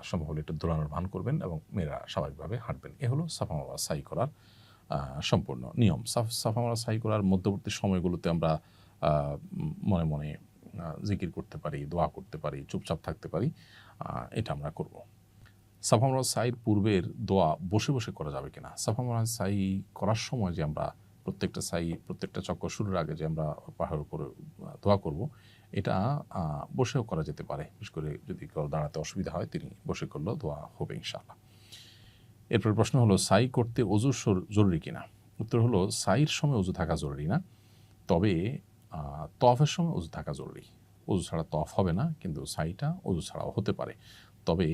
সম্ভব হলে একটু দৌড়ানোর ভান করবেন এবং মেয়েরা স্বাভাবিকভাবে হাঁটবেন। এ হলো সাফা মারওয়া সাই করার সম্পূর্ণ নিয়ম। সাফা মারওয়া সাই করার মধ্যবর্তী সময়গুলোতে আমরা মনে মনে জিকির করতে পারি, দোয়া করতে পারি, চুপচাপ থাকতে পারি। এটা আমরা করব। সাফা মারওয়া সাইর পূর্বের দোয়া বসে বসে করা যাবে কিনা? সাফা মারওয়া সাই করার সময় যে আমরা প্রত্যেকটা চক্কর শুরুর আগে যে আমরা পাহাড়ের উপরে দোয়া করব, এটা বসেও করা যেতে পারে। বিশেষ করে যদি কেউ দাঁড়াতে অসুবিধা হয়, তিনি বসে করলেও দোয়া হবে ইনশাআল্লাহ। এরপর প্রশ্ন হলো, সাই করতে অজু জরুরি কিনা? উত্তর হলো, সাইর সময় অজু থাকা জরুরি না, তবে তওয়াফের সময় অজু থাকা জরুরি। অজু ছাড়া তওয়াফ হবে না, কিন্তু সাইটা অজু ছাড়াও হতে পারে। তবে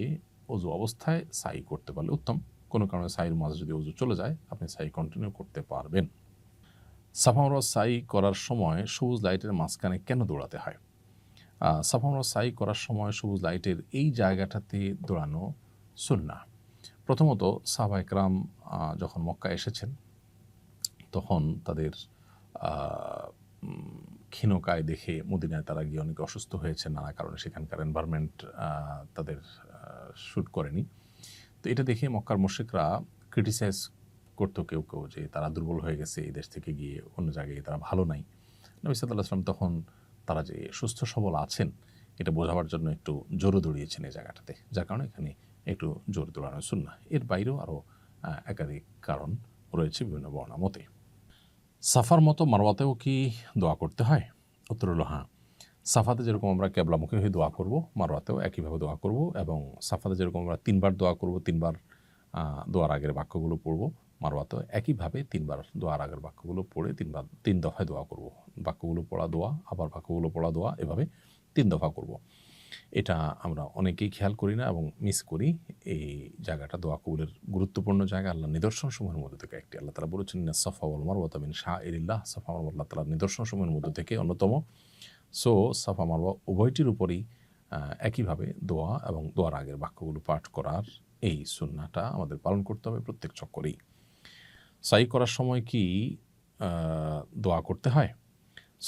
অজু অবস্থায় সাই করতে পারলে উত্তম। কোনো কারণে সাইয়ের মাঝে যদি অজু চলে যায়, আপনি সাই কন্টিনিউ করতে পারবেন। সাফা মারওয়া সাই করার সময় সবুজ লাইটের মাঝখানে কেন দৌড়াতে হয়? সাফা মারওয়া সাই করার সময় সবুজ লাইটের এই জায়গাটাতে দৌড়ানো সুন্নাহ। প্রথমত সাহাবায়ে কেরাম যখন মক্কা এসেছেন, তখন তাদের ক্ষীণকায় দেখে মদিনায় তারা গিয়ে অনেকে অসুস্থ হয়েছে নানা কারণে। সেখানকার এনভায়রনমেন্ট তাদের শ্যুট করেনি। তো এটা দেখে মক্কার মুশরিকরা ক্রিটিসাইজ করতো কেউ কেউ, যে তারা দুর্বল হয়ে গেছে, এই দেশ থেকে গিয়ে অন্য জায়গায় তারা ভালো নাই। নবী সাল্লাল্লাহু আলাইহি ওয়াসাল্লাম তখন তারা যে সুস্থ সবল আছেন, এটা বোঝাবার জন্য একটু জোরে দৌড়িয়েছেন এই জায়গাটাতে, যার কারণে এখানে একটু জোরে দৌড়ানো সুন্নাহ। এর বাইরেও আরও একাধিক কারণ রয়েছে বিভিন্ন বর্ণনা মতে। সাফার মতো মারওয়াতেও কি দোয়া করতে হয়? উত্তর হলো হ্যাঁ। সাফাতে যেরকম আমরা কেবলামুখী হয়ে দোয়া করব, মারওয়াতেও একইভাবে দোয়া করব। এবং সাফাতে যেরকম আমরা তিনবার দোয়া করব, তিনবার দোয়ার আগের বাক্যগুলো পড়ব, মারওয়াতেও একইভাবে তিনবার দোয়ার আগের বাক্যগুলো পড়ে তিন দফায় দোয়া করব। বাক্যগুলো পড়া দোয়া, আবার বাক্যগুলো পড়া দোয়া, এভাবে 3 দফা করব। এটা আমরা অনেকেই খেয়াল করি না এবং মিস করি। এই জায়গাটা দোয়া কবুলের গুরুত্বপূর্ণ জায়গা, আল্লাহর নিদর্শনসমূহের মধ্যে থেকে একটি। আল্লাহ তাআলা বলেছেন, ইন্না সাফা ওয়াল মারওয়াতা মিন শাআইরিল্লাহ। সাফা মারওয়া আল্লাহ তাআলার নিদর্শনসমূহের মধ্যে থেকে অন্যতম। সো সাফা মারওয়া উভয়টির উপরেই একইভাবে দোয়া এবং দোয়ার আগের বাক্যগুলো পাঠ করার এই সুন্নাহটা আমাদের পালন করতে হবে প্রত্যেক চক্করেই। সাই করার সময় কি দোয়া করতে হয়?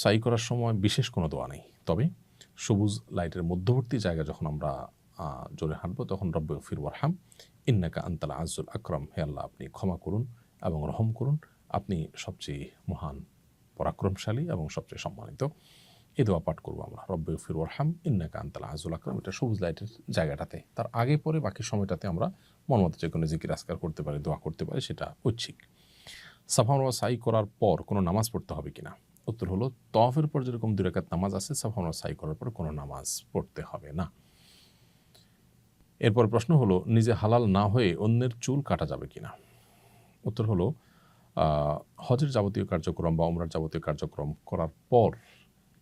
সাই করার সময় বিশেষ কোনো দোয়া নেই, তবে সবুজ লাইটের মধ্যবর্তী জায়গা যখন আমরা জোরে হাঁটবো, তখন রব্বিগফির ওয়ারহাম ইন্নাকা আনতাল আযজুল আকরাম, হে আল্লাহ আপনি ক্ষমা করুন এবং রহম করুন, আপনি সবচেয়ে মহান, পরাক্রমশালী এবং সবচেয়ে সম্মানিত। এই দোয়া পাঠ করবো আমরা, রব্বিগফির ওয়ারহাম ইন্নাকা আনতাল আযজুল আকরাম। এটা সবুজ লাইটের জায়গাটাতে। তার আগে পরে বাকি সময়টাতে আমরা মনমতো যে কোনো জিকির আজকার করতে পারি, দোয়া করতে পারি, সেটা ঐচ্ছিক। সাফা মারওয়া সাই করার পর কোনো নামাজ পড়তে হবে কিনা? উত্তর হলো, তওয়াফের পর যেরকম 2 রাকাত নামাজ আছে, সাফা মারওয়া সাই করার পর কোনো নামাজ পড়তে হবে না। এরপর প্রশ্ন হলো, নিজে হালাল না হয়ে অন্যের চুল কাটা যাবে কিনা? উত্তর হলো, হজের যাবতীয় কার্যক্রম বা উমরার যাবতীয় কার্যক্রম করার পর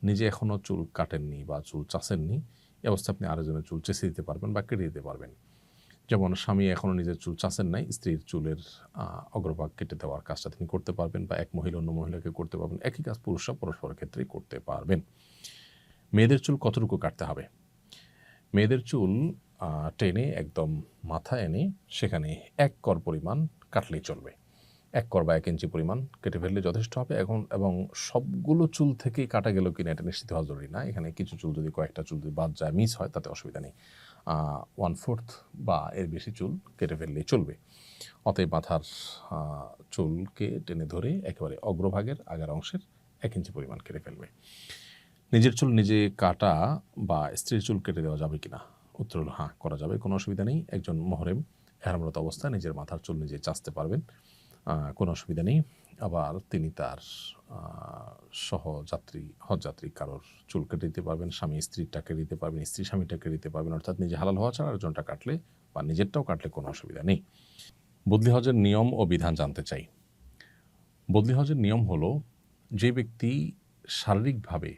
নিজে এখনও চুল কাটেননি বা চুল চাষেননি, এই অবস্থায় আপনি আরেকজনের চুল চেঁচে দিতে পারবেন বা কেটে দিতে পারবেন। যেমন স্বামী এখনও নিজের চুল চাষেন নাই, স্ত্রীর চুলের অগ্রভাগ কেটে দেওয়ার কাজটা তিনি করতে পারবেন, বা এক মহিলা অন্য মহিলাকে করতে পারবেন। একই কাজ পুরুষরা পরস্পরের ক্ষেত্রেই করতে পারবেন। মেয়েদের চুল কতটুকু কাটতে হবে? মেয়েদের চুল টেনে একদম মাথা এনে সেখানে 1 কর পরিমাণ কাটলেই চলবে। 1 কর বা 1 ইঞ্চি পরিমাণ কেটে ফেললে যথেষ্ট হবে। এবং সবগুলো চুল থেকেই কাটা গেল কিনা এটা নিশ্চিত হওয়া জরুরি না। এখানে কিছু চুল যদি কয়েকটা চুল যদি বাদ যায়, মিস হয়, তাতে অসুবিধা নেই। 1/4 বা এর বেশি চুল কেটে ফেললেই চলবে। অতএব মাথার চুলকে টেনে ধরে একেবারে অগ্রভাগের আগের অংশের 1 ইঞ্চি পরিমাণ কেটে ফেলবে। নিজের চুল নিজে কাটা বা স্ত্রীর চুল কেটে দেওয়া যাবে কিনা? উত্তর হলো হ্যাঁ, করা যাবে, কোনো অসুবিধা নেই। একজন মুহরিম ইহরামরত অবস্থায় নিজের মাথার চুল নিজে চাঁচতে পারবেন, কোনো অসুবিধা নেই। আবার তিনি তার সহযাত্রী হজযাত্রী কারোর চুল কেটে দিতে পারবেন, স্বামী স্ত্রীরটা কেটে দিতে পারবেন, স্ত্রী স্বামীটা কেটে দিতে পারবেন, অর্থাৎ নিজে হালাল হওয়া ছাড়া আরেকজনটা কাটলে বা নিজেরটাও কাটলে কোনো অসুবিধা নেই। বদলি হজের নিয়ম ও বিধান জানতে চাই। বদলি হজের নিয়ম হলো, যে ব্যক্তি শারীরিকভাবে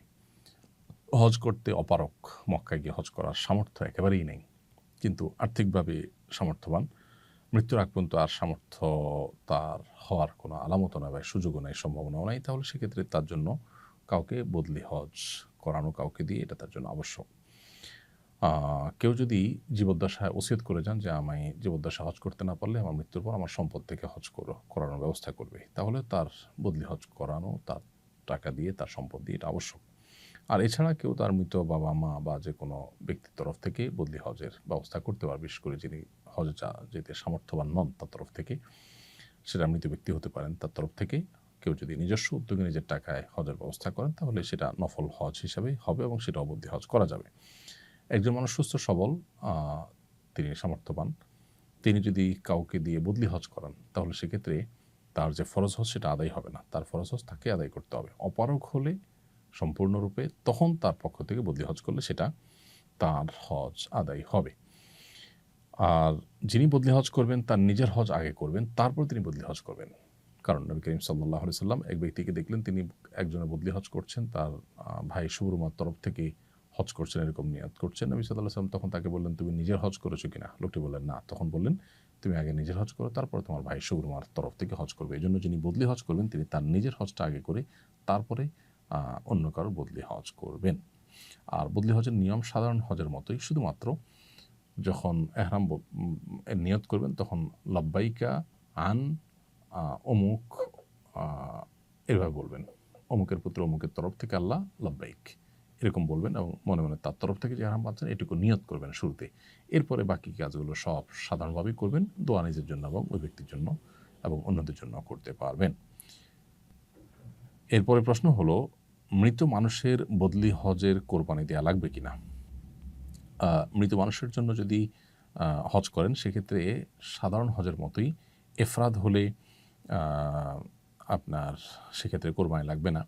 হজ করতে অপারগ, মক্কায় গিয়ে হজ করার সামর্থ্য একেবারেই নেই, কিন্তু আর্থিকভাবে সামর্থ্যবান, মৃত্যুর আগ পর্যন্ত আর সামর্থ্য তার হওয়ার কোনো আলামতও নয় বা সুযোগও নাই, সম্ভাবনাও নাই, তাহলে সেক্ষেত্রে তার জন্য কাউকে বদলি হজ করানো, কাউকে দিয়ে এটা তার জন্য আবশ্যক। কেউ যদি জীবদ্দশায় ওসিয়ত করে যান যে আমি জীবদ্দশায় হজ করতে না পারলে আমার মৃত্যুর পর আমার সম্পদ থেকে হজ করানোর ব্যবস্থা করবে, তাহলে তার বদলি হজ করানো, তার টাকা দিয়ে, তার সম্পদ দিয়ে এটা আবশ্যক। আর এছাড়া কেউ তার মৃত বাবা মা বা যে কোনো ব্যক্তির তরফ থেকে বদলি হজের ব্যবস্থা করতে পারবে, বিশেষ করে যিনি হজে যেতে সামর্থ্যবান নন তার তরফ থেকে, সেটা মৃত ব্যক্তি হতে পারেন, তার তরফ থেকে কেউ যদি নিজস্ব উদ্যোগে নিজের টাকায় হজের ব্যবস্থা করেন, তাহলে সেটা নফল হজ হিসাবে হবে এবং সেটাও বদলি হজ করা যাবে। একজন মানুষ সুস্থ সবল, তিনি সামর্থ্যবান, তিনি যদি কাউকে দিয়ে বদলি হজ করান, তাহলে সেক্ষেত্রে তার যে ফরজ হজ সেটা আদায় হবে না, তার ফরজ হজ তাকে আদায় করতে হবে। অপারগ হলে সম্পূর্ণরূপে, তখন তার পক্ষ থেকে বদলি হজ করলে সেটা তার হজ আদায় হবে। আর যিনি বদলি হজ করবেন তার নিজের হজ আগে করবেন, তারপর তিনি বদলি হজ করবেন। কারণ নবী করিম সাল্লাল্লাহু আলাইহি সাল্লাম এক ব্যক্তিকে দেখলেন, তিনি একজনের বদলি হজ করছেন, তার ভাই সুবরমার তরফ থেকে হজ করছেন, এরকম নিয়াত করছেন। নবী সাল্লাল্লাহু আলাইহি সাল্লাম তখন তাকে বললেন, তুমি নিজের হজ করেছো কিনা? লোকটি বললেন না। তখন বললেন, তুমি আগে নিজের হজ করো, তারপরে তোমার ভাই সুবরমার তরফ থেকে হজ করবে। এই জন্য যিনি বদলি হজ করবেন তিনি তার নিজের হজটা আগে করে তারপরে অন্য কারো বদলি হজ করবেন। আর বদলি হজের নিয়ম সাধারণ হজের মতোই, শুধুমাত্র যখন এহরাম নিয়ত করবেন তখন লব্বাইকা আন অমুক এভাবে বলবেন, অমুকের পুত্র অমুকের তরফ থেকে আল্লাহ লব্বাইক, এরকম বলবেন এবং মনে মনে তার তরফ থেকে যে এহরাম পাচ্ছেন এটুকু নিয়ত করবেন শুরুতে। এরপরে বাকি কাজগুলো সব সাধারণভাবেই করবেন, দোয়া নিজের জন্য এবং ওই ব্যক্তির জন্য এবং অন্যদের জন্য করতে পারবেন। এরপরে প্রশ্ন হলো, মৃত মানুষের বদলি হজের কোরবানি দেওয়া লাগবে কিনা? মৃত মানুষের জন্য যদি হজ করেন, সেক্ষেত্রে সাধারণ হজের মতোই এফরাদ হলে আপনার সেক্ষেত্রে কোরবানি লাগবে না।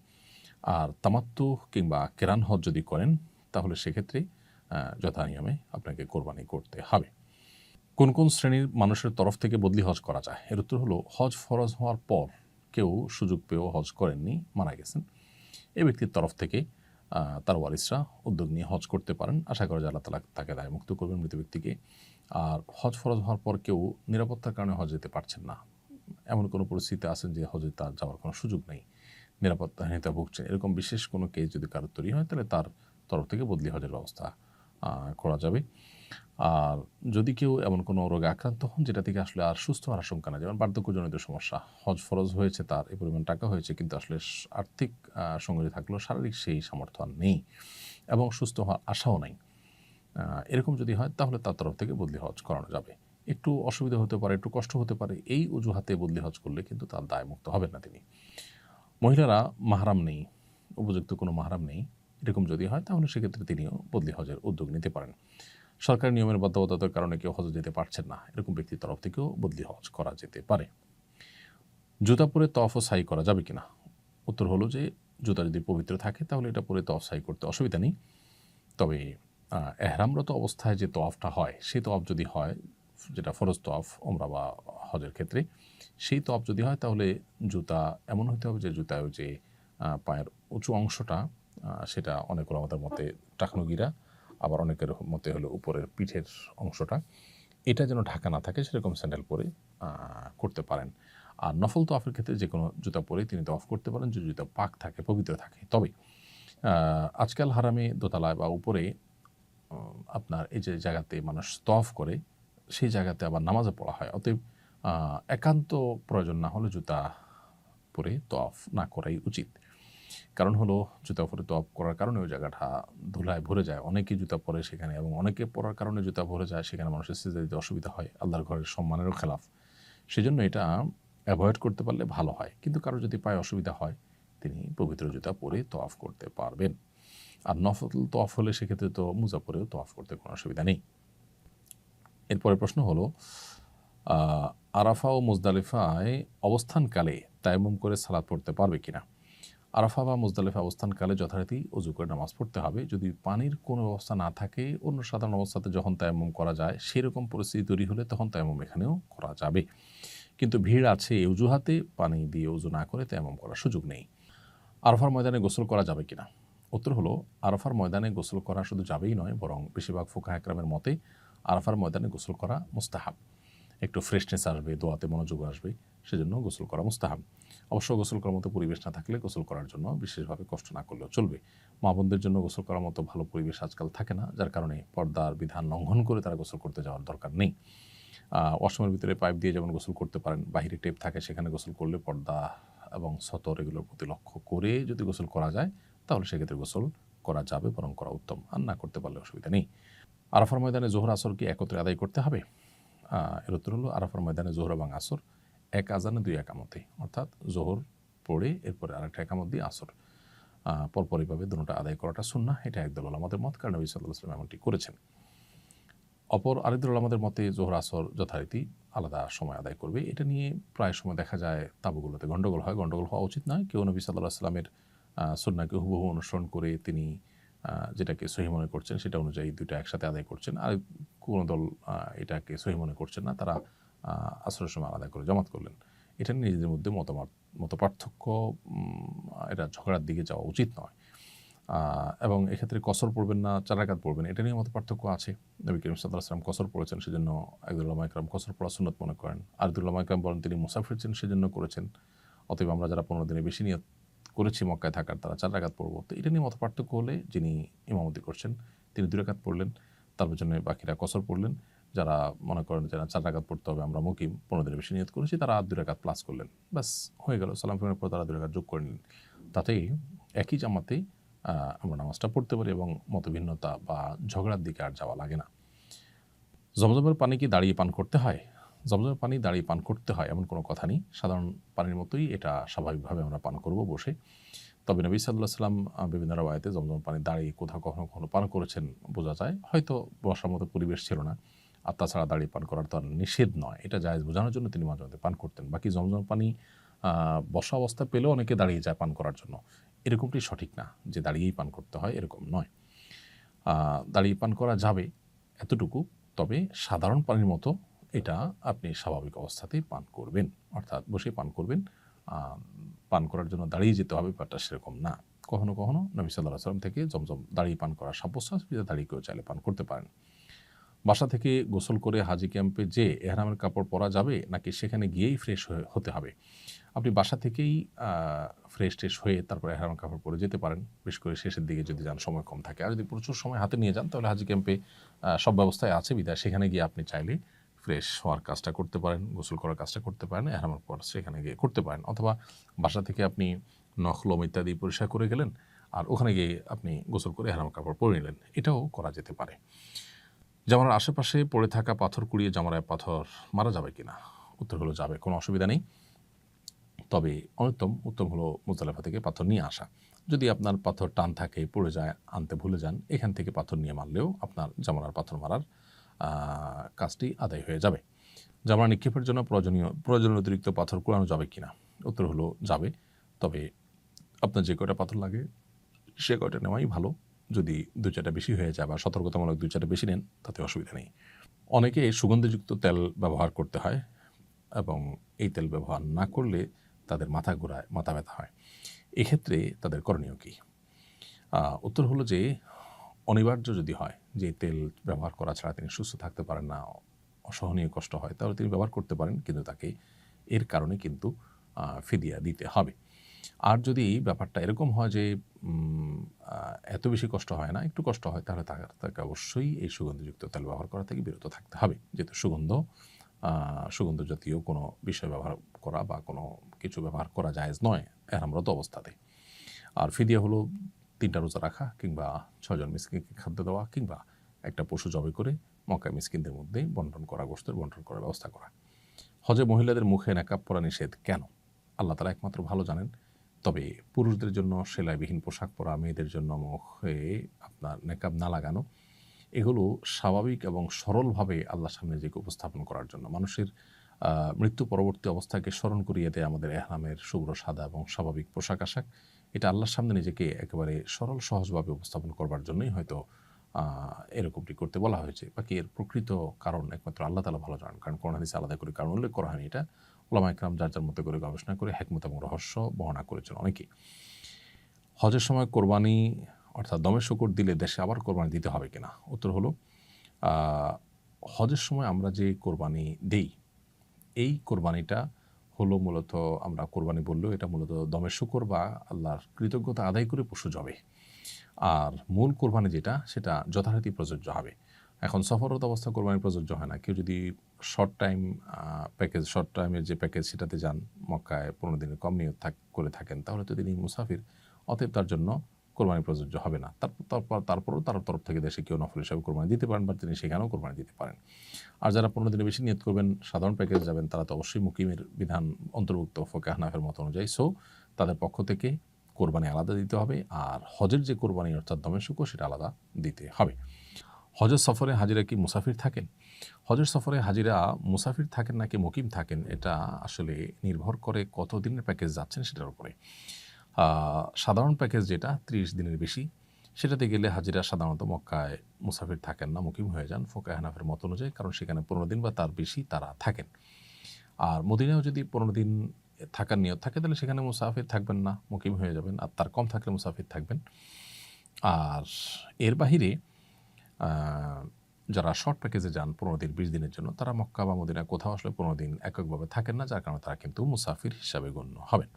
আর তামাত্তু কিংবা কেরান হজ যদি করেন, তাহলে সেক্ষেত্রে যথানিয়মে আপনাকে কোরবানি করতে হবে। কোন কোন শ্রেণীর মানুষের তরফ থেকে বদলি হজ করা যায়? এর উত্তর হলো, হজ ফরজ হওয়ার পর কেউ সুযোগ পেয়েও হজ করেননি, মারা গেছেন, এই ব্যক্তির তরফ থেকে তার ওয়ারিসরা উদ্যোগ নিয়ে হজ করতে পারেন। আশা করা যায় আল্লাহ তাআলা তাকে দায়মুক্ত করবেন মৃত ব্যক্তিকে। আর হজ ফরজ হওয়ার পর কেউ নিরাপত্তার কারণে হজ যেতে পারছেন না, এমন কোনো পরিস্থিতি আছেন যে হজে তার যাওয়ার কোনো সুযোগ নেই, নিরাপত্তাহীনতা ভুগছেন, এরকম বিশেষ কোনো কেস যদি কারোর তৈরি হয়, তাহলে তার তরফ থেকে বদলি হজের ব্যবস্থা করা যাবে। আর যদি কেউ এমন কোনো রোগে আক্রান্ত হন যেটা থেকে আসলে আর সুস্থ হওয়ার আশঙ্কা না, যেমন বার্ধক্যজনিত সমস্যা, হজ ফরজ হয়েছে, তার এই পরিমাণ টাকা হয়েছে, কিন্তু আসলে আর্থিক সঙ্গতি থাকলেও শারীরিক সেই সামর্থ্য আর নেই এবং সুস্থ হওয়ার আশাও নাই, এরকম যদি হয়, তাহলে তার তরফ থেকে বদলি হজ করানো যাবে। একটু অসুবিধা হতে পারে, একটু কষ্ট হতে পারে, এই অজুহাতে বদলি হজ করলে কিন্তু তার দায়মুক্ত হবেন না তিনি। মহিলারা মাহরাম নেই, উপযুক্ত কোনো মাহরাম নেই, এরকম যদি হয়, তাহলে সেক্ষেত্রে তিনিও বদলি হজের উদ্যোগ নিতে পারেন। সরকারি নিয়মের বাধ্যবাধকতার কারণে কেউ হজে যেতে পারছেন না, এরকম ব্যক্তির তরফ থেকেও বদলি হজ করা যেতে পারে। জুতা পরে তওয়াফ ও সাই করা যাবে কিনা? উত্তর হলো যে, জুতা যদি পবিত্র থাকে তাহলে এটা পরে তওয়াফ সাই করতে অসুবিধা নেই। তবে এহরামরত অবস্থায় যে তওয়াফটা হয়, সেই তওয়াফ যদি হয়, যেটা ফরজ তওয়াফ ওমরা বা হজের ক্ষেত্রে, সেই তওয়াফ যদি হয়, তাহলে জুতা এমন হতে হবে যে জুতায় যে পায়ের উঁচু অংশটা, সেটা অনেক আমাদের মতে টাকনু গিরা, আবার অনেকের মতে হলো উপরের পিঠের অংশটা, এটা যেন ঢাকা না থাকে, সেরকম স্যান্ডেল পরে করতে পারেন। আর নফল তওয়াফের ক্ষেত্রে যে কোনো জুতা পরে তিনি তওয়াফ করতে পারেন, যদি জুতা পাক থাকে, পবিত্র থাকে। তবে আজকাল হারামে দোতলায় বা উপরে আপনার এই যে জায়গাতে মানুষ তওয়াফ করে, সেই জায়গাতে আবার নামাজও পড়া হয়। অতএব একান্ত প্রয়োজন না হলে জুতা পরে তওয়াফ না করাই উচিত। কারণ হলো জুতা পরে তওয়াফ করার কারণে ওই জায়গাটা ধুলায় ভরে যায়। অনেকেই জুতা পরে সেখানে, এবং অনেকে পরার কারণে জুতা ভরে যায়, সেখানে মানুষের সিজদা দিতে অসুবিধা হয়, আল্লাহর ঘরের সম্মানেরও খেলাফ। সেজন্য এটা অ্যাভয়েড করতে পারলে ভালো হয়। কিন্তু কারো যদি পায়ে অসুবিধা হয়, তিনি পবিত্র জুতা পরে তওয়াফ করতে পারবেন। আর নফল তওয়াফ হলে সেক্ষেত্রে তো মুজা পরেও তওয়াফ করতে কোনো অসুবিধা নেই। এরপরের প্রশ্ন হলো, আরাফা ও মুজদালিফায় অবস্থানকালে তায়াম্মুম করে সালাত পড়তে পারবে কিনা? আরাফা বা মুজদালিফা অবস্থানকালে যথারীতি ওযু করে নামাজ পড়তে হবে। যদি পানির কোনো ব্যবস্থা না থাকে, অন্য সাধারণ অবস্থাতে যখন তায়াম্মুম করা যায় সেরকম পরিস্থিতি তৈরি হলে তখন তায়াম্মুম এখানেও করা যাবে। কিন্তু ভিড় আছে এই অজুহাতে পানি দিয়ে ওযু না করে তায়াম্মুম করার সুযোগ নেই। আরাফার ময়দানে গোসল করা যাবে কিনা? উত্তর হলো, আরাফার ময়দানে গোসল করা শুধু যাবেই নয়, বরং বেশিরভাগ ফুকাহা একরামের মতে আরাফার ময়দানে গোসল করা মুস্তাহাব। একটু ফ্রেশনেস আসবে, দোয়াতে মনোযোগ আসবে, সেজন্য গোসল করা মুস্তাহাব। অবশ্য গোসল করার মতো পরিবেশ না থাকলে গোসল করার জন্য বিশেষভাবে কষ্ট না করলেও চলবে। মা বোনদের জন্য গোসল করার মতো ভালো পরিবেশ আজকাল থাকে না, যার কারণে পর্দার বিধান লঙ্ঘন করে তারা গোসল করতে যাওয়ার দরকার নেই। ওয়াশরুমের ভিতরে পাইপ দিয়ে যেমন গোসল করতে পারেন, বাহিরে টেপ থাকে, সেখানে গোসল করলে পর্দা এবং সতর এগুলোর প্রতি লক্ষ্য করে যদি গোসল করা যায় তাহলে সেক্ষেত্রে গোসল করা যাবে, বরং করা উত্তম। আর না করতে পারলে অসুবিধা নেই। আরাফার ময়দানে জোহর আসর কি একত্রে আদায় করতে হবে? এর উত্তর হলো, আরাফার ময়দানে জোহর এবং আসর এক আজানে দুই একামতে, অর্থাৎ জোহর পড়ে এরপরে আরেকটা একামত দিয়ে আসর পরপরইভাবে দুটোটা আদায় করাটা সুন্নাহ। এটা একদল উলামাদের মত, কারণ নবী সাল্লাল্লাহু আলাইহি ওয়াসাল্লাম এমনটি করেছেন। অপর আরেকদল উলামাদের মতে জোহর আসর যথারীতি আলাদা সময় আদায় করবে। এটা নিয়ে প্রায় সময় দেখা যায় তাঁবুগুলোতে গণ্ডগোল হয়। গণ্ডগোল হওয়া উচিত নয়। কেউ নবী সাল্লাল্লাহু আলাইহি ওয়াসাল্লামের সুন্নাহকে হুবহু অনুসরণ করে তিনি যেটাকে সহিহ মনে করছেন সেটা অনুযায়ী দুইটা একসাথে আদায় করছেন। আর কোনো দল এটাকে সহিহ মনে করছেন না, তারা আসরের সময় আলাদা করে জামাত করলেন। এটা নিয়ে নিজেদের মধ্যে মতপার্থক্য, এটা ঝগড়ার দিকে যাওয়া উচিত নয়। এবং এক্ষেত্রে কসর পড়বেন না 4 রাকাত পড়বেন, এটা নিয়ে মতপার্থক্য আছে। নবী করিম সাল্লাল্লাহু আলাইহি ওয়াসাল্লাম কসর পড়েছেন, সেজন্য একদল উলামা ইকরাম কসর পড়া সুন্নাত মনে করেন। আরেকদল উলামা ইকরাম বলেন তিনি মুসাফির ছিলেন সেজন্য করেছেন। অতএব আমরা যারা 15 দিনের বেশি নিয়ত করেছি মক্কায় থাকার, তারা 4 রাকাত পড়ব। তো এটা নিয়ে মতপার্থক্য হলে যিনি ইমামতি করছেন তিনি 2 রাকাত পড়লেন, তারপর জন্য বাকিরা কসর পড়লেন। যারা মনে করেন যে 4 রাকাত পড়তে হবে, আমরা মুকিম 15 দিনের বেশি নিয়ত করেছি, তারা 2 রাকাত প্লাস করলেন, ব্যাস হয়ে গেল। সালাম ফিরানোর পর তারা 2 রাকাত যোগ করে নিলেন। তাতেই একই জামাতেই আমরা নামাজটা পড়তে পারি এবং মতভিন্নতা বা ঝগড়ার দিকে আর যাওয়া লাগে না। জমজমের পানি কি দাঁড়িয়ে পান করতে হয়? জমজমের পানি দাঁড়িয়ে পান করতে হয় এমন কোনো কথা নেই। সাধারণ পানির মতোই এটা স্বাভাবিকভাবে আমরা পান করব বসে। তবে নবী সাল্লাল্লাহু আলাইহি ওয়াসাল্লাম বিভিন্ন রাওয়ায়াতে জমজম পানি দাঁড়িয়ে কোথাও কখনো কখনো পান করেছেন বোঝা যায়। হয়তো বসার মতো পরিবেশ ছিল না। আর তাছাড়া দাঁড়িয়ে পান করার তো আর নিষেধ নয়। এটা জায়েজ বোঝানোর জন্য তিনি মাঝে মধ্যে পান করতেন। বাকি জমজম পানি বসা অবস্থা পেলেও অনেকে দাঁড়িয়ে যায় পান করার জন্য। এরকমটি সঠিক না যে দাঁড়িয়েই পান করতে হয়, এরকম নয়। দাঁড়িয়ে পান করা যাবে এতটুকু, তবে সাধারণ পানির মতো এটা আপনি স্বাভাবিক অবস্থাতেই পান করবেন, অর্থাৎ বসে পান করবেন। পান করার জন্য দাঁড়িয়ে যেতে হবে ব্যাপারটা সেরকম না। কখনো কখনো নবী সাল্লাল্লাহু আলাইহি ওয়াসাল্লাম থেকে জমজম দাঁড়িয়ে পান করা সাব্যস্ত আছে, দাঁড়িয়ে কেউ চাইলে পান করতে পারেন। বাসা থেকে গোসল করে হাজি ক্যাম্পে যেয়ে এহরামের কাপড় পরা যাবে নাকি সেখানে গিয়েই ফ্রেশ হতে হবে? আপনি বাসা থেকেই ফ্রেশ হয়ে তারপরে এহরামের কাপড় পরে যেতে পারেন, বিশেষ করে শেষের দিকে যদি যান, সময় কম থাকে। আর যদি প্রচুর সময় হাতে নিয়ে যান তাহলে হাজি ক্যাম্পে সব ব্যবস্থায় আছে বিধায় সেখানে গিয়ে আপনি চাইলে ফ্রেশ হওয়ার কাজটা করতে পারেন, গোসল করার কাজটা করতে পারেন, এহরামের পর সেখানে গিয়ে করতে পারেন। অথবা বাসা থেকে আপনি নখলম ইত্যাদি পরিষ্কার করে গেলেন আর ওখানে গিয়ে আপনি গোসল করে এহরামের কাপড় পরে নিলেন, এটাও করা যেতে পারে। জামার আশেপাশে পড়ে থাকা পাথর কুড়িয়ে জামারায় পাথর মারা যাবে কিনা? উত্তর হলো যাবে, কোনো অসুবিধা নেই। তবে উত্তম হলো মুজদালিফা থেকে পাথর নিয়ে আসা। যদি আপনার পাথর টান থাকে, পড়ে যায়, আনতে ভুলে যান, এখান থেকে পাথর নিয়ে মারলেও আপনার জামারার পাথর মারার কাজটি আদায় হয়ে যাবে। জামারা নিক্ষেপের জন্য প্রয়োজনীয় অতিরিক্ত পাথর কুড়ানো যাবে কিনা? উত্তর হলো যাবে, তবে আপনার যে কয়টা পাথর লাগে সে কয়টা নেওয়াই ভালো। যদি 2-4টা বেশি হয়ে যায় বা সতর্কতামূলক 2-4টা বেশি নেন তাতে অসুবিধা নেই। অনেকে সুগন্ধিযুক্ত তেল ব্যবহার করতে হয় এবং এই তেল ব্যবহার না করলে তাদের মাথা ঘোরায়, মাথা ব্যথা হয়। এক্ষেত্রে তাদের করণীয় কী? উত্তর হলো যে অনিবার্য যদি হয় যে তেল ব্যবহার করা ছাড়া তিনি সুস্থ থাকতে পারেন না, অসহনীয় কষ্ট হয়, তাহলে তিনি ব্যবহার করতে পারেন, কিন্তু তাকে এর কারণে কিন্তু ফিদিয়া দিতে হবে। আর যদি ব্যাপারটা এরকম হয় যে এত বেশি কষ্ট হয় না, একটু কষ্ট হয়, তাহলে তাকে অবশ্যই এই সুগন্ধিযুক্ত তেল ব্যবহার করা থেকে বিরত থাকতে হবে, যেহেতু সুগন্ধ সুগন্ধ জাতীয় কোনো বিষয় ব্যবহার করা বা কোনো কিছু ব্যবহার করা জায়েজ নয় এহরামরত অবস্থাতে। আর ফিদিয়া হলো 3টা রোজা রাখা কিংবা 6 জন মিসকিনকে খাদ্য দেওয়া কিংবা একটা পশু জবাই করে মক্কায় মিসকিনদের মধ্যে বন্টন করা, গোশতের বন্টন করার ব্যবস্থা করা। হজে মহিলাদের মুখে নেকাব পরা নিষেধ কেন? আল্লাহ তাআলা একমাত্র ভালো জানেন। তবে পুরুষদের জন্য সেলাইবিহীন পোশাক পরা, মেয়েদের জন্য মুখে আপনার নেকাব না লাগানো, এগুলো স্বাভাবিক এবং সরলভাবে আল্লাহর সামনে নিজেকে উপস্থাপন করার জন্য। মানুষের মৃত্যু পরবর্তী অবস্থাকে স্মরণ করিয়ে দেয় আমাদের এহরামের শুভ্র সাদা এবং স্বাভাবিক পোশাক আশাক। এটা আল্লাহর সামনে নিজেকে একেবারে সরল সহজভাবে উপস্থাপন করবার জন্যই হয়তো এরকমটি করতে বলা হয়েছে। বাকি এর প্রকৃত কারণ একমাত্র আল্লাহ তাআলা ভালো জানেন। কারণ কোরআন হাদিসে আলাদা করে কারণ উল্লেখ করা হয়নি। এটা উলামায়ে কেরাম যার যার মতো করে গবেষণা করে হিকমত এবং রহস্য বর্ণনা করেছেন অনেকেই। হজের সময় কোরবানি অর্থাৎ দমে শূকর দিলে দেশে আবার কোরবানি দিতে হবে কিনা? উত্তর হলো হজের সময় আমরা যে কোরবানি দেই, এই কোরবানিটা হলো মূলত, আমরা কোরবানি বললেও এটা মূলত দমে শূকর বা আল্লাহর কৃতজ্ঞতা আদায় করে পশু জবে। আর মূল কোরবানি যেটা, সেটা যথারীতি প্রযোজ্য হবে। এখন সফররত অবস্থা কোরবানি প্রযোজ্য হয় না। কেউ যদি শর্ট টাইমের যে প্যাকেজ সেটাতে যান, মক্কায় 15 দিনের কম নিয়ত করে থাকেন, তাহলে তো তিনি মুসাফির, অতএব তার জন্য কোরবানি প্রযোজ্য হবে না। তারপরও তার তরফ থেকে দেশে কেউ নফল হিসাবে কোরবানি দিতে পারেন বা তিনি সেখানেও কোরবানি দিতে পারেন। আর যারা 15 দিনের বেশি নিয়ত করবেন, সাধারণ প্যাকেজ যাবেন, তারা তো অবশ্যই মুকিমের বিধান অন্তর্ভুক্ত ফোকাহ হানাফের মত অনুযায়ী। সো তাদের পক্ষ থেকে কোরবানি আলাদা দিতে হবে, আর হজের যে কোরবানি অর্থাৎ দমে শূকর সেটা আলাদা দিতে হবে। হজের সফরে হাজিরা কি মুসাফির থাকেন? হজের সফরে হাজিরা মুসাফির থাকেন নাকি মুকিম থাকেন, এটা আসলে নির্ভর করে কত দিনের প্যাকেজ যাচ্ছেন সেটার উপরে। সাধারণ প্যাকেজ যেটা 30 দিনের বেশি, সেটাতে গেলে হাজিরা সাধারণত মক্কায় মুসাফির থাকেন না, মুকিম হয়ে যান ফোকাহ হানাফের মত অনুযায়ী, কারণ সেখানে 15 দিন বা তার বেশি তারা থাকেন। আর মদিনায়ও যদি 15 দিন থাকার নিয়ত থাকে, তাহলে সেখানে মুসাফির থাকবেন না, মুকিম হয়ে যাবেন। আর তার কম থাকলে মুসাফির থাকবেন। আর এর বাহিরে যারা শর্ট প্যাকেজে যান 15 দিন 20 দিনের জন্য, তারা মক্কা বা মদিনায় কোথাও আসলে 15 দিন এককভাবে থাকেন না, যার কারণে তারা কিন্তু মুসাফির হিসাবে গণ্য হবেন।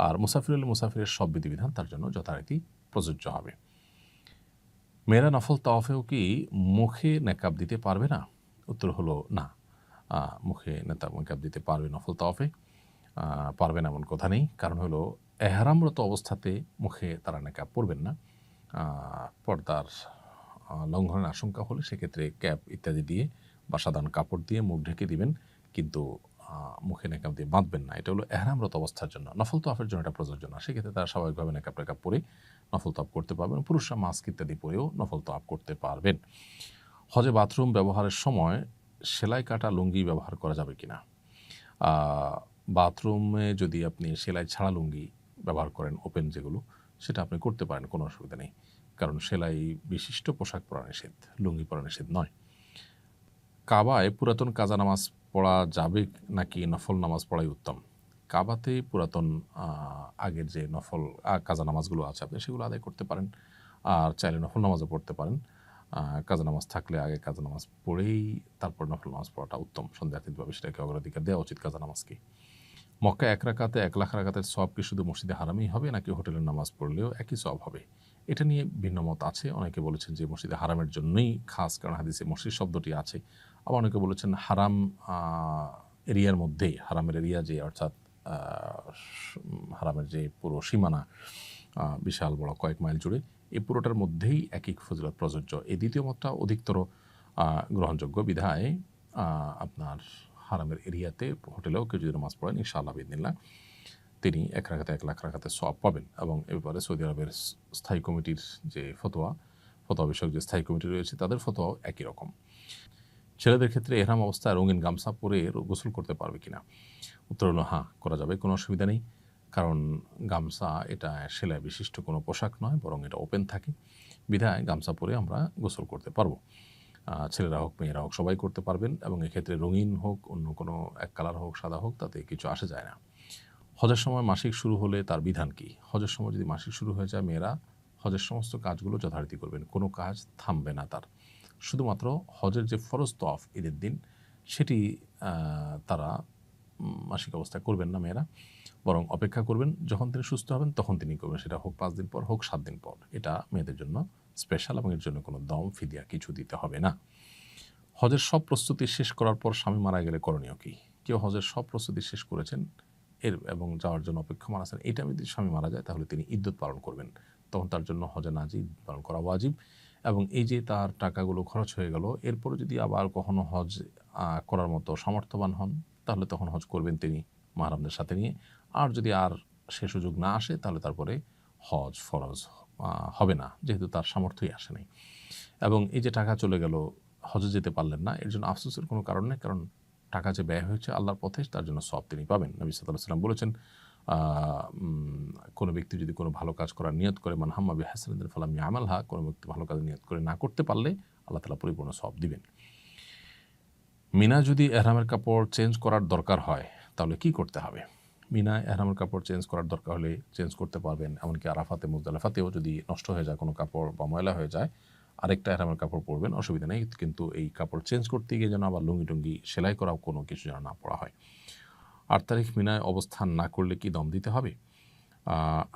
আর মুসাফির হলে মুসাফিরের সব বিধিবিধান তার জন্য যথারীতি প্রযোজ্য হবে। মেয়েরা নফল তাওয়াফেও কি মুখে নেকাব দিতে পারবে না? উত্তর হলো না। মুখে নেকাব দিতে পারবে নফল তাওয়াফে, পারবে না এমন কথা নেই। কারণ হলো এহরামরত অবস্থাতে মুখে তারা নেকাব পরবেন না। পর্দার লঙ্ঘনের আশঙ্কা হলে সেক্ষেত্রে ক্যাপ ইত্যাদি দিয়ে বা সাধারণ কাপড় দিয়ে মুখ ঢেকে দিবেন, কিন্তু মুখে নেকাব দিয়ে বাঁধবেন না। এটা হলো এহরামরত অবস্থার জন্য। নফল তাওয়াফের জন্য এটা প্রযোজ্য না। সেক্ষেত্রে তারা স্বাভাবিকভাবে নেকাব টেকাব পরে নফল তাওয়াফ করতে পারবেন। পুরুষরা মাস্ক ইত্যাদি পরেও নফল তাওয়াফ করতে পারবেন। হজে বাথরুম ব্যবহারের সময় সেলাই কাটা লুঙ্গি ব্যবহার করা যাবে কিনা? বাথরুমে যদি আপনি সেলাই ছাড়া লুঙ্গি ব্যবহার করেন, ওপেন যেগুলো, সেটা আপনি করতে পারেন, কোনো অসুবিধা নেই। কারণ সেলাই বিশিষ্ট পোশাক পরা নিষেধ, লুঙ্গি পরা নিষেধ নয়। কাবায় পুরাতন কাজা নামাজ পড়া যাবে নাকি নফল নামাজ পড়াই উত্তম? কাবাতে পুরাতন আগের যে নফল কাজা নামাজগুলো আছে, আপনি সেগুলো আদায় করতে পারেন। আর চাইলে নফল নামাজও পড়তে পারেন। কাজা নামাজ থাকলে আগে কাজা নামাজ পড়েই তারপর নফল নামাজ পড়াটা উত্তম। সন্দেহাতীতভাবে সেটাকে অগ্রাধিকার দেওয়া উচিত কাজা নামাজকে। মক্কায় 1 রাকাতে 1 লাখ রাকাতের সওয়াব কি শুধু মসজিদে হারামেই হবে নাকি হোটেলের নামাজ পড়লেও একই সওয়াব হবে? এটা নিয়ে ভিন্ন মত আছে। অনেকে বলেছেন যে মসজিদে হারামের জন্যই খাস, কারণ হাদিসে মসজিদ শব্দটি আছে। আবার অনেকে বলেছেন হারাম এরিয়ার মধ্যেই, হারামের এরিয়া যে অর্থাৎ হারামের যে পুরো সীমানা বিশাল বড় কয়েক মাইল জুড়ে, এই পুরোটার মধ্যেই একই ফজিলত প্রযোজ্য। এই দ্বিতীয় মতটা অধিকতর গ্রহণযোগ্য বিধায় আপনার হারামের এরিয়াতে হোটেলেও কেউ যদি নামাজ পড়েন, ইনশাআল্লাহ বিদিনিল্লাহ তিনি 1 রাকাতে 1 লাখ রাকাতের সওয়াব পাবেন। এবং এ ব্যাপারে সৌদি আরবের স্থায়ী কমিটির যে ফতোয়া বিষয়ক যে স্থায়ী কমিটি রয়েছে, তাদের ফতোয়াও একই রকম। ছেলেদের ক্ষেত্রে এহরাম অবস্থায় রঙিন গামছা পরে গোসল করতে পারবে কিনা? উত্তর হলো হ্যাঁ, করা যাবে, কোনো অসুবিধা নেই। কারণ গামছা এটা সেলাই বিশিষ্ট কোনো পোশাক নয়, বরং এটা ওপেন থাকে, বিধায় গামছা পরে আমরা গোসল করতে পারবো। ছেলেরা হোক মেয়েরা হোক সবাই করতে পারবেন। এবং এক্ষেত্রে রঙিন হোক, অন্য কোনো এক কালার হোক, সাদা হোক, তাতে কিছু আসে যায় না। হজের সময় মাসিক শুরু হলে তার বিধান কি? হজের সময় যদি মাসিক শুরু হয়ে যায়, মেয়েরা হজের সমস্ত কাজগুলো যথারীতি করবেন, কোনো কাজ থামবে না তার। শুধুমাত্র হজের যে ফরজ তওয়াফ ঈদের দিন, সেটি তারা মাসিক অবস্থায় করবেন না মেয়েরা, বরং অপেক্ষা করবেন যখন তিনি সুস্থ হবেন তখন তিনি করবেন। সেটা হোক 5 দিন পর, হোক 7 দিন পর। এটা মেয়েদের জন্য স্পেশাল এবং এর জন্য কোনো দম ফিদিয়া কিছু দিতে হবে না। হজের সব প্রস্তুতি শেষ করার পর স্বামী মারা গেলে করণীয় কী? কেউ হজের সব প্রস্তুতি শেষ করেছেন এবং যাওয়ার জন্য অপেক্ষমান আছেন, এটা যদি স্বামী মারা যায় তাহলে তিনি ইদ্যত পালন করবেন, তখন তার জন্য হজে নাজি পালন করা ওয়াজিব। এবং এই যে তার টাকাগুলো খরচ হয়ে গেল, এরপরে যদি আবার কখনো হজ করার মতো সামর্থ্যবান হন তাহলে তখন হজ করবেন তিনি মাহরামদের সাথে নিয়ে। আর যদি আর সে সুযোগ না আসে তাহলে তারপরে হজ ফরজ হবে না, যেহেতু তার সামর্থ্যই আসে নাই। এবং এই যে টাকা চলে গেল, হজে যেতে পারলেন না, এর জন্য আফসোসের কোনো কারণ নেই, কারণ টাকা যে ব্যয় হয়েছে আল্লাহর পথে তার জন্য সওয়াব তিনি পাবেন। নবী সাল্লাল্লাহু আলাইহি ওয়াসাল্লাম বলেছেন, কোনো ব্যক্তি যদি কোনো ভালো কাজ করার নিয়ত করে, মান হাম্মা বিহাসানাতিন ফালাম ইয়ামালহা, কোনো ব্যক্তি ভালো কাজ নিয়ত করে না করতে পারলে আল্লাহ তাআলা পরিপূর্ণ সওয়াব দিবেন। মিনা যদি এহরামের কাপড় চেঞ্জ করার দরকার হয় তাহলে কি করতে হবে? মিনায় এহরামের কাপড় চেঞ্জ করার দরকার হলে চেঞ্জ করতে পারবেন। এমনকি আরাফাতে, মুজদালিফাতেও যদি নষ্ট হয়ে যায় কোনো কাপড় বা ময়লা হয়ে যায়, আরেকটা এহরামের কাপড় পরবেন, অসুবিধা নেই। কিন্তু এই কাপড় চেঞ্জ করতে গিয়ে যেন আবার লুঙ্গি টুঙ্গি সেলাই করা কোনো কিছু যেন না পড়া হয়। ৮ তারিখ মিনায় অবস্থান না করলে কি দম দিতে হবে?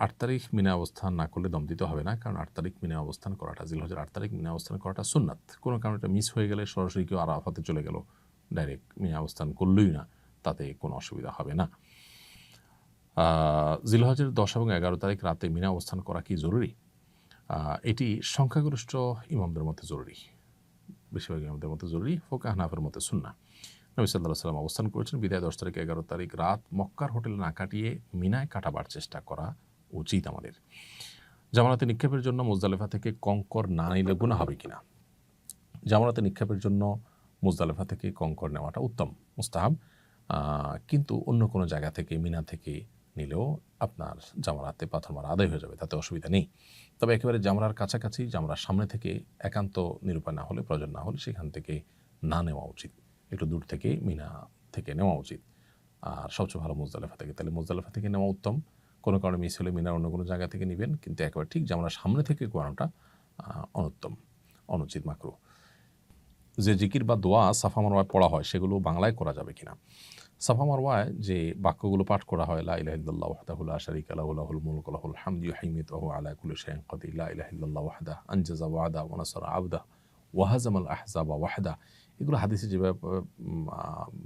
৮ তারিখ মিনায় অবস্থান না করলে দম দিতে হবে না, কারণ ৮ তারিখ মিনায় অবস্থান করাটা, জিলহজের ৮ তারিখ মিনায় অবস্থান করাটা সুন্নাত। কোনো কারণে এটা মিস হয়ে গেলে সরাসরি কেউ আরাফাতে চলে গেল, ডাইরেক্ট মিনায় অবস্থান করলই না, তাতে কোনো অসুবিধা হবে না। জিলহজের ১০ এবং ১১ তারিখ রাতে মিনা অবস্থান করা কি জরুরি? এটি সংখ্যাগরিষ্ঠ ইমামদের মধ্যে জরুরি, বেশিরভাগ ইমামদের মধ্যে জরুরি, ফোকাহ হানাফের মধ্যে সুন্নাহ। নবী সাল্লাল্লাহু আলাইহি ওয়াসাল্লাম অবস্থান করেছেন, বিদায় 10 তারিখ 11 তারিখ রাত মক্কার হোটেলে না কাটিয়ে মিনায় কাটাবার চেষ্টা করা উচিত আমাদের। জামারাতে নিক্ষেপের জন্য মুজদালিফা থেকে কঙ্কর না নিলে গুনাহ হবে কিনা? জামারাতে নিক্ষেপের জন্য মুজদালিফা থেকে কঙ্কর নেওয়াটা উত্তম, মুস্তাহাব। কিন্তু অন্য কোনো জায়গা থেকে, মিনা থেকে নিলেও আপনার জামরাতে পাথর মারা আদায় হয়ে যাবে, তাতে অসুবিধা নেই। তবে একেবারে জামরার কাছাকাছি, জামরার সামনে থেকে একান্ত নিরুপায় না হলে, প্রয়োজন না হলে সেখান থেকে না নেওয়া উচিত, একটু দূর থেকে মিনা থেকে নেওয়া উচিত। আর সবচেয়ে ভালো মুজদালিফা থেকে, তাহলে মুজদালিফা থেকে নেওয়া উত্তম। কোনো কারণে মিস হলে মিনার অন্য কোনো জায়গা থেকে নেবেন, কিন্তু একেবারে ঠিক জামরার সামনে থেকে করানোটা অনুত্তম, অনুচিত, মাকরুহ। যে জিকির বা দোয়া সাফা মারওয়ায় পড়া হয় সেগুলো বাংলায় করা যাবে কিনা? সাফা মারওয়ায় যে বাক্যগুলো পাঠ করা হয়, লা ইলাহা ইল্লাল্লাহু ওয়াহদাহু লা শারীকা লাহু লাহুল মুলকু ওয়া লাহুল হামদু ইউহয়ি ওয়া হুয়া আলা কুল্লি শাইইন কাদির, লা ইলাহা ইল্লাল্লাহু ওয়াহদাহু আনজাযা ওয়া'দা ওয়া নাসারা আবদাহু ওয়া হাযামাল আহজাবা ওয়াহদা, এগুলো হাদিসে যেভাবে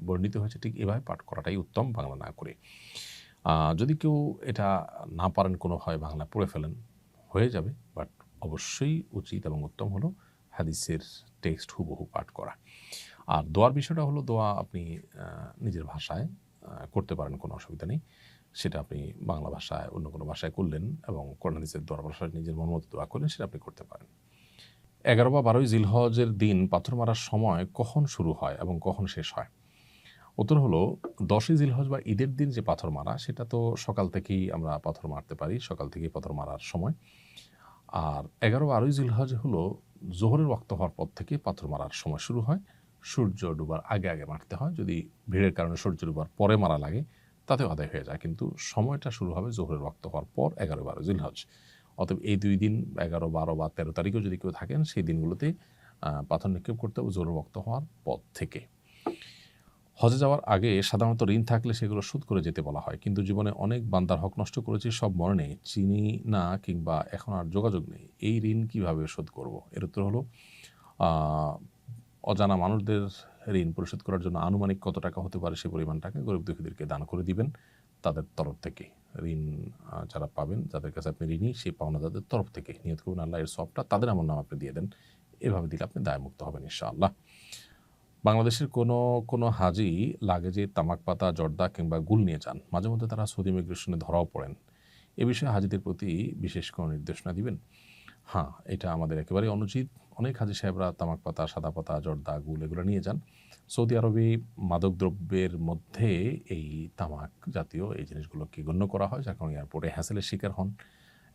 বর্ণিত হয়েছে ঠিক এভাবে পাঠ করাটাই উত্তম, বাংলা না করে। যদি কেউ এটা না পারেন কোনোভাবে বাংলা পড়ে ফেলেন, হয়ে যাবে, বাট অবশ্যই উচিত এবং উত্তম হলো হাদিসের টেক্সট হুবহু পাঠ করা। আর দোয়ার বিষয়টা হলো, দোয়া আপনি নিজের ভাষায় করতে পারেন, কোনো অসুবিধা নেই। সেটা আপনি বাংলা ভাষায়, অন্য কোনো ভাষায় করলেন এবং কোরআন হাদিসের দোয়ার ভাষায় নিজের মনমতো দোয়া করলেন, সেটা আপনি করতে পারেন। 11 বা 12 জিলহজের দিন পাথর মারার সময় কখন শুরু হয় এবং কখন শেষ হয়? উত্তর হলো, 10ই জিলহজ বা ঈদের দিন যে পাথর মারা, সেটা তো সকাল থেকেই আমরা পাথর মারতে পারি, সকাল থেকেই পাথর মারার সময়। আর 11-12 জিলহজ হলো জোহরের ওয়াক্ত হওয়ার পর থেকে পাথর মারার সময় শুরু হয়। সূর্য ডুবার আগে আগে মারতে হয়, যদি ভিড়ের কারণে সূর্য ডুবার পরে মারা লাগে তাতেও আদায় হয়ে যায়, কিন্তু সময়টা শুরু হবে জোহরের ওয়াক্ত হওয়ার পর 11-12 জিলহজ। অতএব এই 2 দিন 11, 12 বা 13 তারিখেও যদি কেউ থাকেন, সেই দিনগুলোতে পাথর নিক্ষেপ করতে হবে জোহরের ওয়াক্ত হওয়ার পর থেকে। হজে যাওয়ার আগে সাধারণত ঋণ থাকলে সেগুলো শোধ করে যেতে বলা হয়, কিন্তু জীবনে অনেক বান্দার হক নষ্ট করেছি, সব মনে নেই, চিনি না কিংবা এখন আর যোগাযোগ নেই, এই ঋণ কিভাবে শোধ করব? এর উত্তর হলো, অজানা মানুষদের ঋণ পরিশোধ করার জন্য আনুমানিক কত টাকা হতে পারে সে পরিমাণ টাকা গরিব দুঃখীদেরকে দান করে দিবেন তাদের তরফ থেকে। ঋণ যারা পাবেন, যাদের কাছে আপনি ঋণী, সেই পাওনাদারদের তরফ থেকে নিয়ত করবেন আল্লাহ এর সবটা তাদের আমার নাম আপনি দিয়ে দেন, এভাবে দিলে আপনি দায়মুক্ত হবেন ইনশাআল্লাহ। বাংলাদেশের কোনো হাজি লাগেজে তামাক পাতা, জর্দা কিংবা গুল নিয়ে যান, মাঝে মধ্যে তারা সৌদি ইমিগ্রেশনে ধরাও পড়েন, এ বিষয়ে হাজিদের প্রতি বিশেষ কোনো নির্দেশনা দিবেন? হ্যাঁ, এটা আমাদের একেবারেই অনুচিত। অনেক হাজি সাহেবরা তামাক পাতা, সাদা পাতা, জর্দা, গুল এগুলো নিয়ে যান। সৌদি আরবে মাদকদ্রব্যের মধ্যে এই তামাক জাতীয় এই জিনিসগুলোকে গণ্য করা হয়, যার কারণে এয়ারপোর্টে হ্যাসেলের শিকার হন।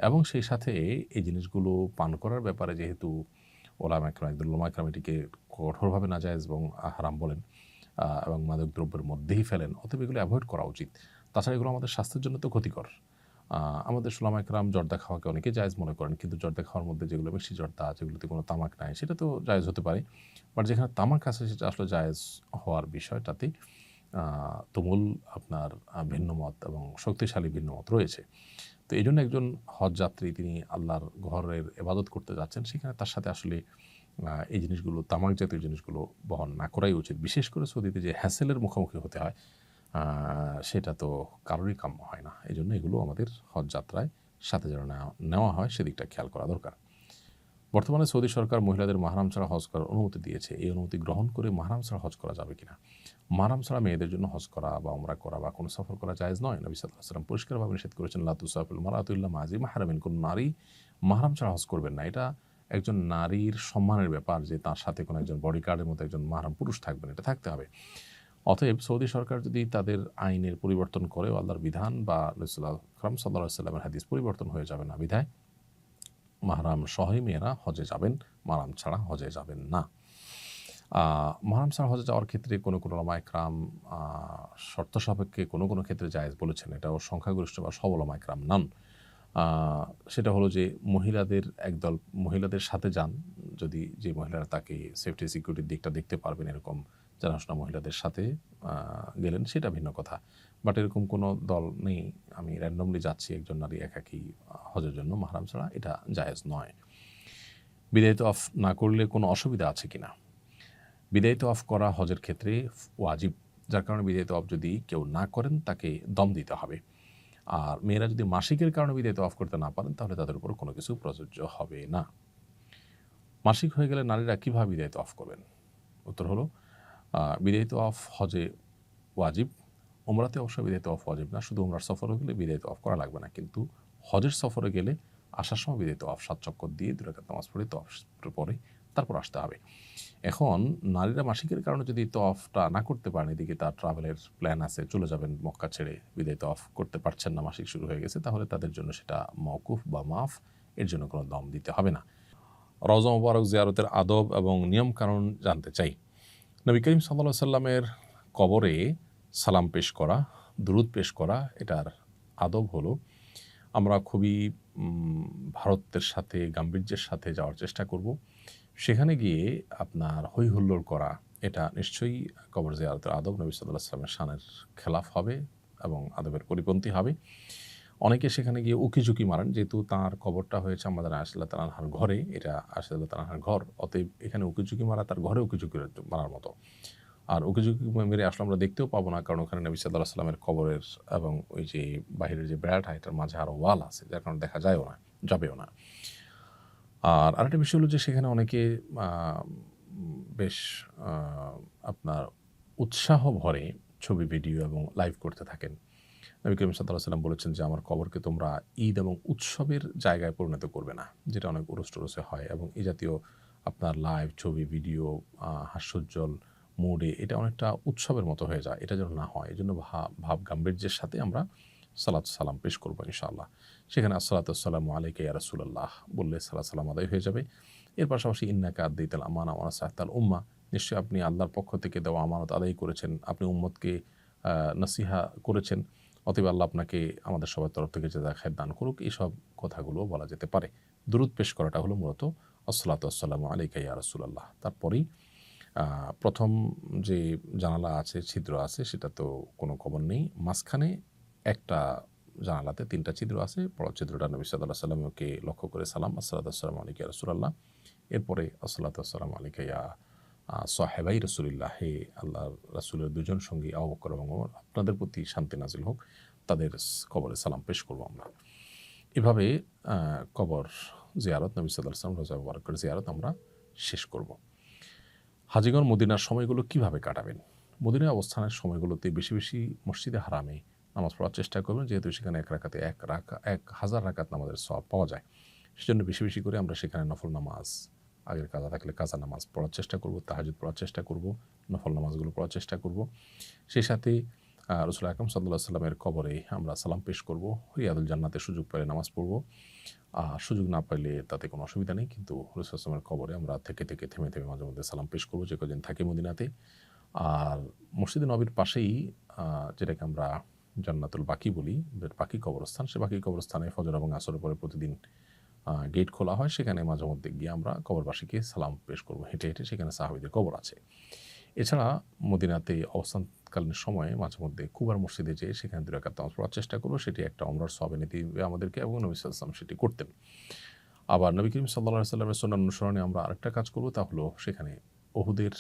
এবং সেই সাথে এই জিনিসগুলো পান করার ব্যাপারে যেহেতু ওলামা একরাম, একদল ওলামা একরাম এটিকে কঠোরভাবে নাজায়েজ এবং হারাম বলেন এবং মাদকদ্রব্যের মধ্যেই ফেলেন, অতএব এগুলো অ্যাভয়েড করা উচিত। তাছাড়া এগুলো আমাদের স্বাস্থ্যের জন্য তো ক্ষতিকর। আমাদের ওলামা একরাম জর্দা খাওয়াকে অনেকে জায়েজ মনে করেন, কিন্তু জর্দা খাওয়ার মধ্যে যেগুলো মিষ্টি জর্দা, যেগুলোতে কোনো তামাক নাই, সেটা তো জায়েজ হতে পারে, বাট যেখানে তামাক আছে সেটা আসলে জায়েজ হওয়ার বিষয়টাতে তুমুল আপনার ভিন্নমত এবং শক্তিশালী ভিন্নমত রয়েছে। তো এই জন্য একজন হজ যাত্রী তিনি আল্লাহর ঘরের ইবাদত করতে যাচ্ছেন, সেখানে তার সাথে আসলে এই জিনিসগুলো, তামাক জাতীয় জিনিসগুলো বহন না করাই উচিত। বিশেষ করে সৌদিতে যে হ্যাসেলের মুখোমুখি হতে হয়, সেটা তো কারোরই কাম্য হয় না। এই জন্য এগুলো আমাদের হজ যাত্রায় সাথে যেন নেওয়া হয়, সেদিকটা খেয়াল করা দরকার। বর্তমানে সৌদি সরকার মহিলাদের মাহরাম ছাড়া হজ করার অনুমতি দিয়েছে। এই অনুমতি গ্রহণ করে মাহরাম ছাড়া হজ করা যাবে কিনা? মাহরাম ছাড়া মেয়েদের জন্য হজ করা বা উমরা করা বা কোনো সফর করা জায়েজ নয়। নবী সাল্লাল্লাহু আলাইহি ওয়াসাল্লাম পরিষ্কারভাবে নিষেধ করেছেন, লা তুসাফিরুল মারআতু ইল্লা মা যি মাহরামিন, কোন নারী মাহরাম ছাড়া হজ করবেন না। এটা একজন নারীর সম্মানের ব্যাপার যে তার সাথে কোনো একজন বডিগার্ডের মতো একজন মাহরাম পুরুষ থাকবেন, এটা থাকতে হবে। অতএব সৌদি সরকার যদি তাদের আইনের পরিবর্তন করে, আল্লাহর বিধান বা রাসূলুল্লাহ আকরাম সাল্লাল্লাহু আলাইহি ওয়াসাল্লামের হাদিস পরিবর্তন হয়ে যাবে না বিধায় মাহরাম সহই মেয়েরা হজে যাবেন, মাহরাম ছাড়া হজে যাবেন না। মাহরাম ছাড়া হজে যাওয়ার ক্ষেত্রে কোনো ওলামা একরাম শর্ত সাপেক্ষে কোনো ক্ষেত্রে জায়েজ বলেছেন। এটাও সংখ্যাগরিষ্ঠ বা সব ওলামা একরাম নন। সেটা হলো যে মহিলাদের একদল মহিলাদের সাথে যান, যদি যে মহিলারা তাকে সেফটি সিকিউরিটির দিকটা দেখতে পারবেন, এরকম জানাশোনা মহিলাদের সাথে গেলেন, সেটা ভিন্ন কথা। বাট এরকম কোনো দল নেই, আমি র্যান্ডমলি যাচ্ছি একজন নারী একাকী হজের জন্য মাহরাম ছাড়া, এটা জায়েজ নয়। বিদায় তওয়াফ না করলে কোনো অসুবিধা আছে কিনা? বিদায় তওয়াফ করা হজের ক্ষেত্রে ওয়াজিব, যার কারণে বিদায় তওয়াফ যদি কেউ না করেন তাকে দম দিতে হবে। আর মেয়েরা যদি মাসিকের কারণে বিদায় তওয়াফ করতে না পারেন তাহলে তাদের উপর কোনো কিছু প্রযোজ্য হবে না। মাসিক হয়ে গেলে নারীরা কীভাবে বিদায় তওয়াফ করবেন? উত্তর হলো, বিদায় তওয়াফ হজে ওয়াজিব, উমরাতে অবশ্য বিদায় তওয়াফ ওয়াজিব না, শুধু উমরার সফরে গেলে বিদায় তওয়াফ করা লাগবে না। কিন্তু হজের সফরে গেলে আসার সময় বিদায় তওয়াফ 7 চক্কর দিয়ে 2 রাকাত নামাজ পড়ে তওয়াফ পরে তারপর আসতে হবে। এখন নারীরা মাসিকের কারণে যদি তওয়াফটা না করতে পারেন, এদিকে তার ট্রাভেলের প্ল্যান আছে, চলে যাবেন মক্কা ছেড়ে, বিদায় তওয়াফ করতে পারছেন না, মাসিক শুরু হয়ে গেছে, তাহলে তাদের জন্য সেটা মওকুফ বা মাফ, এর জন্য কোনো দম দিতে হবে না। রওজা মুবারক জিয়ারতের আদব এবং নিয়মকানুন জানতে চাই। নবী করিম সাল্লাল্লাহু আলাইহি সাল্লামের কবরে সালাম পেশ করা, দুরূদ পেশ করা, এটার আদব হলো আমরা খুবই ভারতের সাথে গাম্ভীর্যের সাথে যাওয়ার চেষ্টা করব। সেখানে গিয়ে আপনার হৈ হুল্লোড় করা, এটা নিশ্চয়ই কবর জিয়ারতের আদব নবী সাল্লাল্লাহু আলাইহি সাল্লামের শানের খেলাফ হবে এবং আদবের পরিপন্থী হবে। অনেকে সেখানে গিয়ে উকিঝুঁকি মারেন, যেহেতু তাঁর কবরটা হয়েছে আমাদের আয়েশা রাদিয়াল্লাহু তাআলা আনহার ঘরে, এটা আয়েশা রাদিয়াল্লাহু তাআলা আনহার ঘর, অতএব এখানে উকিঝুঁকি মারা তার ঘরে উকিঝুঁকি মারার মতো। আর উকিঝুঁকি মেরে আসলে আমরা দেখতেও পাবো না, কারণ ওখানে নবী সাল্লাল্লাহু আলাইহি সাল্লামের কবরের এবং ওই যে বাহিরের যে বেড়াটা, এটার মাঝে আরও ওয়াল আছে, যার কারণে দেখা যায়ও না, যাবেও না। আর আরেকটা বিষয় হলো যে সেখানে অনেকে বেশ আপনার উৎসাহ ভরে ছবি, ভিডিও এবং লাইভ করতে থাকেন। নবী করিম সাল্লাল্লাহু আলাইহি ওয়াসাল্লাম বলেছেন যে আমার কবরকে তোমরা ঈদ এবং উৎসবের জায়গায় পরিণত করবে না, যেটা অনেক উরস-টুরসে হয়, এবং এই জাতীয় আপনার লাইভ ছবি, ভিডিও হাস্যোজ্জ্বল মুডে এটা অনেকটা উৎসবের মতো হয়ে যায়, এটা যেন না হয়। এজন্য ভাব গাম্ভীর্যের সাথে আমরা সালাত সালাম পেশ করবো ইনশাআল্লাহ। সেখানে আসসালাতু ওয়াসসালামু আলাইকা ইয়া রাসূলুল্লাহ বললে সালাত সালাম আদায় হয়ে যাবে। এর পাশাপাশি ইন্নাকা আদ্দাইতাল আমানা ওয়া নাসাহতাল উম্মাহ, নিশ্চয়ই আপনি আল্লাহর পক্ষ থেকে দেওয়া আমানত আদায় করেছেন, আপনি উম্মতকে নসিহা করেছেন, অতএব আল্লাহ আপনাকে আমাদের সবার তরফ থেকে জাযা খায়ের দান করুক। এইসব কথাগুলো বলা যেতে পারে। দুরূদ পেশ করাটা হলো মূলত আসসালাতু ওয়াসসালামু আলাইকা ইয়া রাসূলুল্লাহ। তারপরেই প্রথম যে জানালা আছে, ছিদ্র আছে, সেটা তো কোনো কবর নেই। মাঝখানে একটা জানালাতে 3টা ছিদ্র আছে। বড় ছিদ্রটা নবী সাল্লাল্লাহু আলাইহি ওয়াসাল্লামকে লক্ষ্য করে সালাম, আসসালাতু ওয়াসসালামু আলাইকা ইয়া রাসূলুল্লাহ। এরপরে আসসালাতু ওয়াসসালামু আলাইকা ইয়া সাহেবাই রাসূলিল্লাহ, হে আল্লাহর রাসূলের 2 জন সঙ্গী আবু বকর এবং ওমর, আপনাদের প্রতি শান্তি নাজিল হোক। তাদের কবরে সালাম পেশ করব আমরা। এভাবে কবর জিয়ারত, নবী সাল্লাল্লাহু আলাইহি ওয়াসাল্লাম রওজা মুবারকের জিয়ারত আমরা শেষ করব। হাজীগণ মদিনার সময়গুলো কিভাবে কাটাবেন? মদিনায় অবস্থানের সময়গুলোতে বেশি বেশি মসজিদে হারামে নামাজ পড়ার চেষ্টা করবেন, যেহেতু সেখানে 1000 রাকাত নামাজের সওয়াব পাওয়া যায়। সেজন্য বেশি বেশি করে আমরা সেখানে নফল নামাজ, আগের কাজা থাকলে কাজা নামাজ পড়ার চেষ্টা করব, তাহাজ্জুদ পড়ার চেষ্টা করব, নফল নামাজগুলো পড়ার চেষ্টা করব। সেই সাথে রাসূল আকরাম সাল্লাল্লাহু আলাইহি ওয়াসাল্লামের কবরে আমরা সালাম পেশ করব, রিয়াদুল জান্নাতে সুযোগ পেলে নামাজ পড়ব, সুযোগ না পাইলে তাতে কোনো অসুবিধা নেই, কিন্তু রাসূল সাল্লাল্লাহু আলাইহি ওয়াসাল্লামের কবরে আমরা থেকে থেমে মাঝে মধ্যে সালাম পেশ করব, যে কদিন থাকি মদিনাতে। আর মসজিদে নববীর পাশেই যেটাকে আমরা জান্নাতুল বাকি বলি, বাকি কবরস্থান, সে বাকি কবরস্থানে ফজর এবং আসরের পরে প্রতিদিন গেট খোলা হয়, সেখানে মাঝে মধ্যে গিয়ে আমরা কবরবাসীকে সালাম পেশ করব হেঁটে হেঁটে, সেখানে সাহাবীদের কবর আছে। এছাড়া মদিনাতে অবস্থানকালীন সময়ে মাঝে মধ্যে কুবার মসজিদে যেয়ে সেখানে 2 রাকাত নামাজ পড়ার চেষ্টা করব, সেটি একটা উমরার সওয়াব এনে দিবে আমাদেরকে, এবং নবী সাল্লাল্লাহু আলাইহি ওয়াসাল্লাম সেটি করতেন। আবার নবী করিম সাল্লাল্লাহু আলাইহি সাল্লামের সুন্নাহ অনুসরণে আমরা আরেকটা কাজ করব, তা হলো সেখানে উহুদের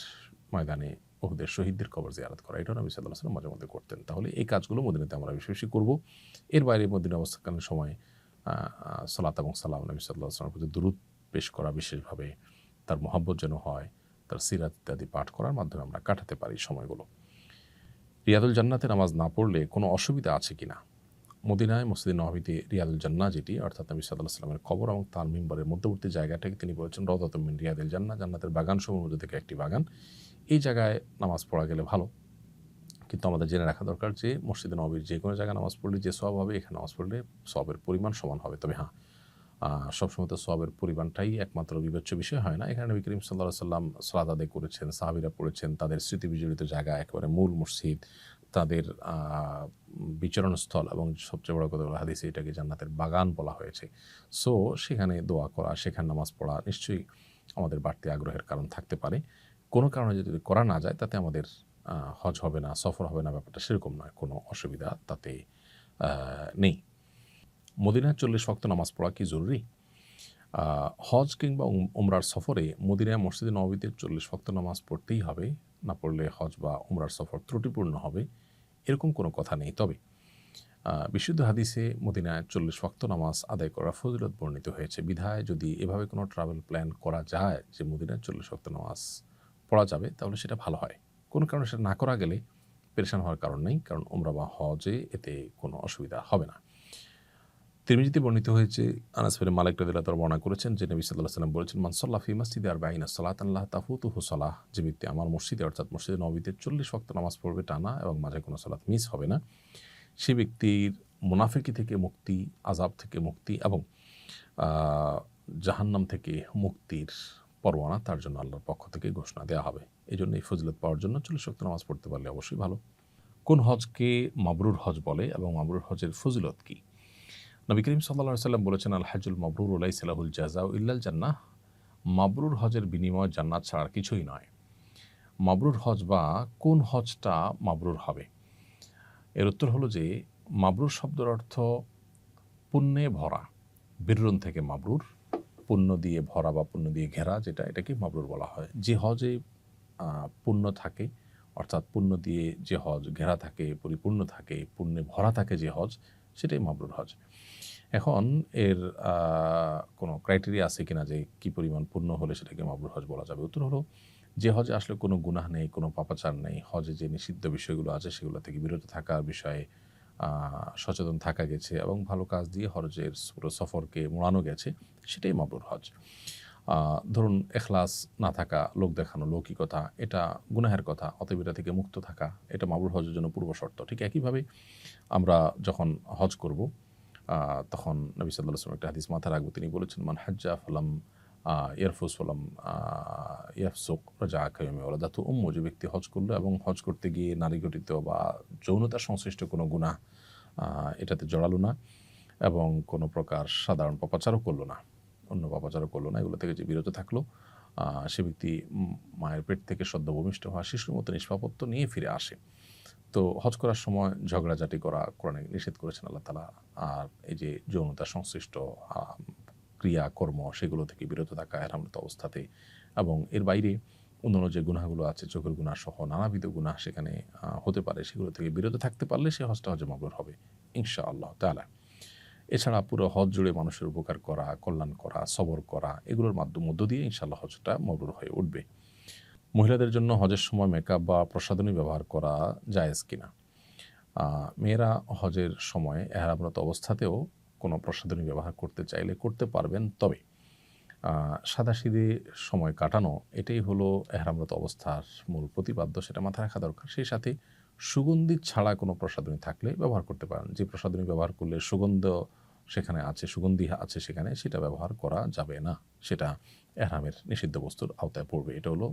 ময়দানে উহুদের শহীদদের কবর জিয়ারত করা। এটাও নবী সাল্লাল্লাহু আলাইহি সাল্লাম মাঝে মধ্যে করতেন। তাহলে এই কাজগুলো মদিনাতে আমরা বেশি বেশি করব। এর বাইরে মদিনা অবস্থাকালীন সময়ে সালাত এবং সালাম নবী সাল্লাল্লাহু আলাইহি সাল্লামের প্রতি দুরূদ পেশ করা, বিশেষভাবে তার মহব্বত যেন হয়, তার সিরাত ইত্যাদি পাঠ করার মাধ্যমে আমরা কাটাতে পারি সময়গুলো। রিয়াদুল জান্নাতে নামাজ না পড়লে কোনো অসুবিধা আছে কিনা? মদিনায় মসজিদে নববীতে রিয়াদুল জান্নাহ যেটি, অর্থাৎ নবী সাল্লাল্লাহু আলাইহি সাল্লামের কবর এবং তার মিম্বরের মধ্যবর্তী জায়গাটাকে তিনি বলেছেন রাউদাতুম মিন রিয়াদিল জান্নাহ, জান্নাতের বাগানসমূহের মধ্যে থেকে একটি বাগান। এই জায়গায় নামাজ পড়া গেলে ভালো। কিন্তু আমাদের জেনে রাখা দরকার যে মসজিদে নববীর যে কোনো জায়গায় নামাজ পড়লে যে সওয়াব হবে, এখানে নামাজ পড়লে সওয়াবের পরিমাণ সমান হবে। তবে হ্যাঁ, সবসময় তো সওয়াবের পরিমাণটাই একমাত্র বিবেচ্য বিষয় হয় না। এখানে নবী করিম সাল্লাল্লাহু আলাইহি সাল্লাম সালাত আদায় করেছেন, সাহাবীরা পড়েছেন, তাদের স্মৃতি বিজড়িত জায়গা, একেবারে মূল মসজিদ, তাদের বিচরণস্থল, এবং সবচেয়ে বড় কথা হলো হাদিসে এটাকে জান্নাতের বাগান বলা হয়েছে। সো সেখানে দোয়া করা, সেখানে নামাজ পড়া নিশ্চয়ই আমাদের বাড়তি আগ্রহের কারণ থাকতে পারে। কোনো কারণে যদি করা না যায় তাতে আমাদের হজ হবে না, সফর হবে না, ব্যাপারটা সেরকম নয়। কোনো অসুবিধা তাতে নেই। মদিনায় 40 ওয়াক্ত নামাজ পড়া কি জরুরি? হজ কিংবা উমরার সফরে মদিনায় মসজিদে নববীতে 40 ওয়াক্ত নামাজ পড়তেই হবে, না পড়লে হজ বা উমরার সফর ত্রুটিপূর্ণ হবে, এরকম কোনো কথা নেই। তবে বিশুদ্ধ হাদিসে মদিনায় 40 ওয়াক্ত নামাজ আদায় করার ফজিলত বর্ণিত হয়েছে। বিধায় যদি এভাবে কোনো ট্রাভেল প্ল্যান করা যায় যে মদিনায় 40 ওয়াক্ত নামাজ পড়া যাবে, তাহলে সেটা ভালো হয়। কোনো কারণে সেটা না করা গেলে পেরেশান হওয়ার কারণ নেই, কারণ উমরা বা হজে এতে কোনো অসুবিধা হবে না। তিরমিজিতে বর্ণিত হয়েছে, আনাস বিন মালিক রাদিয়াল্লাহু তাআলা বর্ণনা করেছেন যে নবী সাল্লাল্লাহু আলাইহি ওয়াসাল্লাম বলেছেন, মান সাল্লা ফি মাসজিদি আরবাঈনা সালাতান লা তাফুতুহু সালাহ, যে ব্যক্তি আমার মসজিদে অর্থাৎ মসজিদে নববীতে 40 ওয়াক্ত নামাজ পড়বে টানা এবং মাঝে কোনো সালাত মিস হবে না, সে ব্যক্তির মুনাফিকি থেকে মুক্তি, আযাব থেকে মুক্তি এবং জাহান্নাম থেকে মুক্তির পরোয়ানা তার জন্য আল্লাহর পক্ষ থেকে ঘোষণা দেওয়া হবে। এই জন্য এই ফজিলত পাওয়ার জন্য 40 ওয়াক্ত নামাজ পড়তে পারলে অবশ্যই ভালো। কোন হজকে মাবরুর হজ বলে এবং মাবরুর হজের ফজিলত কী? নবী করিম সাল্লাল্লাহু আলাইহি ওয়াসাল্লাম বলেছেন, আল হাজ্জুল মাবরুর লাইসা লাহুল জাযাউ ইল্লাল জান্নাহ, মাবরুর হজের বিনিময় জান্নাত ছাড়া আর কিছুই নয়। মাবরুর হজ বা কোন হজটা মাবরুর হবে? এর উত্তর হলো যে মাবরুর শব্দের অর্থ পুণ্যে ভরা। বিররুন থেকে মাবরুর, পুণ্য দিয়ে ভরা বা পুণ্য দিয়ে ঘেরা, যেটা এটাকে মাবরুর বলা হয়। যে হজে পুণ্য থাকে, অর্থাৎ পুণ্য দিয়ে যে হজ ঘেরা থাকে, পরিপূর্ণ থাকে, পুণ্যে ভরা থাকে যে হজ, সেটাই মাবরুর হজ। এখন এর কোনো ক্রাইটেরিয়া আছে কিনা যে কী পরিমাণ পুণ্য হলে সেটাকে মাবরুর হজ বলা যাবে? উত্তর হলো, যে হজে আসলে কোনো গুনাহ নেই, কোনো পাপাচার নেই, হজে যে নিষিদ্ধ বিষয়গুলো আছে সেগুলো থেকে বিরত থাকার বিষয়ে সচেতন থাকা গেছে এবং ভালো কাজ দিয়ে হজের পুরো সফরকে মোড়ানো গেছে, সেটাই মাবরুর হজ। ধরুন এখলাস না থাকা, লোক দেখানো, লৌকিকতা, এটা গুনাহের কথা, অতএব এটা থেকে মুক্ত থাকা, এটা মাবরুর হজের জন্য পূর্ব শর্ত। ঠিক একইভাবে আমরা যখন হজ করব তখন নবী সাল্লাল্লাহু আলাইহি ওয়াসাল্লাম একটা হাদিস মাথায় রাখবো, তিনি বলেছেন, মান হাজ্জা ফালাম ইয়ারফুস ফালাম ইয়াফসুক রাজা কায়মি ওয়ালাদাতু উম্মু, যে ব্যক্তি হজ করলো এবং হজ করতে গিয়ে নারী ঘটিত বা যৌনতা সংশ্লিষ্ট কোনো গুনাহ এটাতে জড়ালো না এবং কোনো প্রকার সাধারণ পাপাচারও করলো না, অন্য পাপাচারও করলো না, এগুলো থেকে যে বিরত থাকলো, সে ব্যক্তি মায়ের পেট থেকে সদ্য ভূমিষ্ঠ হওয়া শিশুর মতো নিষ্পাপত্ব নিয়ে ফিরে আসে। তো হজ করার সময় ঝগড়াঝাটি করা কোরআনে নিষেধ করেছেন আল্লাহ তাআলা। আর এই যে যৌনতা সংশ্লিষ্ট ক্রিয়াকর্ম, সেগুলো থেকে বিরত থাকা এহরামরত অবস্থাতে, এবং এর বাইরে অন্যান্য যে গুনাহগুলো আছে, চোখের গুনাহ সহ নানাবিধ গুনাহ সেখানে হতে পারে, সেগুলো থেকে বিরত থাকতে পারলে সে হজটা হজে মাবরুর হবে ইনশাআল্লাহ তাআলা। এছাড়া পুরো হজ জুড়ে মানুষের উপকার করা, কল্যাণ করা, সবর করা, এগুলোর মধ্য দিয়ে ইনশাআল্লাহ হজটা মাবরুর হয়ে উঠবে। মহিলাদের জন্য হজের সময় মেকআপ বা প্রসাধনী ব্যবহার করা জায়েজ কিনা? মেয়েরা হজের সময় এহরামরত অবস্থাতেও কোনো প্রসাধনী ব্যবহার করতে চাইলে করতে পারবেন, তবে সাদাসিধে সময় কাটানো এটাই হলো এহরামরত অবস্থার মূল প্রতিপাদ্য, সেটা মাথায় রাখা দরকার। সেই সাথে সুগন্ধি ছাড়া কোনো প্রসাধনী থাকলে ব্যবহার করতে পারেন। যে প্রসাধনী ব্যবহার করলে সুগন্ধি আছে সেখানে, সেটা ব্যবহার করা যাবে না, সেটা এহরামের নিষিদ্ধ বস্তুর আওতায় পড়বে। এটা হলো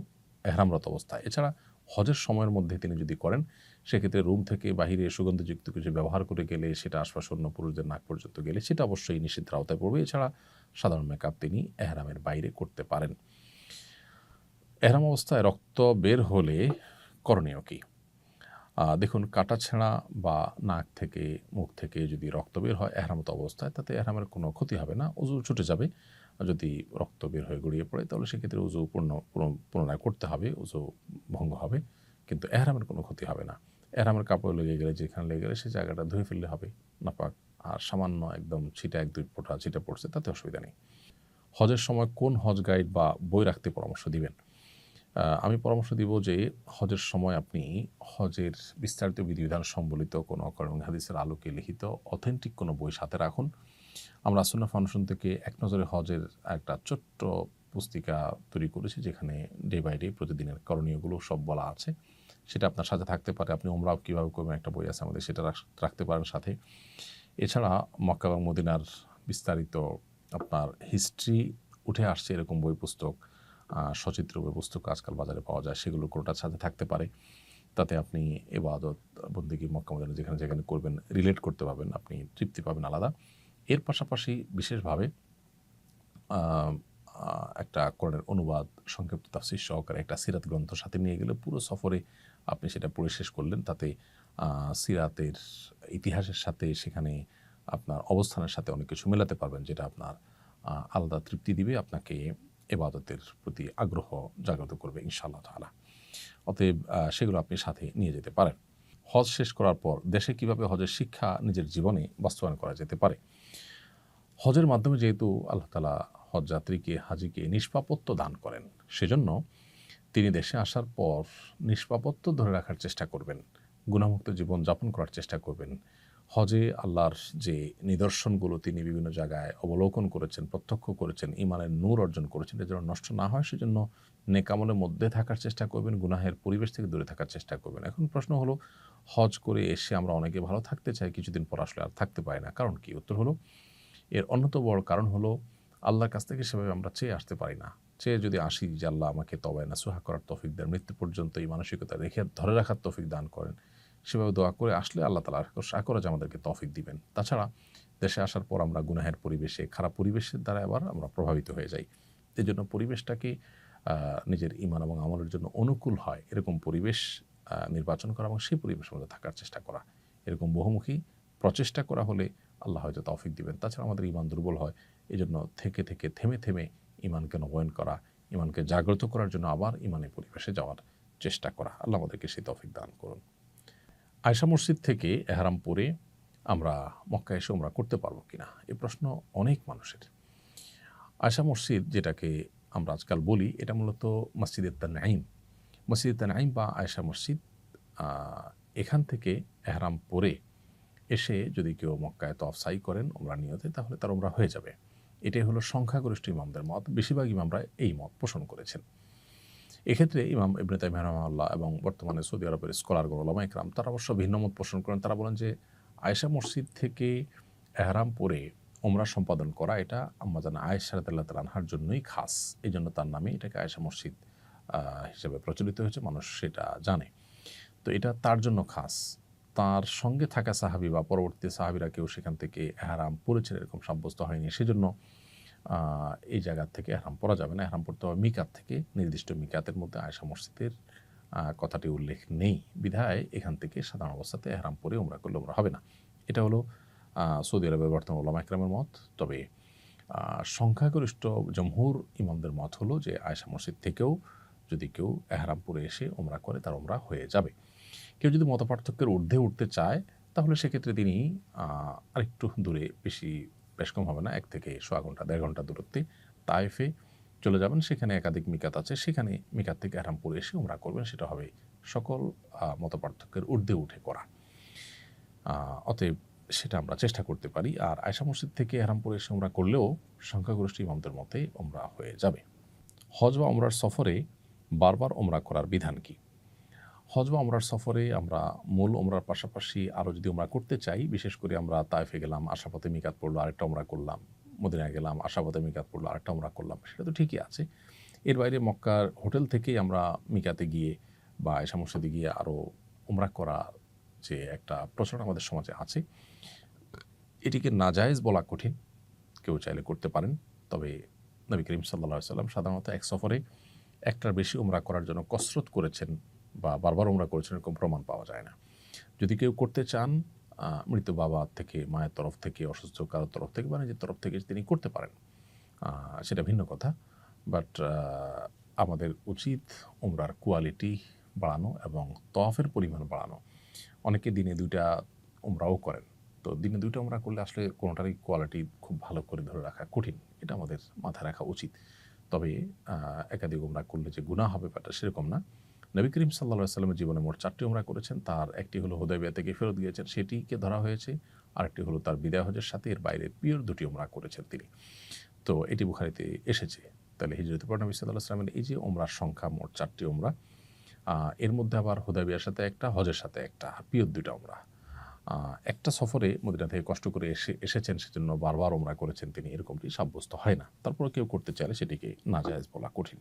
এহরামরত অবস্থা। এছাড়া হজের সময়ের মধ্যে তিনি যদি করেন, সেক্ষেত্রে রুম থেকে বাহিরে সুগন্ধযুক্ত কিছু ব্যবহার করে গেলে, সেটা আশপাশন্য পুরুষদের নাক পর্যন্ত গেলে, সেটা অবশ্যই নিষিদ্ধের আওতায় পড়বে। এছাড়া সাধারণ মেকআপ তিনি এহরামের বাইরে করতে পারেন। এহরাম অবস্থায় রক্ত বের হলে করণীয় কী? দেখুন, কাটা ছেঁড়া বা নাক থেকে মুখ থেকে যদি রক্ত বের হয় এহরামত অবস্থায়, তাতে এহরামের কোনো ক্ষতি হবে না, ওযু ছুটে যাবে। যদি রক্ত বের হয়ে গড়িয়ে পড়ে তাহলে সেক্ষেত্রে উজু পুনরায় করতে হবে, উজু ভঙ্গ হবে, কিন্তু এহরামের কোনো ক্ষতি হবে না। এহরামের কাপড় লেগে গেলে, যেখানে লেগে গেলে সেই জায়গাটা ধুয়ে ফেললে হবে নাপাক। আর সামান্য একদম ছিটা 1-2 ফোঁটা ছিটা পড়ছে, তাতে অসুবিধা নেই। হজের সময় কোন হজ গাইড বা বই রাখতে পরামর্শ দিবেন? আমি পরামর্শ দিব যে হজের সময় আপনি হজের বিস্তারিত বিধিবিধান সম্বলিত কোনো কোরআন হাদিসের আলোকে লিখিত অথেন্টিক কোনো বই সাথে রাখুন। আমরা সুন্নাহ ফাউন্ডেশন থেকে এক নজরে হজের একটা ছোট্ট পুস্তিকা তৈরি করেছি, যেখানে ডে বাই ডে প্রতিদিনের করণীয়গুলো সব বলা আছে। সেটা আপনার সাথে থাকতে পারে। আপনি ওমরাও কীভাবে করবেন একটা বই আছে আমাদের, সেটা রাখতে পারেন সাথে। এছাড়া মক্কা এবং মদিনার বিস্তারিত আপনার হিস্ট্রি উঠে আসছে এরকম বই পুস্তক, সচিত্র বই পুস্তক আজকাল বাজারে পাওয়া যায়, সেগুলো কোনোটার সাথে থাকতে পারে। তাতে আপনি ইবাদত বন্দেগী মক্কা মদিনা যেখানে যেখানে করবেন রিলেট করতে পারবেন, আপনি তৃপ্তি পাবেন আলাদা। এর পাশাপাশি বিশেষভাবে একটা কোরআনের অনুবাদ, সংক্ষিপ্ত তাফসীর সহকারে একটা সিরাত গ্রন্থ সাথে নিয়ে গেলে পুরো সফরে আপনি সেটা পড়ে শেষ করলেন। তাতে সিরাতের ইতিহাসের সাথে সেখানে আপনার অবস্থানের সাথে অনেক কিছু মেলাতে পারবেন, যেটা আপনার আলাদা তৃপ্তি দিবে, আপনাকে ইবাদতের প্রতি আগ্রহ জাগ্রত করবে ইনশাআল্লাহ তাআলা। অতএব সেগুলো আপনি সাথে নিয়ে যেতে পারেন। হজ শেষ করার পর দেশে কিভাবে হজের শিক্ষা নিজের জীবনে বাস্তবায়ন করা যেতে পারে? হজের মাধ্যমে যেহেতু আল্লাহ তাআলা হজযাত্রীকে, হাজিকে নিষ্পাপত্ব দান করেন, সেজন্য তিনি দেশে আসার পর নিষ্পাপত্ব ধরে রাখার চেষ্টা করবেন, গুনাহমুক্ত জীবন যাপন করার চেষ্টা করবেন। হজে আল্লাহর যে নিদর্শনগুলো তিনি বিভিন্ন জায়গায় অবলোকন করেছেন, প্রত্যক্ষ করেছেন, ঈমানের নূর অর্জন করেছেন, এটা যেন নষ্ট না হয় সেজন্য নেক আমলের মধ্যে থাকার চেষ্টা করবেন, গুনাহের পরিবেশ থেকে দূরে থাকার চেষ্টা করবেন। এখন প্রশ্ন হলো, হজ করে এসে আমরা অনেকে ভালো থাকতে চাই, কিছুদিন পর আসলে আর থাকতে পারি না, কারণ কি? উত্তর হলো, এর অন্যতম বড় কারণ হলো আল্লাহর কাছ থেকে সেভাবে আমরা চেয়ে আসতে পারি না। চেয়ে যদি আসি যে আল্লাহ আমাকে তওবায়ে নাসুহা করার তৌফিক দেন, মৃত্যু পর্যন্ত এই মানসিকতা রেখে ধরে রাখার তৌফিক দান করেন, সেভাবে দোয়া করে আসলে আল্লাহ তাআলা আশা করা যায় আমাদেরকে তৌফিক দিবেন। তাছাড়া দেশে আসার পর আমরা গুনাহের পরিবেশে, খারাপ পরিবেশের দ্বারা আবার আমরা প্রভাবিত হয়ে যাই। এজন্য পরিবেশটাকে নিজের ঈমান এবং আমলের জন্য অনুকূল হয় এরকম পরিবেশ নির্বাচন করা এবং সেই পরিবেশের মধ্যে থাকার চেষ্টা করা। এরকম বহুমুখী প্রচেষ্টা করা হলে আল্লাহ হয়তো তৌফিক দিবেন। তাছাড়া আমাদের ঈমান দুর্বল হয়, এজন্য থেকে থেমে ঈমানকে নবায়ন করা, ঈমানকে জাগ্রত করার জন্য আবার ঈমানের পরিবেশে যাওয়ার চেষ্টা করা। আল্লাহ আমাদেরকে সেই তৌফিক দান করুন। আয়েশা মসজিদ থেকে এহরাম পরে আমরা মক্কা এসে উমরা করতে পারবো কিনা, এই প্রশ্ন অনেক মানুষের। আয়েশা মসজিদ যেটাকে আমরা আজকাল বলি, এটা মূলত মসজিদে তানঈম। মসজিদে তানঈম বা আয়েশা মসজিদ, এখান থেকে এহরাম পরে এসে যদি কেউ মক্কায় তওয়াফ সাই করেন উমরা নিয়তে, তাহলে তার উমরা হয়ে যাবে। এটাই হলো সংখ্যাগরিষ্ঠ ইমামদের মত। বেশিরভাগ ইমামরা এই মত পোষণ করেছেন। এক্ষেত্রে ইমাম ইবনে তাইমিয়া রাহিমাহুল্লাহ এবং বর্তমানে সৌদি আরবের স্কলারগণ, উলামা ইকরাম, তারা অবশ্য ভিন্ন মত পোষণ করেন। তারা বলেন যে আয়েশা মসজিদ থেকে এহরাম পরে উমরা সম্পাদন করা এটা আম্মাজান আয়েশা রাদিয়াল্লাহু তাআলা আনহার জন্যই খাস। এজন্য তার নামে এটাকে আয়েশা মসজিদ হিসেবে প্রচলিত হয়েছে, মানুষ সেটা জানে। তো এটা তার জন্য খাস। তার সঙ্গে থাকা সাহাবী বা পরবর্তী সাহাবীরা কেউ সেখান থেকে এহরাম পরেছেন এরকম সাব্যস্ত হয়নি। সেজন্য এই জায়গা থেকে এহরাম পরা যাবে না। এহরাম পড়তে হবে মিকাত থেকে। নির্দিষ্ট মিকাতের মধ্যে আয়েশা মসজিদের কথাটি উল্লেখ নেই বিধায় এখান থেকে সাধারণ অবস্থাতে এহরাম পরে উমরা করলে উমরা হবে না। এটা হলো সৌদি আরবের বর্তমান উলামা ইকরামের মত। তবে সংখ্যাগরিষ্ঠ জমহুর ইমামদের মত হলো যে আয়েশা মসজিদ থেকেও যদি কেউ এহরাম পরে এসে উমরা করে তার উমরা হয়ে যাবে। কেউ যদি মতপার্থক্যের ঊর্ধ্বে উঠতে চায় তাহলে সেক্ষেত্রে তিনি আরেকটু দূরে, বেশ কম হবে না, 1 থেকে সোয়া ঘন্টা 1.5 ঘন্টা দূরত্বে তায়েফে চলে যাবেন। সেখানে একাধিক মিকাত আছে, সেখানে মিকাত থেকে এহরাম পরে এসে উমরা করবেন। সেটা হবে সকল মতপার্থক্যের ঊর্ধ্বে উঠে করা। অতএব সেটা আমরা চেষ্টা করতে পারি। আর আয়েশা মসজিদ থেকে এহরাম পরে এসে উমরা করলেও সংখ্যাগরিষ্ঠ ইমামদের মতে উমরা হয়ে যাবে। হজ বা উমরার সফরে বারবার উমরা করার বিধান কি? হজ বা উমরার সফরে আমরা মূল উমরার পাশাপাশি আরও যদি উমরা করতে চাই, বিশেষ করে আমরা তায়েফে গেলাম, আসার পথে মিকাত পড়লো, আরেকটা উমরা করলাম, মদিনায় গেলাম, আসার পথে মিকাত পড়লো, আরেকটা উমরা করলাম, সেটা তো ঠিকই আছে। এর বাইরে মক্কার হোটেল থেকেই আমরা মিকাতে গিয়ে বা আয়েশা মসজিদে গিয়ে আরও উমরা করা যে একটা প্রচলন আমাদের সমাজে আছে, এটিকে নাজায়েজ বলা কঠিন। কেউ চাইলে করতে পারেন। তবে নবী করিম সাল্লাল্লাহু আলাইহি ওয়াসাল্লাম সাধারণত এক সফরে একটার বেশি উমরা করার জন্য কসরত করেছেন বা বারবার উমরা করেছেন এরকম প্রমাণ পাওয়া যায় না। যদি কেউ করতে চান, মৃত বাবা থেকে, মায়ের তরফ থেকে, অসুস্থ কারোর তরফ থেকে বা নিজের তরফ থেকে তিনি করতে পারেন। সেটা ভিন্ন কথা। বাট আমাদের উচিত উমরার কোয়ালিটি বাড়ানো এবং তওয়াফের পরিমাণ বাড়ানো। অনেকে দিনে ২টা উমরাও করেন। তো দিনে ২টা উমরা করলে আসলে কোনোটারই কোয়ালিটি খুব ভালো করে ধরে রাখা কঠিন। এটা আমাদের মাথায় রাখা উচিত। তবে একাধিক উমরা করলে যে গুনাহ হবে ব্যাপারটা সেরকম না। নবী করিম সাল্লাল্লাহু আলাইহি ওয়াসাল্লামের জীবনে মোট ৪টি উমরা করেছেন। তার একটি হলো হুদায়বিয়া থেকে ফেরত গিয়েছেন, সেটিকে ধরা হয়েছে। আরেকটি হলো তার বিদায় হজের সাথে, এর বাইরে পিওর ২টি উমরা করেছেন তিনি। তো এটি বুখারীতে এসেছে। তাহলে হিজরতের পর নবী সাল্লাল্লাহু আলাইহি ওয়াসাল্লামের এই যে উমরার সংখ্যা মোট ৪টি উমরা, এর মধ্যে আবার হুদায়বিয়ার সাথে একটা, হজের সাথে একটা, পিওর ২টা উমরা। একটা সফরে মদিনা থেকে কষ্ট করে এসেছেন, সেজন্য বারবার উমরা করেছেন তিনি, এরকমটি সাব্যস্ত হয় না। তারপরেও কেউ করতে চাইলে সেটিকে নাজায়েজ বলা কঠিন।